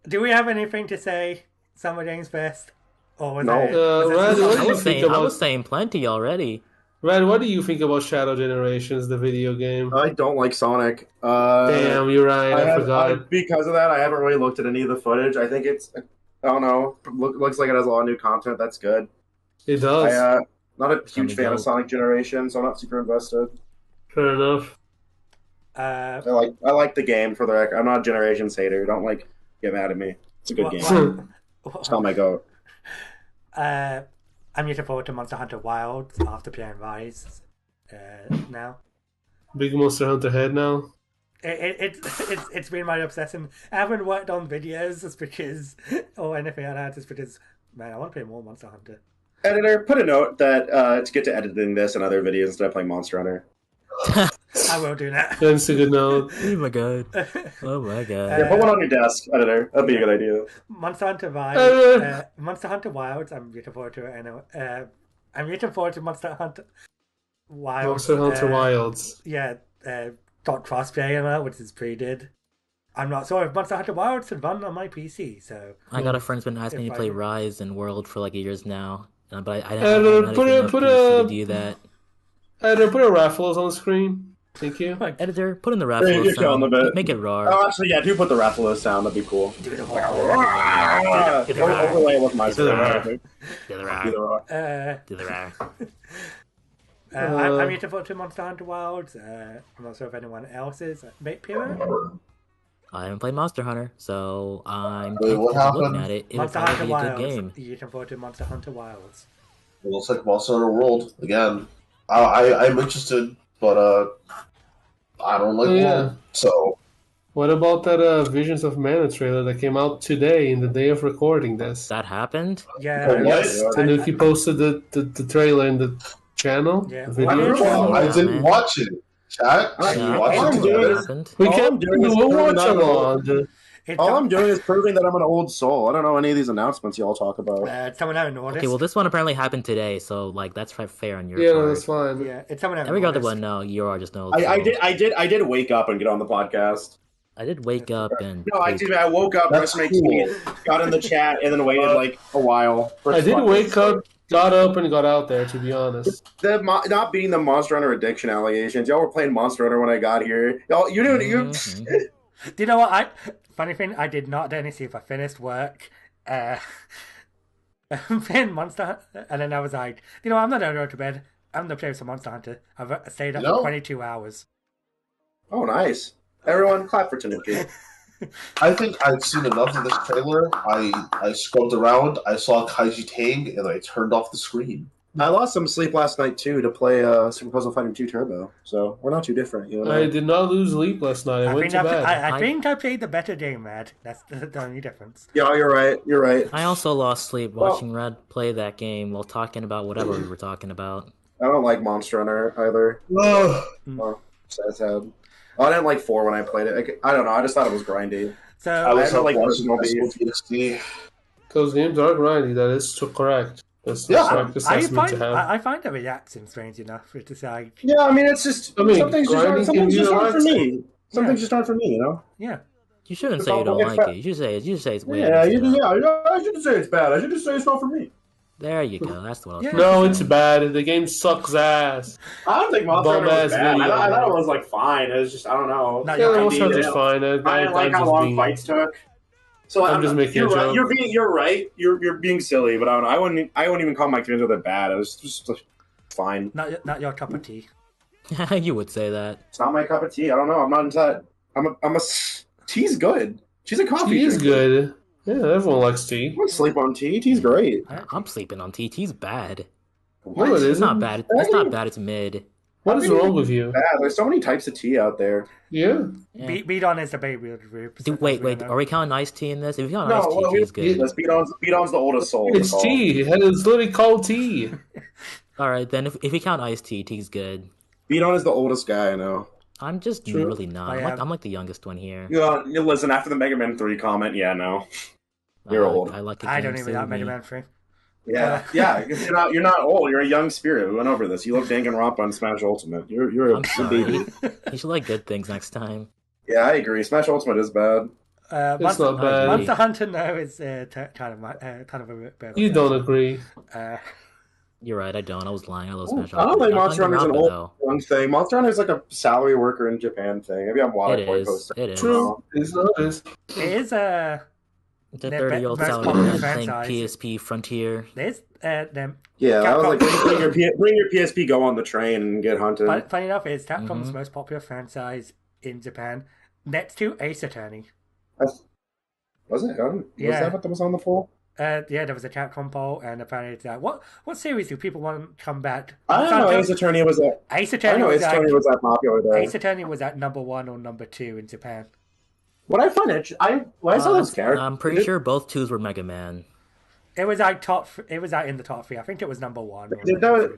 B: Do we have anything to say? Summer Games Fest? Or was
C: no.
E: I was saying plenty already.
D: Rad, what do you think about Shadow Generations, the video game?
C: I don't like Sonic.
D: Damn, you're right. I forgot.
C: Because of that, I haven't really looked at any of the footage. I think it's... I don't know. Looks like it has a lot of new content. That's good.
D: It does.
C: Not a huge fan of Sonic Generations, so I'm not super invested.
D: Fair enough.
C: I like the game for the record. I'm not a Generations hater. Don't get mad at me. It's a good game. It's not my goat.
B: I'm looking forward to Monster Hunter Wilds after playing Rise now.
D: Big Monster Hunter head now.
B: It's been my obsession. I haven't worked on videos just because, or anything like that, just because, man, I want to play more Monster Hunter.
C: Editor, put a note that to get to editing this and other videos instead of playing Monster Hunter.
B: I will do that.
D: That's a good note.
E: Oh my god. Oh my god.
C: Yeah, put one on your desk, editor. That'd be a good idea.
B: Monster Hunter Wilds. Monster Hunter Wilds. I'm looking forward to it. Anyway. I'm looking forward to Monster Hunter Wilds.
D: Monster Hunter Wilds.
B: Yeah. Dot crossplay, which is pretty good. I'm not sure if Monster Hunter Wilds can run on my PC, so...
E: I got a friend who's been asking me to play Rise and World for years now, but I
D: didn't
E: put a do that.
D: Editor, put a Raffles on the screen. Thank you.
E: Editor, put in the Raffles sound. Make it raw.
C: Oh, actually, yeah, do put the Raffles sound. That'd be cool. Overlay with my sound.
E: Do the raw.
B: I'm looking forward to Monster Hunter Wilds. I'm not sure if anyone else is. Pira?
E: I haven't played Monster Hunter, so I'm
A: looking
E: at it. It'll
B: Monster
E: probably
B: Hunter
E: be a good
B: Wilds.
E: game.
B: You're looking forward to Monster Hunter Wilds.
A: It looks like Monster Hunter World again. I'm interested, but I don't like World. So,
D: what about that Visions of Mana trailer that came out today, in the day of recording this?
E: That happened?
B: Yeah.
D: Tanooki posted the trailer in the channel.
B: Yeah.
A: I didn't watch it. Chat.
D: We can't do it. We'll watch along.
C: All I'm doing is proving that I'm an old soul. I don't know any of these announcements y'all talk about.
B: Someone haven't noticed.
E: Okay, well, this one apparently happened today, so that's fair on your part.
D: Yeah, that's fine.
B: Yeah, it's someone haven't
E: Every other
B: noticed.
E: one, no, you are just no.
C: I did wake up and get on the podcast.
E: I did wake up and.
C: No, I woke up, brushed my teeth, got in the chat, and then waited a while.
D: I did wake up, got up, and got out there. To be honest,
C: not being the Monster Hunter addiction allegations. Y'all were playing Monster Hunter when I got here. Y'all, you knew you.
B: Do you know what? Funny thing, I did not, Dennis, see if I finished work. playing Monster Hunter, and then I was like, I'm not going to go to bed. I'm going to play some Monster Hunter. I've stayed up for 22 hours.
F: Oh, nice. Everyone, clap for Tanooki.
A: I think I'd seen enough of this trailer. I scrolled around, I saw Kaiji Tang, and I turned off the screen.
C: I lost some sleep last night, too, to play Super Puzzle Fighter 2 Turbo. So we're not too different. You know?
D: I did not lose sleep last night. I went to bed.
B: I think I played the better game, Rad. That's the only difference.
C: Yeah, you're right. You're right.
E: I also lost sleep watching Rad play that game while talking about whatever we were talking about.
C: I don't like Monster Hunter either. Oh, sad. I didn't like 4 when I played it. I don't know. I just thought it was grindy.
B: So
A: I was
C: like
A: watching
C: PSP.
D: Those games are grindy. That is correct. That's
B: I find the reaction strange enough. It's like,
C: yeah, I mean, it's just some things just aren't for me. Some things just aren't for me, you know.
B: Yeah.
E: You shouldn't say you don't like it. You should say it's weird.
C: I shouldn't say it's bad. I should just say it's not for me.
E: There you go. That's what I was
B: Yeah.
D: No, it's bad. The game sucks ass.
F: I don't think Monster Hunter was bad.
D: Video.
F: I thought it was like fine. It was just, I don't know.
D: Monster Hunter's fine.
F: I didn't like how long fights took. So
D: I'm just making a joke.
F: You're right. You're being silly, but I wouldn't even call my games that bad. It was just fine.
B: Not your cup of tea.
E: You would say that.
F: It's not my cup of tea. I don't know. I'm not into that. Tea's good. She's a coffee.
D: Tea is good. Yeah, everyone likes tea.
C: I don't sleep on tea. Tea's great.
E: I'm sleeping on tea. Tea's bad.
D: No, it isn't.
E: It's not bad. It's not bad. It's mid.
D: What is wrong with you?
C: Bad. There's so many types of tea out there.
D: Yeah.
B: Beat on is the baby group.
E: Dude, wait. Are we counting iced tea in this? If you count iced tea, tea's good.
F: Beat on's the oldest soul.
D: It's tea. It's literally called tea.
E: All right, then if we count iced tea, tea's good.
C: Beat on is the oldest guy I know.
E: I'm just really not. I'm like the youngest one here.
F: Yeah, listen, after the Mega Man 3 comment, yeah, no.
C: You're old.
B: I don't even have Mega Man 3.
F: Yeah. You're not old. You're a young spirit. We went over this. You look Danganronpa on Smash Ultimate. You're a baby.
E: You should like good things next time.
C: Yeah, I agree. Smash Ultimate is bad.
D: It's not bad.
B: Monster Hunter now is kind of a bit better.
D: You don't agree.
E: You're right. I don't. I was lying. I love Smash Ultimate.
C: I don't think Monster Hunter is an old thing. Monster Hunter is like a salary worker in Japan thing. Maybe I'm wild.
E: It is.
D: True. It is.
B: It is a.
E: It's a 30-year-old salary playing PSP Frontier.
B: There's them.
C: Yeah, that was like bring your PSP, go on the train, and get hunted.
B: But funny enough, it's Capcom's most popular franchise in Japan, next to Ace Attorney.
C: Was it? Was that what was on the poll?
B: Yeah, there was a Capcom poll, and apparently it's like, what series do people want to come back?
C: I don't know. Ace Attorney was that.
B: Ace Attorney
C: was that popular there.
B: Ace Attorney was at number 1 or number 2 in Japan.
C: What I find I saw those characters.
E: I'm pretty sure both 2s were Mega Man.
B: It was like It was in the top 3. I think it was number 1.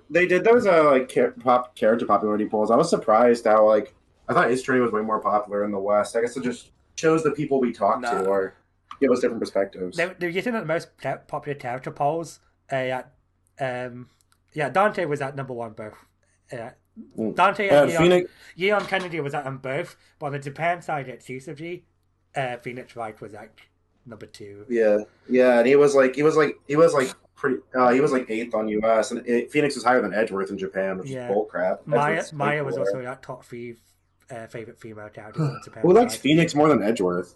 C: They did those character popularity polls. I was surprised how I thought Ace Attorney was way more popular in the West. I guess it just shows the people we talk to or give us different perspectives.
B: They're getting at the most popular character polls. Dante was at number 1 both. Dante and Leon Kennedy was at them both, but on the Japan side exclusively, Phoenix Wright was at number 2.
C: Yeah, and he was like 8th on US, and Phoenix was higher than Edgeworth in Japan, which is bullcrap.
B: Maya was also at top 3 favorite female characters in Japan.
C: Who likes Phoenix more than Edgeworth?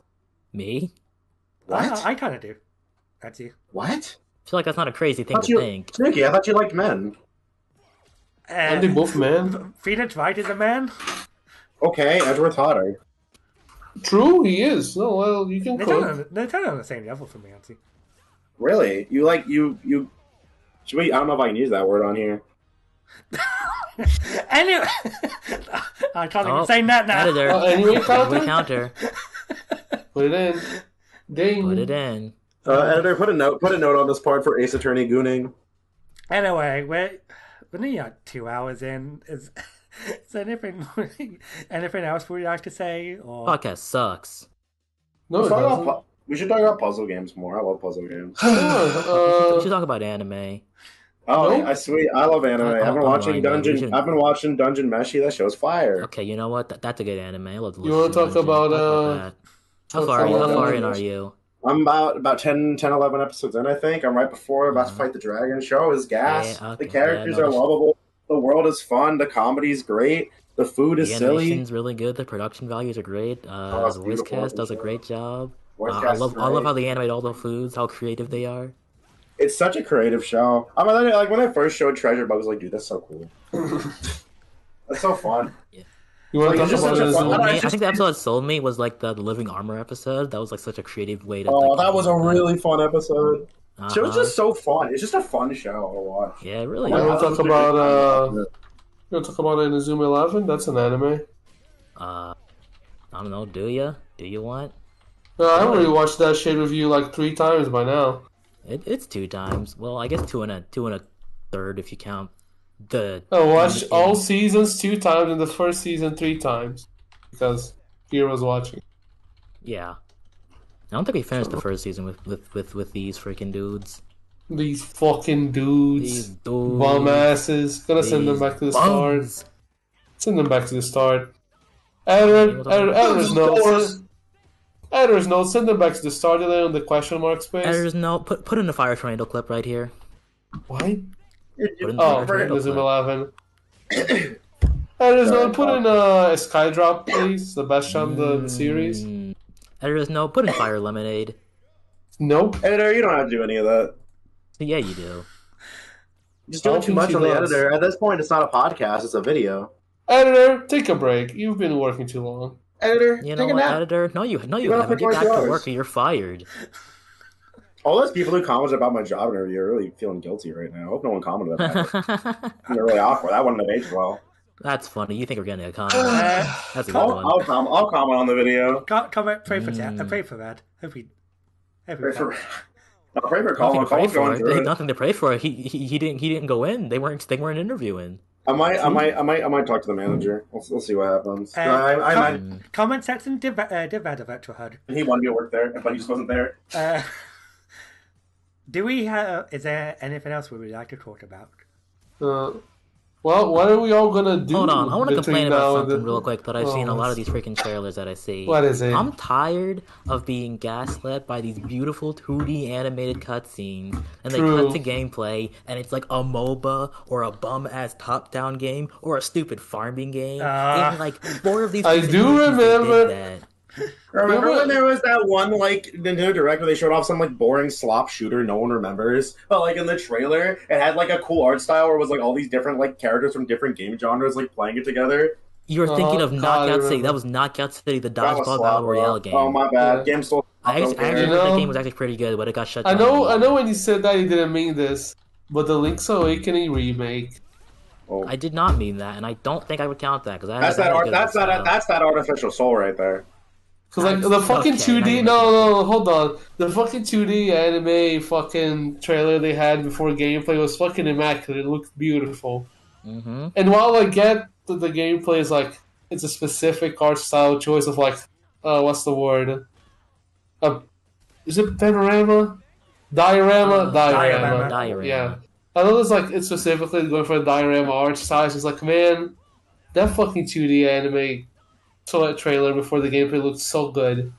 E: Me?
C: What?
B: I kind of do. Actually.
C: What?
E: I feel like that's not a crazy thing to think.
C: Tanooki, I thought you liked men.
D: Aren't they both men?
B: Phoenix Wright is a man.
C: Okay, Edgeworth hotter.
D: True, he is. No, well, you can cook.
B: They're kind of on the same level for me, actually.
C: Really? You I don't know if I can use that word on here.
B: Anyway, I can't even say that now.
D: Anyway,
E: counter.
D: Put it in. Ding.
E: Put it in.
C: Editor, put a note on this part for Ace Attorney gooning.
B: Anyway, we're nearly 2 hours in. Is anything else we'd like to say? Or...
E: Podcast sucks.
D: No,
C: we should talk about puzzle games more. I love puzzle games.
E: We should talk about anime.
C: Oh, I sweet! I love anime. I've been watching Dungeon Meshi. That show's fire.
E: Okay, you know what? That's a good anime. I love.
D: You want to talk about
E: How far in are you?
C: I'm about 10, 11 episodes in, I think. I'm right before about to fight the dragon. Show is gas. Yeah, okay. The characters are lovable. The world is fun. The comedy's great. The food is silly.
E: The animation's really good. The production values are great. The voice cast does a great job. I love how they animate all the foods, how creative they are.
C: It's such a creative show. I mean, like when I first showed Treasure Bug, I was like, dude, that's so cool. That's so fun.
E: Yeah.
D: You want to talk about
E: I think the episode that sold me was like the Living Armor episode. That was like such a creative way to.
C: Oh, that was a really fun episode. It was just so fun. It's just a fun show to watch.
E: Yeah, it really.
D: You want to talk about You want to talk about Inazuma 11? That's an anime.
E: I don't know. Do you want?
D: No, I already watched that shit review like 3 times by now.
E: It's 2 times. Well, I guess 2 and a third if you count the.
D: I watched all seasons 2 times and the first season 3 times because Pira was watching.
E: Yeah, I don't think we finished the first season with these freaking dudes.
D: These fucking dudes, bum asses. Gonna send them back to the start. Send them back to the start. Editor's note. Send them back to the start delay on the question mark space.
E: Editor's note. Put in the Fire Tornado clip right here.
D: What? Inazuma 11. Editor's note. Put in a Skydrop, please. The best shot in the series.
E: Editor's note. Put in Fire Lemonade.
D: Nope.
C: Editor, you don't have to do any of that.
E: Yeah, you do.
C: Just doing too much on the editor. At this point, it's not a podcast; it's a video.
D: Editor, take a break. You've been working too long.
C: Editor,
E: you know what, editor? No, you haven't. Get back to work, or you're fired.
C: All those people who commented about my job interview are really feeling guilty right now. I hope no one commented about that. They're really awkward. That wouldn't have aged well.
E: That's funny. You think we're getting a comment? That's a good one.
C: I'll comment on the video.
B: Comment. Pray for that. Pray for that.
C: Pray for Colin. Colin's going through it.
E: Nothing to pray for. He didn't go in. They weren't interviewing.
C: I might talk to the manager. We'll see what happens.
B: Comment section did bad of Virtual HUD.
C: He wanted me to work there, but he just wasn't there.
B: Do we have? Is there anything else we would like to talk about?
D: Well, what are we all gonna do?
E: Hold on, I want to complain about something real quick that I've seen a lot of these freaking trailers that I see.
D: What is it?
E: I'm tired of being gaslit by these beautiful 2D animated cutscenes, and they cut to gameplay, and it's like a MOBA or a bum-ass top-down game or a stupid farming game. And like 4 of these.
D: I do remember.
C: Remember when there was that one like Nintendo Direct where they showed off some like boring slop shooter no one remembers, but like in the trailer it had like a cool art style where it was like all these different like characters from different game genres like playing it together.
E: You're thinking of Knockout City. That was Knockout City, the dodgeball battle royale game.
C: Oh my bad. Game still.
E: I actually heard that game was actually pretty good, but it got shut down.
D: I know when you said that you didn't mean this, but the Link's Awakening remake.
E: Oh. I did not mean that, and I don't think I would count that because
C: that's that artificial soul right there.
D: Because like the fucking 2D, no, hold on. The fucking 2D anime fucking trailer they had before gameplay was fucking immaculate. It looked beautiful.
E: Mm-hmm.
D: And while I get that the gameplay is like it's a specific art style choice of like, what's the word? Is it panorama? Diorama. Yeah. I know it's like it's specifically going for a diorama art style. It's like, man, that fucking 2D anime. Saw that trailer before the gameplay looked so good.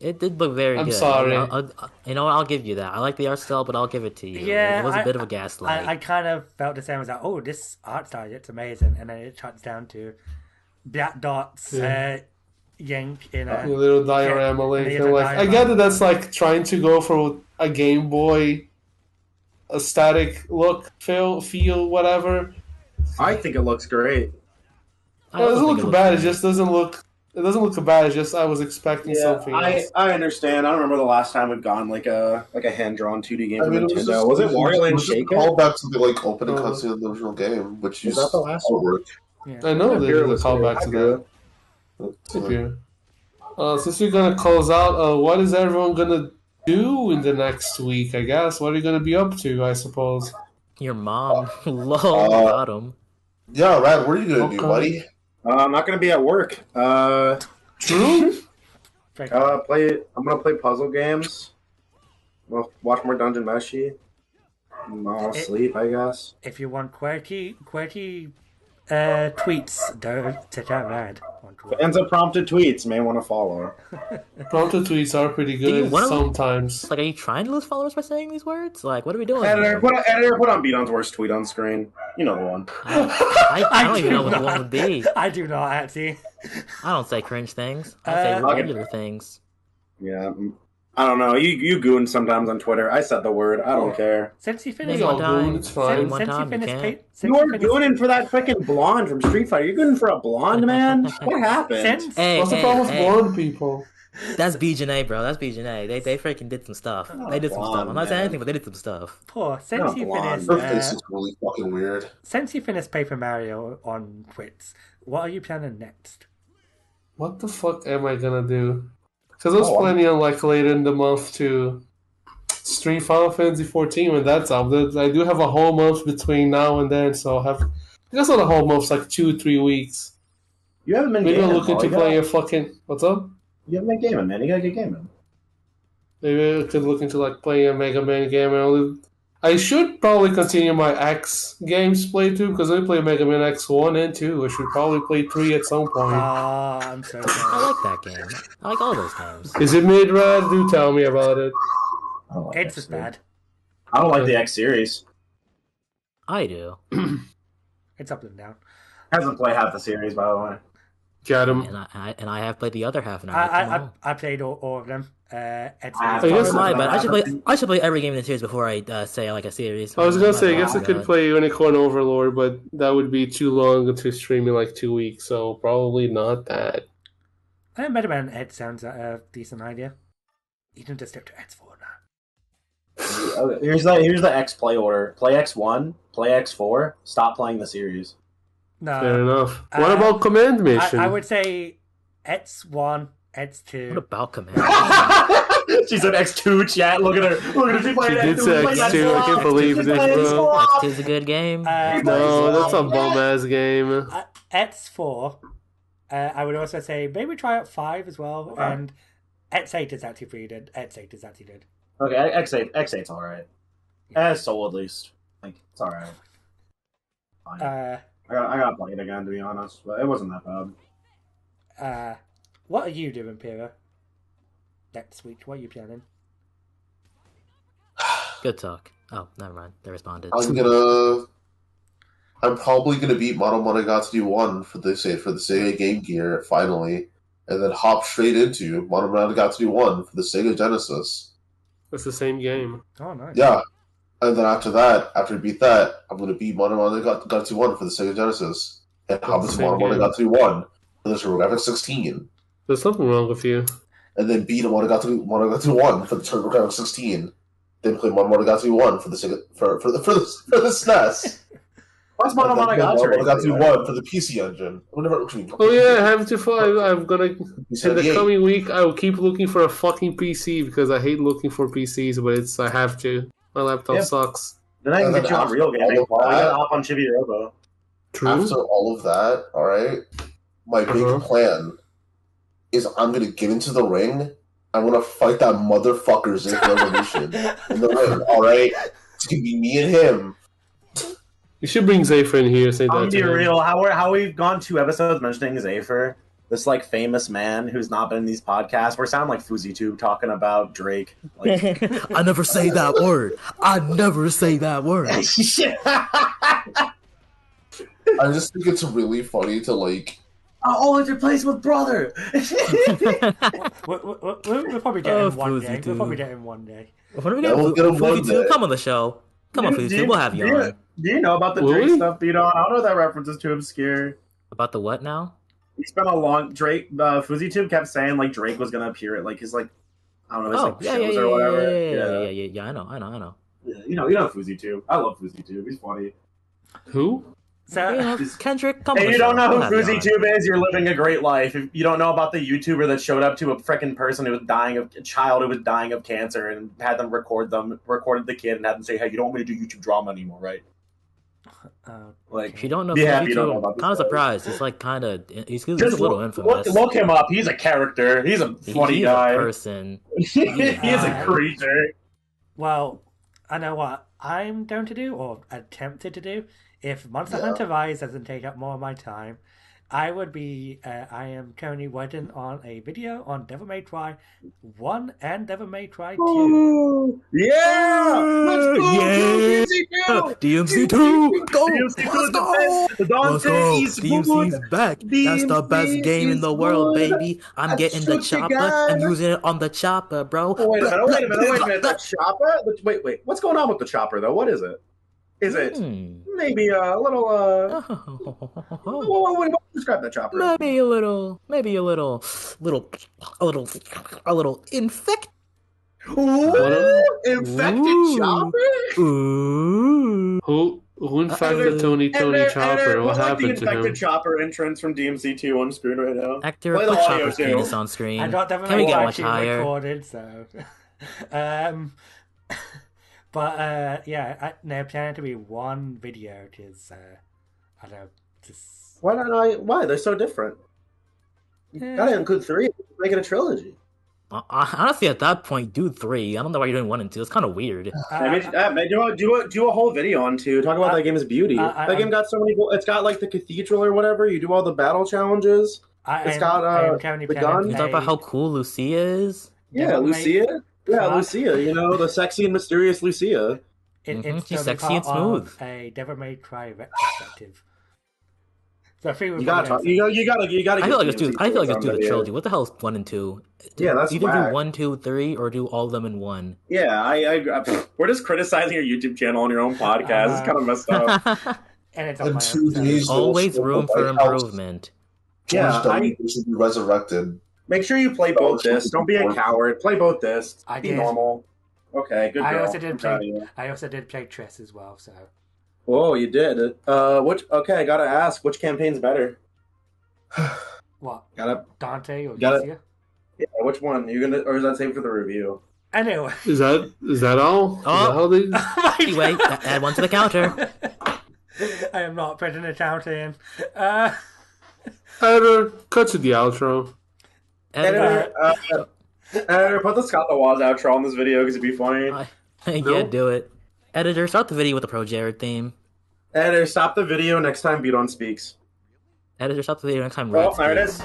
E: It did look very good.
D: I'm sorry.
E: I'll give you that. I like the art style, but I'll give it to you.
B: Yeah,
E: it was a bit of a gaslight.
B: I kind of felt the same as that. Oh, this art style, it's amazing, and then it cuts down to black dots, yank in a
D: little diorama link. I get that that's like trying to go for a Game Boy aesthetic look, feel, whatever.
C: I think it looks great.
D: It doesn't look bad. It just doesn't look. It doesn't look bad. It's just I was expecting something else.
C: I understand. I don't remember the last time we've gone like a hand drawn 2D game from Nintendo. Was it Wario Land Shake?
A: Callback to the like opening cutscene of the original game, which
C: is that the last one?
D: Yeah. I know there's a callback to that. Since we're gonna close out, what is everyone gonna do in the next week? I guess. What are you gonna be up to? I suppose.
E: Your mom. Got him.
A: Yeah, Rad. What are you gonna do, buddy?
C: I'm not gonna be at work.
D: True.
C: I'm gonna play puzzle games. We'll watch more Dungeon Meshi. I'll sleep, I guess.
B: If you want quirky tweets, don't check out Rad.
C: Fans of prompted tweets may want to follow.
D: Prompted tweets are pretty good sometimes.
E: Like, are you trying to lose followers by saying these words? Like, what are we doing?
C: Editor, put on Beaton's worst tweet on screen. You know the one.
E: I don't even know what the one would be.
B: I do not, actually.
E: I don't say cringe things. I say regular things.
C: Yeah.
F: I don't know. You goon sometimes on Twitter. I said the word. I don't care.
B: Since you finished
D: It's all goon. It's fine.
B: Since you finished,
F: you are gooning for that freaking blonde from Street Fighter. You're gooning for a blonde man. What happened?
D: What's the problem with blonde people?
E: That's BJNA, bro. That's BJNA. They freaking did some stuff. They did some stuff. I'm not saying anything, but they did some stuff.
B: Poor. Since you finished,
A: her face is really fucking weird.
B: Since you finished Paper Mario on Quits, what are you planning next?
D: What the fuck am I gonna do? Because I was planning on like later in the month to stream Final Fantasy 14 when that's out. I do have a whole month between now and then, so I guess not a whole month, like 2-3 weeks.
F: You haven't been
D: maybe
F: gaming.
D: I'll look into playing a fucking. What's up?
F: You haven't been gaming, man. You gotta get gaming.
D: Maybe I could look into like playing a Mega Man game. I should probably continue my X games playthrough because I play Mega Man X1 and 2. I should probably play 3 at some point.
B: I'm so sorry.
E: I like that game. I like all those games.
D: Is it mid-rad? Do tell me about it.
B: It's just bad.
F: I don't like the X series.
E: I do.
B: It's up and down.
F: Hasn't played half the series, by the way.
D: Got him.
E: And I have played the other half. And
B: I played all of them.
E: I should play every game in the series before I say I like a series.
D: I was gonna say I guess I could play Unicorn Overlord, but that would be too long to stream in like 2 weeks, so probably not that.
B: Mega Man Ed sounds a decent idea. You can just stick to X4 now.
F: Here's the X play order. Play X1, play X4, stop playing the series.
B: No.
D: Fair enough. What about Command Mission?
B: I would say X1, X2.
E: What about Command Mission?
F: She said X2, chat. Look at her. Look at her. She
D: did say X2. I can't believe this, bro.
E: X2 is a good game.
D: No, that's a bum-ass game.
B: X4. I would also say maybe try out 5 as well. Okay. And X8 is actually pretty good. X8 is actually good.
F: Okay, X8's alright. Soul at least. Like, it's alright. Fine. I got played again, to be honest, but it wasn't that
B: bad. What are you doing, Pira? Next week, what are you planning?
E: Good talk. Oh, never mind. They responded.
A: I'm probably gonna beat Monomonogatari 1 for the Sega Game Gear finally, and then hop straight into Monomonogatari 1 for the Sega Genesis.
D: That's the same game.
B: Oh, nice.
A: Yeah. And then after I beat that, I'm going to beat Monomonogatari 1 for the Sega Genesis. And hop into Monomonogatari 1 for the FFXVI.
D: There's something wrong with you.
A: And then beat Monogatari 1 for the FFXVI. Then play Monomonogatari 1 for the Sega for the SNES.
F: What's Monomonogatari?
A: Monogatari 1 for the PC Engine.
D: Oh yeah, I have to. I'm gonna in the coming week. I will keep looking for a fucking PC because I hate looking for PCs, but I have to. My laptop sucks.
F: Then I can get you on real gaming. I gotta hop on Chibi Robo.
D: True.
A: After all of that, alright, my big plan is I'm gonna get into the ring. I'm gonna fight that motherfucker Zinc Revolution in the ring, alright? It's gonna be me and him.
D: You should bring Zephyr in here. Say that.
F: I'm be real. How we've gone 2 episodes mentioning Zephyr, this like famous man who's not been in these podcasts. We're sounding like FuzzyTube talking about Drake. Like,
E: I never say that word. I never say that word.
A: I just think it's really funny to like.
F: I'll always replace with brother.
B: We'll probably get him one day. We'll probably get him one day.
E: When we get FuzzyTube, come on the show. Come on, FuzzyTube. We'll have you on.
F: Do you know about the Drake stuff, Beaton? I don't know if that reference is too obscure.
E: About the what now?
F: He spent a long Drake. FuzzyTube kept saying like Drake was gonna appear at like his like I don't know his shows or whatever.
E: Yeah. I know.
F: Yeah, you know FuzzyTube. I love FuzzyTube. He's funny.
D: Who?
B: So,
E: Kendrick, come on.
F: Hey, you don't know who FuzzyTube is? You're living a great life. If you don't know about the YouTuber that showed up to a freaking person who was a child who was dying of cancer and had them recorded the kid and had them say, "Hey, you don't want me to do YouTube drama anymore, right?"
E: Like, if you don't know FuzzyTube, I'm kind of surprised. It's like he's a little infamous.
F: Look him up. He's a character. He's a funny guy.
E: A person.
F: He is a creature.
B: Well, I know what I'm going to do, or attempted to do. If Monster Hunter Rise doesn't take up more of my time, I am currently working on a video on Devil May Cry 1 and Devil May Cry 2.
F: Oh, yeah! Let's go!
E: DMC2! Go!
F: DMC2 the Dante is
E: DMC's back. That's the best game in the world,
F: good.
E: baby. I'm getting the chopper and using it on the chopper, bro.
F: Oh, wait a minute. The chopper? Wait. What's going on with the chopper, though? What is it? Is it maybe a little, what do you describe that chopper?
E: Maybe a little infect.
F: Ooh, infected chopper?
E: Ooh.
D: Who infected Tony Chopper? What happened to him?
F: The infected chopper entrance from DMC2 on screen right now.
E: Actor, put Chopper's penis on screen.
B: I got
E: Can we get much higher?
B: Recorded, so. But they're planning to be one video because I don't know. Just...
F: Why? They're so different. You gotta include 3. Make it a trilogy.
E: Honestly, at that point, do 3. I don't know why you're doing 1 and 2. It's kind of weird.
F: Do a whole video on 2. Talk about that game's beauty. That game got so many. It's got like the cathedral or whatever. You do all the battle challenges. It's got the gun.
E: You talk about how cool Lucia is.
F: Yeah, Lucia. Yeah, Lucia. You know, the sexy and mysterious Lucia.
E: She's sexy and smooth.
B: A Devil May Cry retrospective. So I think
F: you gotta.
E: I feel like let's do the trilogy. What the hell is 1 and 2?
F: Yeah, that's
E: either do 1, 2, 3, or do all of them in 1.
F: Yeah, I we're just criticizing your YouTube channel on your own podcast. It's kind of messed up.
B: And it's on my
E: always room for improvement.
A: Yeah, they should be resurrected.
F: Make sure you play both discs. Don't be a coward. Play both discs. Be normal. Okay, good girl.
B: I also did play Triss as well, so.
F: Whoa, you did. I gotta ask, which campaign's better?
B: What? Dante or
F: Lucia? Yeah, which one? Or is that saved for the review?
B: Anyway.
D: Is that all?
E: Anyway, add 1 to the counter.
B: I am not putting a counter in.
D: Editor, cut to the outro.
F: Editor, put the Scott the Waz outro on this video because it'd be funny.
E: Yeah, do it. Editor, start the video with the ProJared theme.
F: Editor, stop the video next time Beaton speaks.
E: Editor, stop the video next time
F: Rad speaks. There it is.